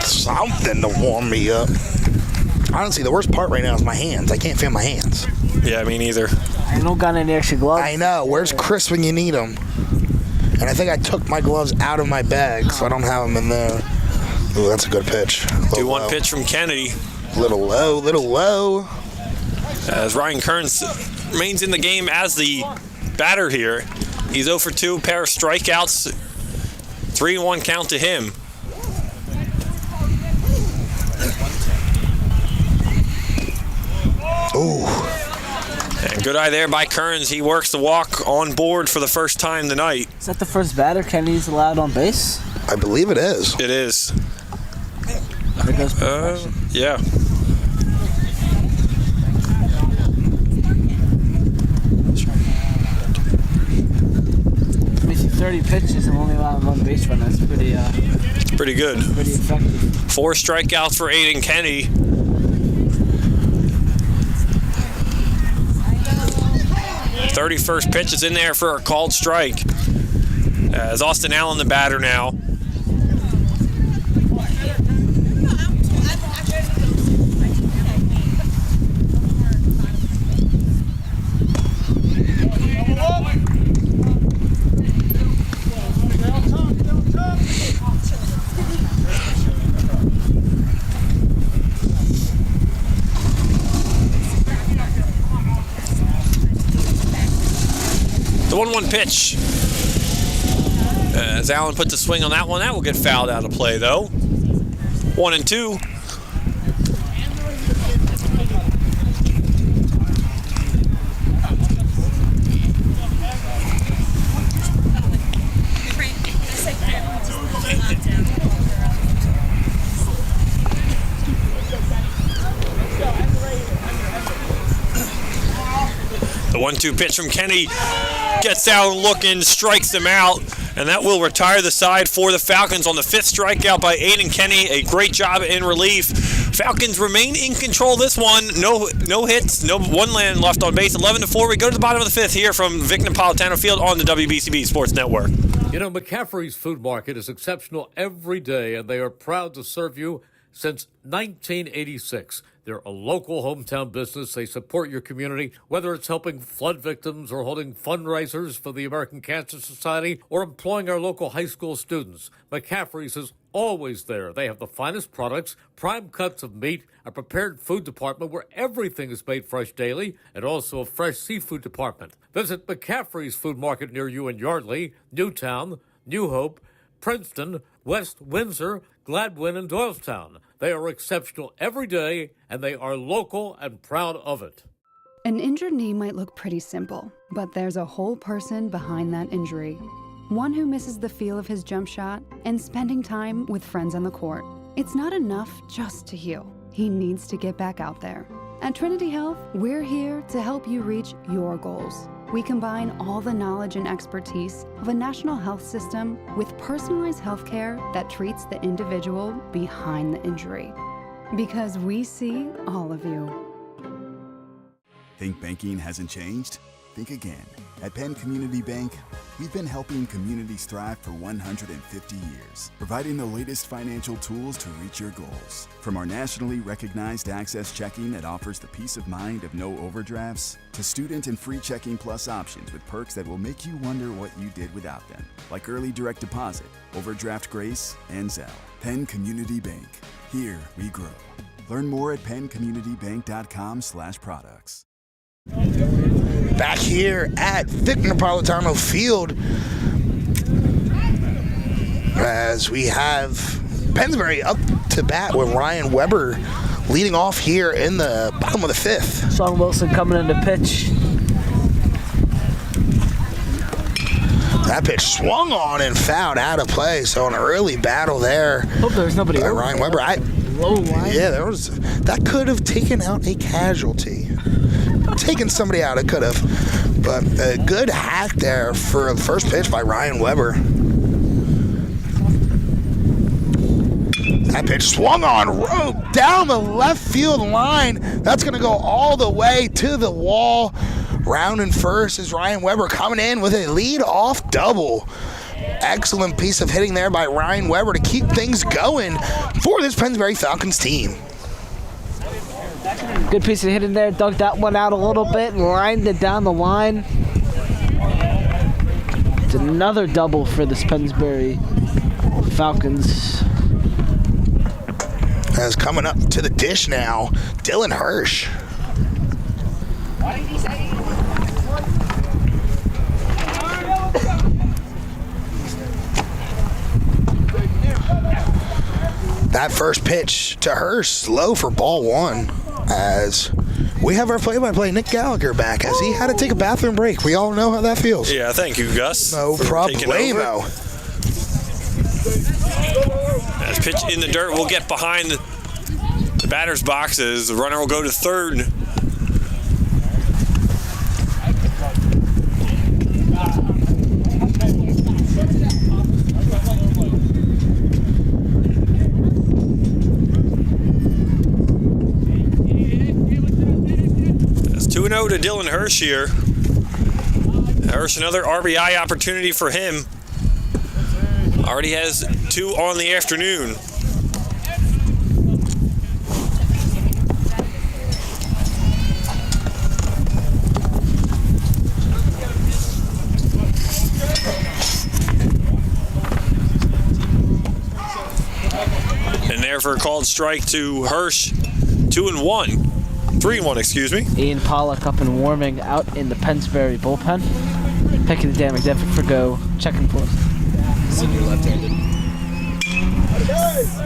Something to warm me up. Honestly, the worst part right now is my hands. I can't feel my hands. Yeah, me neither. I don't got any extra gloves. I know. Where's Chris when you need them? And I think I took my gloves out of my bag, so I don't have them in there. Ooh, that's a good pitch. 2-1 pitch from Kennedy. Little low. As Ryan Kearns remains in the game as the batter here. He's 0 for 2, pair of strikeouts. 3-1 count to him. Ooh. And good eye there by Kearns. He works the walk on board for the first time tonight. Is that the first batter Kennedy's allowed on base? I believe it is. It is. Yeah. I mean, 30 pitches and only allowed one base run. That's pretty good. Pretty effective. 4 strikeouts for Aiden Kenny. The 31st pitch is in there for a called strike. As Austin Allen the batter now. The 1-1 pitch As Allen puts a swing on that one, that will get fouled out of play though. 1-2. The 1-2 pitch from Kenny gets down looking, strikes him out, and that will retire the side for the Falcons on the 5th strikeout by Aiden Kenny. A great job in relief. Falcons remain in control of this one. No hits, no one land left on base. 11-4. We go to the bottom of the 5th here from Vic Napolitano Field on the WBCB Sports Network. You know, McCaffrey's Food Market is exceptional every day, and they are proud to serve you since 1986. They're a local hometown business. They support your community, whether it's helping flood victims or holding fundraisers for the American Cancer Society or employing our local high school students. McCaffrey's is always there. They have the finest products, prime cuts of meat, a prepared food department where everything is made fresh daily, and also a fresh seafood department. Visit McCaffrey's Food Market near you in Yardley, Newtown, New Hope, Princeton, West Windsor, Gladwin, and Doylestown. They are exceptional every day, and they are local and proud of it. An injured knee might look pretty simple, but there's a whole person behind that injury. One who misses the feel of his jump shot and spending time with friends on the court. It's not enough just to heal. He needs to get back out there. At Trinity Health, we're here to help you reach your goals. We combine all the knowledge and expertise of a national health system with personalized health care that treats the individual behind the injury. Because we see all of you. Think banking hasn't changed? Think again. At Penn Community Bank, we've been helping communities thrive for 150 years, providing the latest financial tools to reach your goals. From our nationally recognized Access Checking that offers the peace of mind of no overdrafts, to student and free Checking Plus options with perks that will make you wonder what you did without them, like early direct deposit, overdraft grace, and Zelle. Penn Community Bank. Here we grow. Learn more at penncommunitybank.com/products. Back here at Vic Napolitano Field, as we have Pennsbury up to bat with Ryan Weber leading off here in the bottom of the 5th. Sean Wilson coming in to pitch. That pitch swung on and fouled out of play, so an early battle there. Hope there's nobody by over Ryan Weber. Low line. Yeah, that could have taken out a casualty. Taken somebody out, it could have. But a good hack there for the first pitch by Ryan Weber. That pitch swung on, rope down the left field line. That's going to go all the way to the wall. Rounding first is Ryan Weber coming in with a lead-off double. Excellent piece of hitting there by Ryan Weber to keep things going for this Pennsbury Falcons team. Good piece of hitting there. Dug that one out a little bit and lined it down the line. It's another double for this Pennsbury Falcons. As coming up to the dish now, Dylan Hirsch. That first pitch to Hirsch, low for ball 1. As we have our play-by-play Nick Gallagher back, as he had to take a bathroom break. We all know how that feels. Yeah, thank you, Gus. No problemo. As pitch in the dirt, we'll get behind the batter's boxes. The runner will go to third. That's 2-0 to Dylan Hirsch here. Hirsch, another RBI opportunity for him. Already has 2 on the afternoon. And there for a called strike to Hirsch. 2-1. 3-1, excuse me. Ian Pollock up and warming out in the Pennsbury bullpen. Picking the damn McDevitt for go. Checking for So you're left-handed.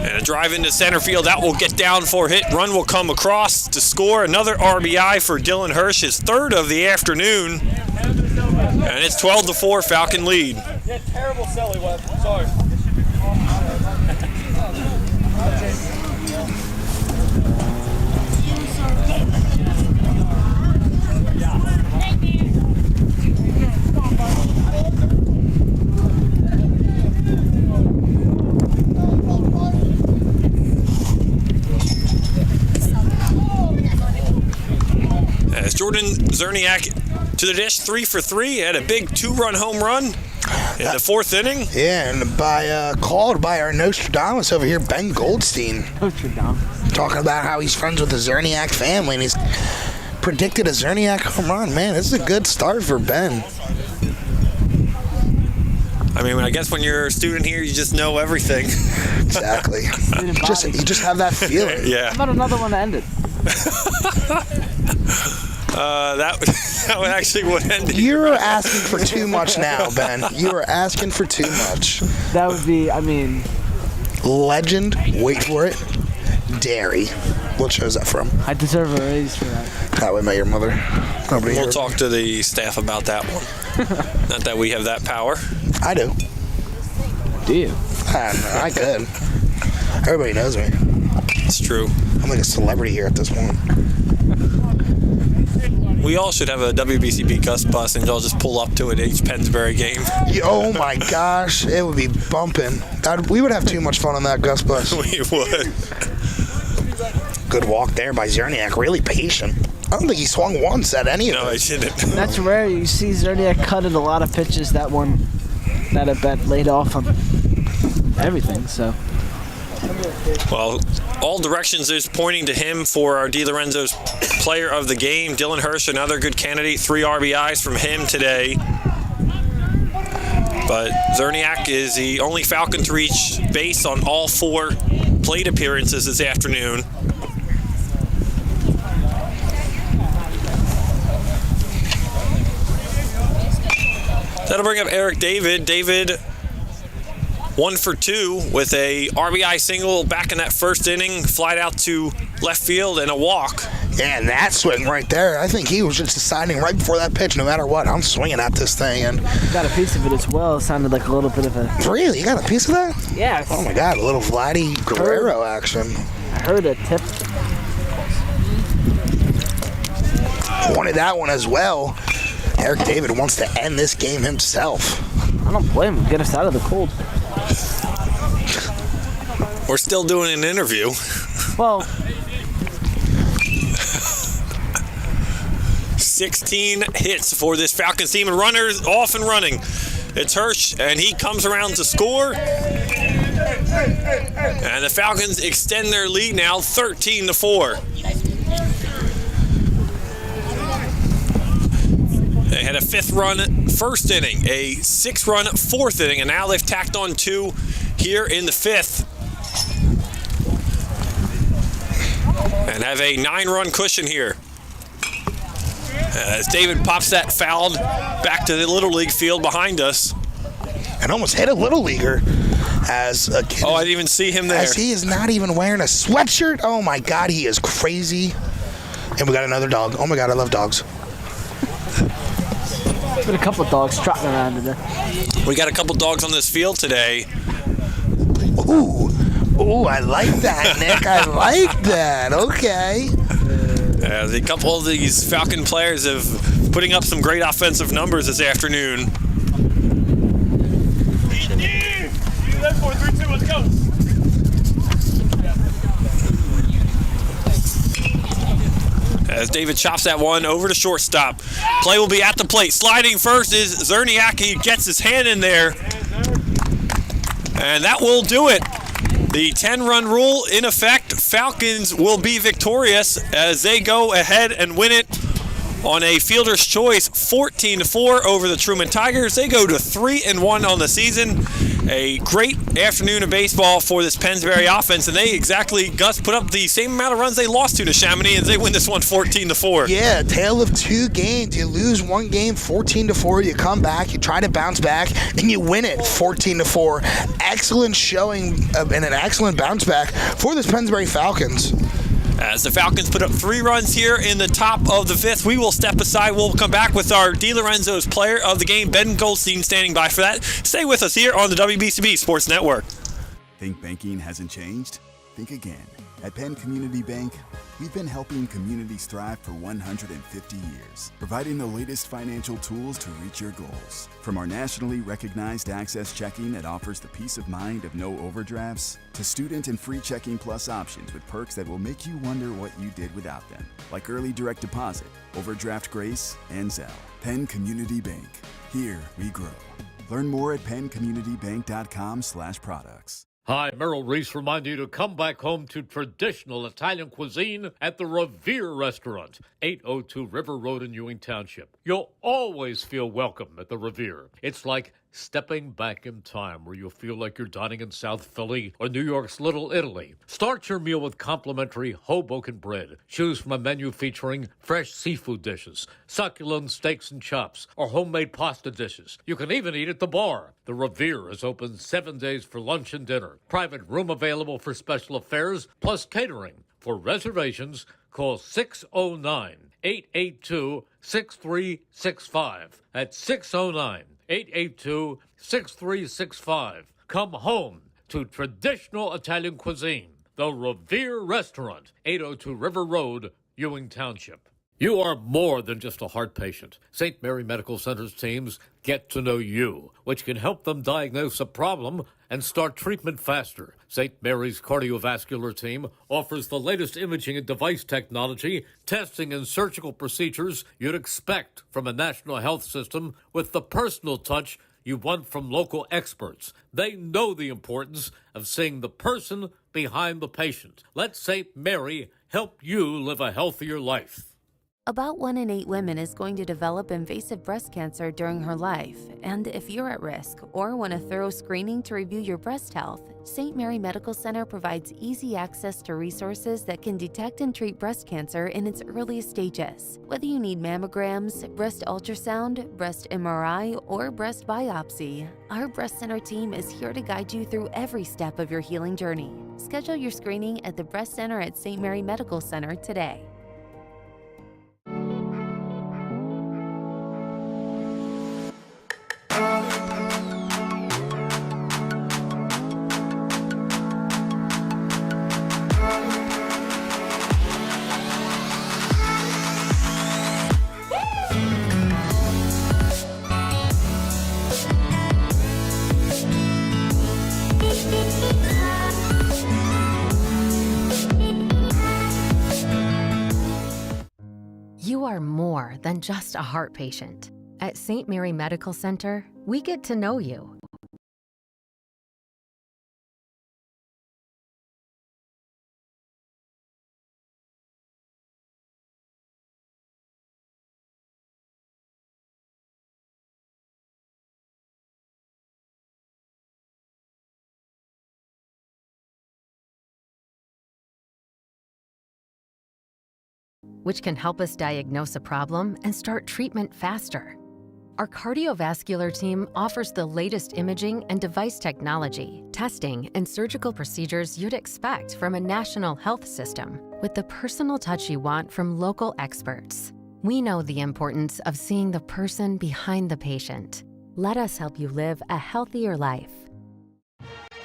And a drive into center field. That will get down for a hit. Run will come across to score. Another RBI for Dylan Hirsch, his third of the afternoon. And it's 12-4, Falcon lead. Yeah, terrible silly one. Sorry. As Jordan Zerniak to the dish, 3 for 3, had a big 2-run home run in the 4th inning. Yeah, and called by our Nostradamus over here, Ben Goldstein. Nostradamus. Talking about how he's friends with the Zerniak family, and he's predicted a Zerniak home run. Man, this is a good start for Ben. I mean, I guess when you're a student here, you just know everything. Exactly. You just have that feeling. Yeah. How about another one that ended? That would actually would end it. You're asking for too much now, Ben. You are asking for too much. That would be, I mean... Legend, wait for it, Dairy. What show is that from? I deserve a raise for that. How I Met Your Mother. We'll talk to the staff about that one. Not that we have that power. I do. Do you? I could. Everybody knows me. It's true. I'm like a celebrity here at this point. We all should have a WBCB Gus bus and y'all just pull up to it at each Pennsbury game. Oh my gosh, it would be bumping. We would have too much fun on that Gus bus. We would. Good walk there by Zerniak, really patient. I don't think he swung once at any of it. No, he didn't. That's rare. You see Zerniak cutting a lot of pitches. That at bet laid off on everything, so. Well, all directions is pointing to him for our DiLorenzo's player of the game. Dylan Hirsch, another good candidate. 3 RBIs from him today. But Zerniak is the only Falcon to reach base on all 4 plate appearances this afternoon. That'll bring up Eric David. David 1 for 2 with a RBI single back in that first inning, flied out to left field and a walk. Yeah, and that swing right there, I think he was just deciding right before that pitch, no matter what, I'm swinging at this thing. And got a piece of it as well. It sounded like a little bit of a... Really? You got a piece of that? Yes. Oh my God, a little Vladdy Guerrero action. I heard a tip. Wanted that one as well. Eric David wants to end this game himself. I don't blame him. Get us out of the cold. We're still doing an interview. Well... 16 hits for this Falcons team, and runners off and running. It's Hirsch, and he comes around to score. And the Falcons extend their lead now 13-4. They had a 5th-run first inning, a 6th-run 4th inning, and now they've tacked on 2 here in the 5th. And have a 9-run cushion here. As David pops that fouled back to the Little League field behind us. And almost hit a Little Leaguer as a kid. Oh, I didn't even see him there. As he is not even wearing a sweatshirt. Oh my God, he is crazy. And we got another dog. Oh my God, I love dogs. Been a couple of dogs trotting around today. We got a couple dogs on this field today. Ooh, I like that, Nick. I like that. Okay. A couple of these Falcon players have putting up some great offensive numbers this afternoon. 4, 3, 2, let's go. As David chops that one over to shortstop. Play will be at the plate. Sliding first is Zerniak. He gets his hand in there. And that will do it. The 10-run rule in effect. Falcons will be victorious as they go ahead and win it On a fielder's choice, 14-4 over the Truman Tigers. They go to 3-1 on the season. A great afternoon of baseball for this Pennsbury offense, and they Gus, put up the same amount of runs they lost to Chamonix, and they win this one 14-4. Yeah, tale of two games. You lose one game 14-4, you come back, you try to bounce back, and you win it 14-4. Excellent showing and an excellent bounce back for this Pennsbury Falcons. As the Falcons put up 3 runs here in the top of the 5th, we will step aside. We'll come back with our DiLorenzo's player of the game, Ben Goldstein, standing by for that. Stay with us here on the WBCB Sports Network. Think banking hasn't changed? Think again. At Penn Community Bank, we've been helping communities thrive for 150 years, providing the latest financial tools to reach your goals. From our nationally recognized Access Checking that offers the peace of mind of no overdrafts, to student and free checking plus options with perks that will make you wonder what you did without them, like early direct deposit, overdraft grace, and Zelle. Penn Community Bank. Here we grow. Learn more at penncommunitybank.com/products. Hi, Merrill Reese reminding you to come back home to traditional Italian cuisine at the Revere Restaurant, 802 River Road in Ewing Township. You'll always feel welcome at the Revere. It's like stepping back in time where you'll feel like you're dining in South Philly or New York's Little Italy. Start your meal with complimentary Hoboken bread. Choose from a menu featuring fresh seafood dishes, succulent steaks and chops, or homemade pasta dishes. You can even eat at the bar. The Revere is open 7 days for lunch and dinner. Private room available for special affairs, plus catering. For reservations, call 609-882-6365. That's 609-882-6365. Come home to traditional Italian cuisine. The Revere Restaurant, 802 River Road, Ewing Township. You are more than just a heart patient. St. Mary Medical Center's teams get to know you, which can help them diagnose a problem and start treatment faster. St. Mary's cardiovascular team offers the latest imaging and device technology, testing and surgical procedures you'd expect from a national health system with the personal touch you want from local experts. They know the importance of seeing the person behind the patient. Let St. Mary help you live a healthier life. About 1 in 8 women is going to develop invasive breast cancer during her life, and if you're at risk or want a thorough screening to review your breast health, St. Mary Medical Center provides easy access to resources that can detect and treat breast cancer in its earliest stages. Whether you need mammograms, breast ultrasound, breast MRI, or breast biopsy, our breast center team is here to guide you through every step of your healing journey. Schedule your screening at the Breast Center at St. Mary Medical Center today. You are more than just a heart patient. At St. Mary Medical Center, we get to know you. Which can help us diagnose a problem and start treatment faster. Our cardiovascular team offers the latest imaging and device technology, testing, and surgical procedures you'd expect from a national health system, with the personal touch you want from local experts. We know the importance of seeing the person behind the patient. Let us help you live a healthier life.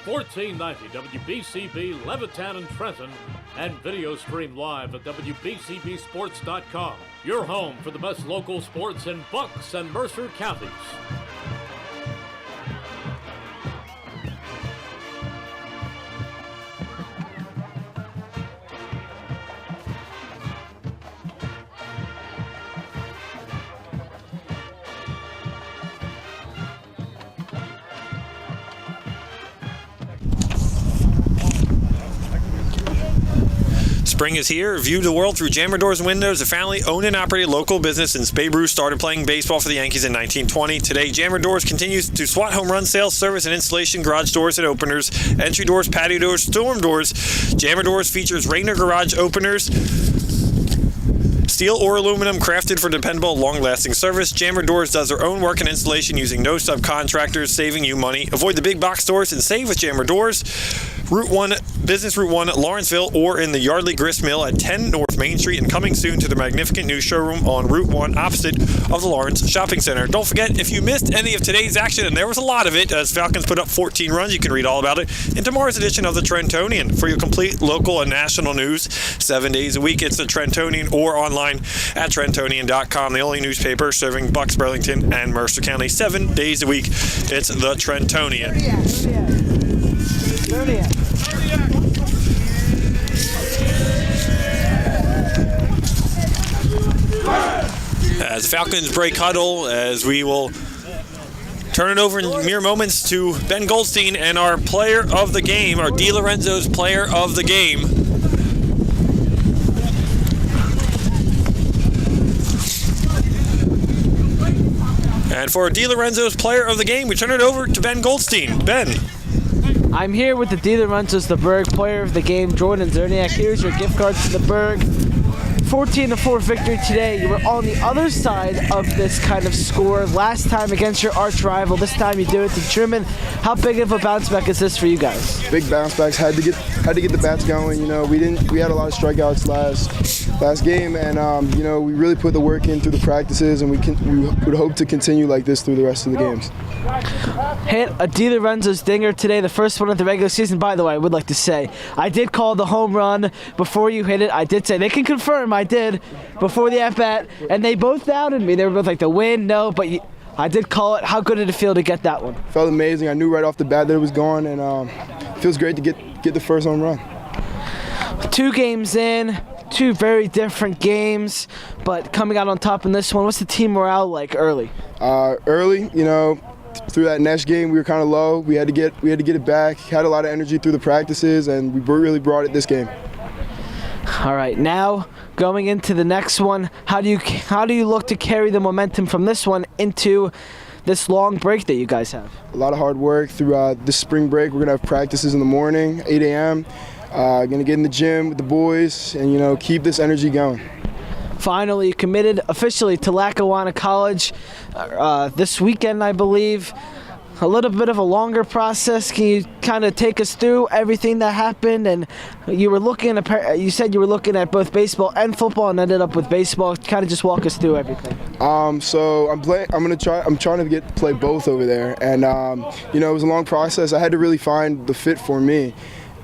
1490 WBCB Levittown and Trenton, and video stream live at WBCBsports.com. Your home for the best local sports in Bucks and Mercer counties. Spring is here. View the world through Jammer Doors and Windows, a family-owned and operated local business since Babe Ruth started playing baseball for the Yankees in 1920. Today, Jammer Doors continues to SWAT home run sales, service, and installation, garage doors and openers, entry doors, patio doors, storm doors. Jammer Doors features Rainer garage openers, steel or aluminum, crafted for dependable, long-lasting service. Jammer Doors does their own work and installation using no subcontractors, saving you money. Avoid the big box stores and save with Jammer Doors. Route 1, Business Route 1, Lawrenceville, or in the Yardley Grist Mill at 10 North Main Street, and coming soon to the magnificent new showroom on Route 1 opposite of the Lawrence Shopping Center. Don't forget, if you missed any of today's action, and there was a lot of it, as Falcons put up 14 runs, you can read all about it in tomorrow's edition of the Trentonian. For your complete local and national news, 7 days a week, it's the Trentonian or online at Trentonian.com, the only newspaper serving Bucks, Burlington, and Mercer County. 7 days a week, it's the Trentonian. As the Falcons break huddle, as we will turn it over in mere moments to Ben Goldstein and our player of the game, our DiLorenzo's player of the game. And for DiLorenzo's player of the game, we turn it over to Ben Goldstein. Ben. I'm here with the DiLorenzo's the Berg player of the game, Jordan Zerniak. Here's your gift card to the Berg. 14-4 victory today. You were on the other side of this kind of score last time against your arch rival. This time you do it to Truman. How big of a bounce back is this for you guys? Big bounce backs. Had to get the bats going. You know, we had a lot of strikeouts last game, and you know, we really put the work in through the practices, and we would hope to continue like this through the rest of the games. Hit a DiLorenzo's dinger today, the first one of the regular season. By the way, I would like to say I did call the home run before you hit it. I did say, they can confirm I did before the at-bat, and they both doubted me. They were both like, the win, no, but I did call it. How good did it feel to get that one? Felt amazing. I knew right off the bat that it was gone, and it feels great to get the first home run. 2 games in, 2 very different games, but coming out on top in this one, what's the team morale like early? Early, you know, through that next game we were kind of low. We had to get it back. Had a lot of energy through the practices, and we really brought it this game. All right, now going into the next one, how do you look to carry the momentum from this one into this long break that you guys have? A lot of hard work through this spring break. We're gonna have practices in the morning, 8 a.m. Gonna get in the gym with the boys, and you know, keep this energy going. Finally, you committed officially to Lackawanna College this weekend, I believe. A little bit of a longer process. Can you kind of take us through everything that happened? And you said you were looking at both baseball and football, and ended up with baseball. Kind of just walk us through everything. So I'm trying to play both over there, and you know, it was a long process. I had to really find the fit for me,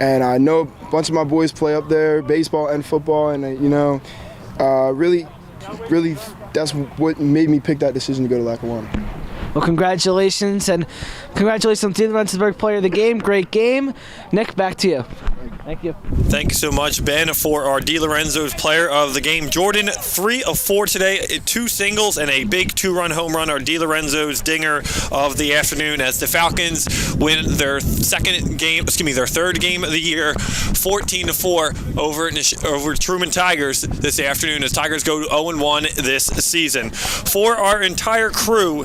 and I know a bunch of my boys play up there, baseball and football, and you know, really, that's what made me pick that decision to go to Lackawanna. Well, congratulations, and congratulations on DiLorenzo's player of the game. Great game. Nick, back to you. Thank you. Thank you so much, Ben, for our DiLorenzo's player of the game. Jordan, 3 of 4 today, 2 singles and a big 2-run home run. Our DiLorenzo's dinger of the afternoon as the Falcons win their third game of the year, 14-4 over Truman Tigers this afternoon, as Tigers go 0-1 this season. For our entire crew,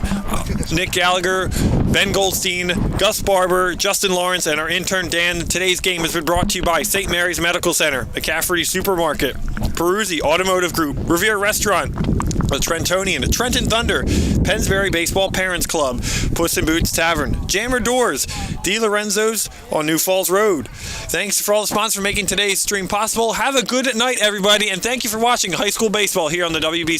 Nick Gallagher, Ben Goldstein, Gus Barber, Justin Lawrence, and our intern Dan, today's game has been brought to you by St. Mary's Medical Center, McCafferty Supermarket, Peruzzi Automotive Group, Revere Restaurant, the Trentonian, Trenton Thunder, Pennsbury Baseball Parents Club, Puss in Boots Tavern, Jammer Doors, DiLorenzo's on New Falls Road. Thanks for all the sponsors for making today's stream possible. Have a good night, everybody, and thank you for watching high school baseball here on the WBCB.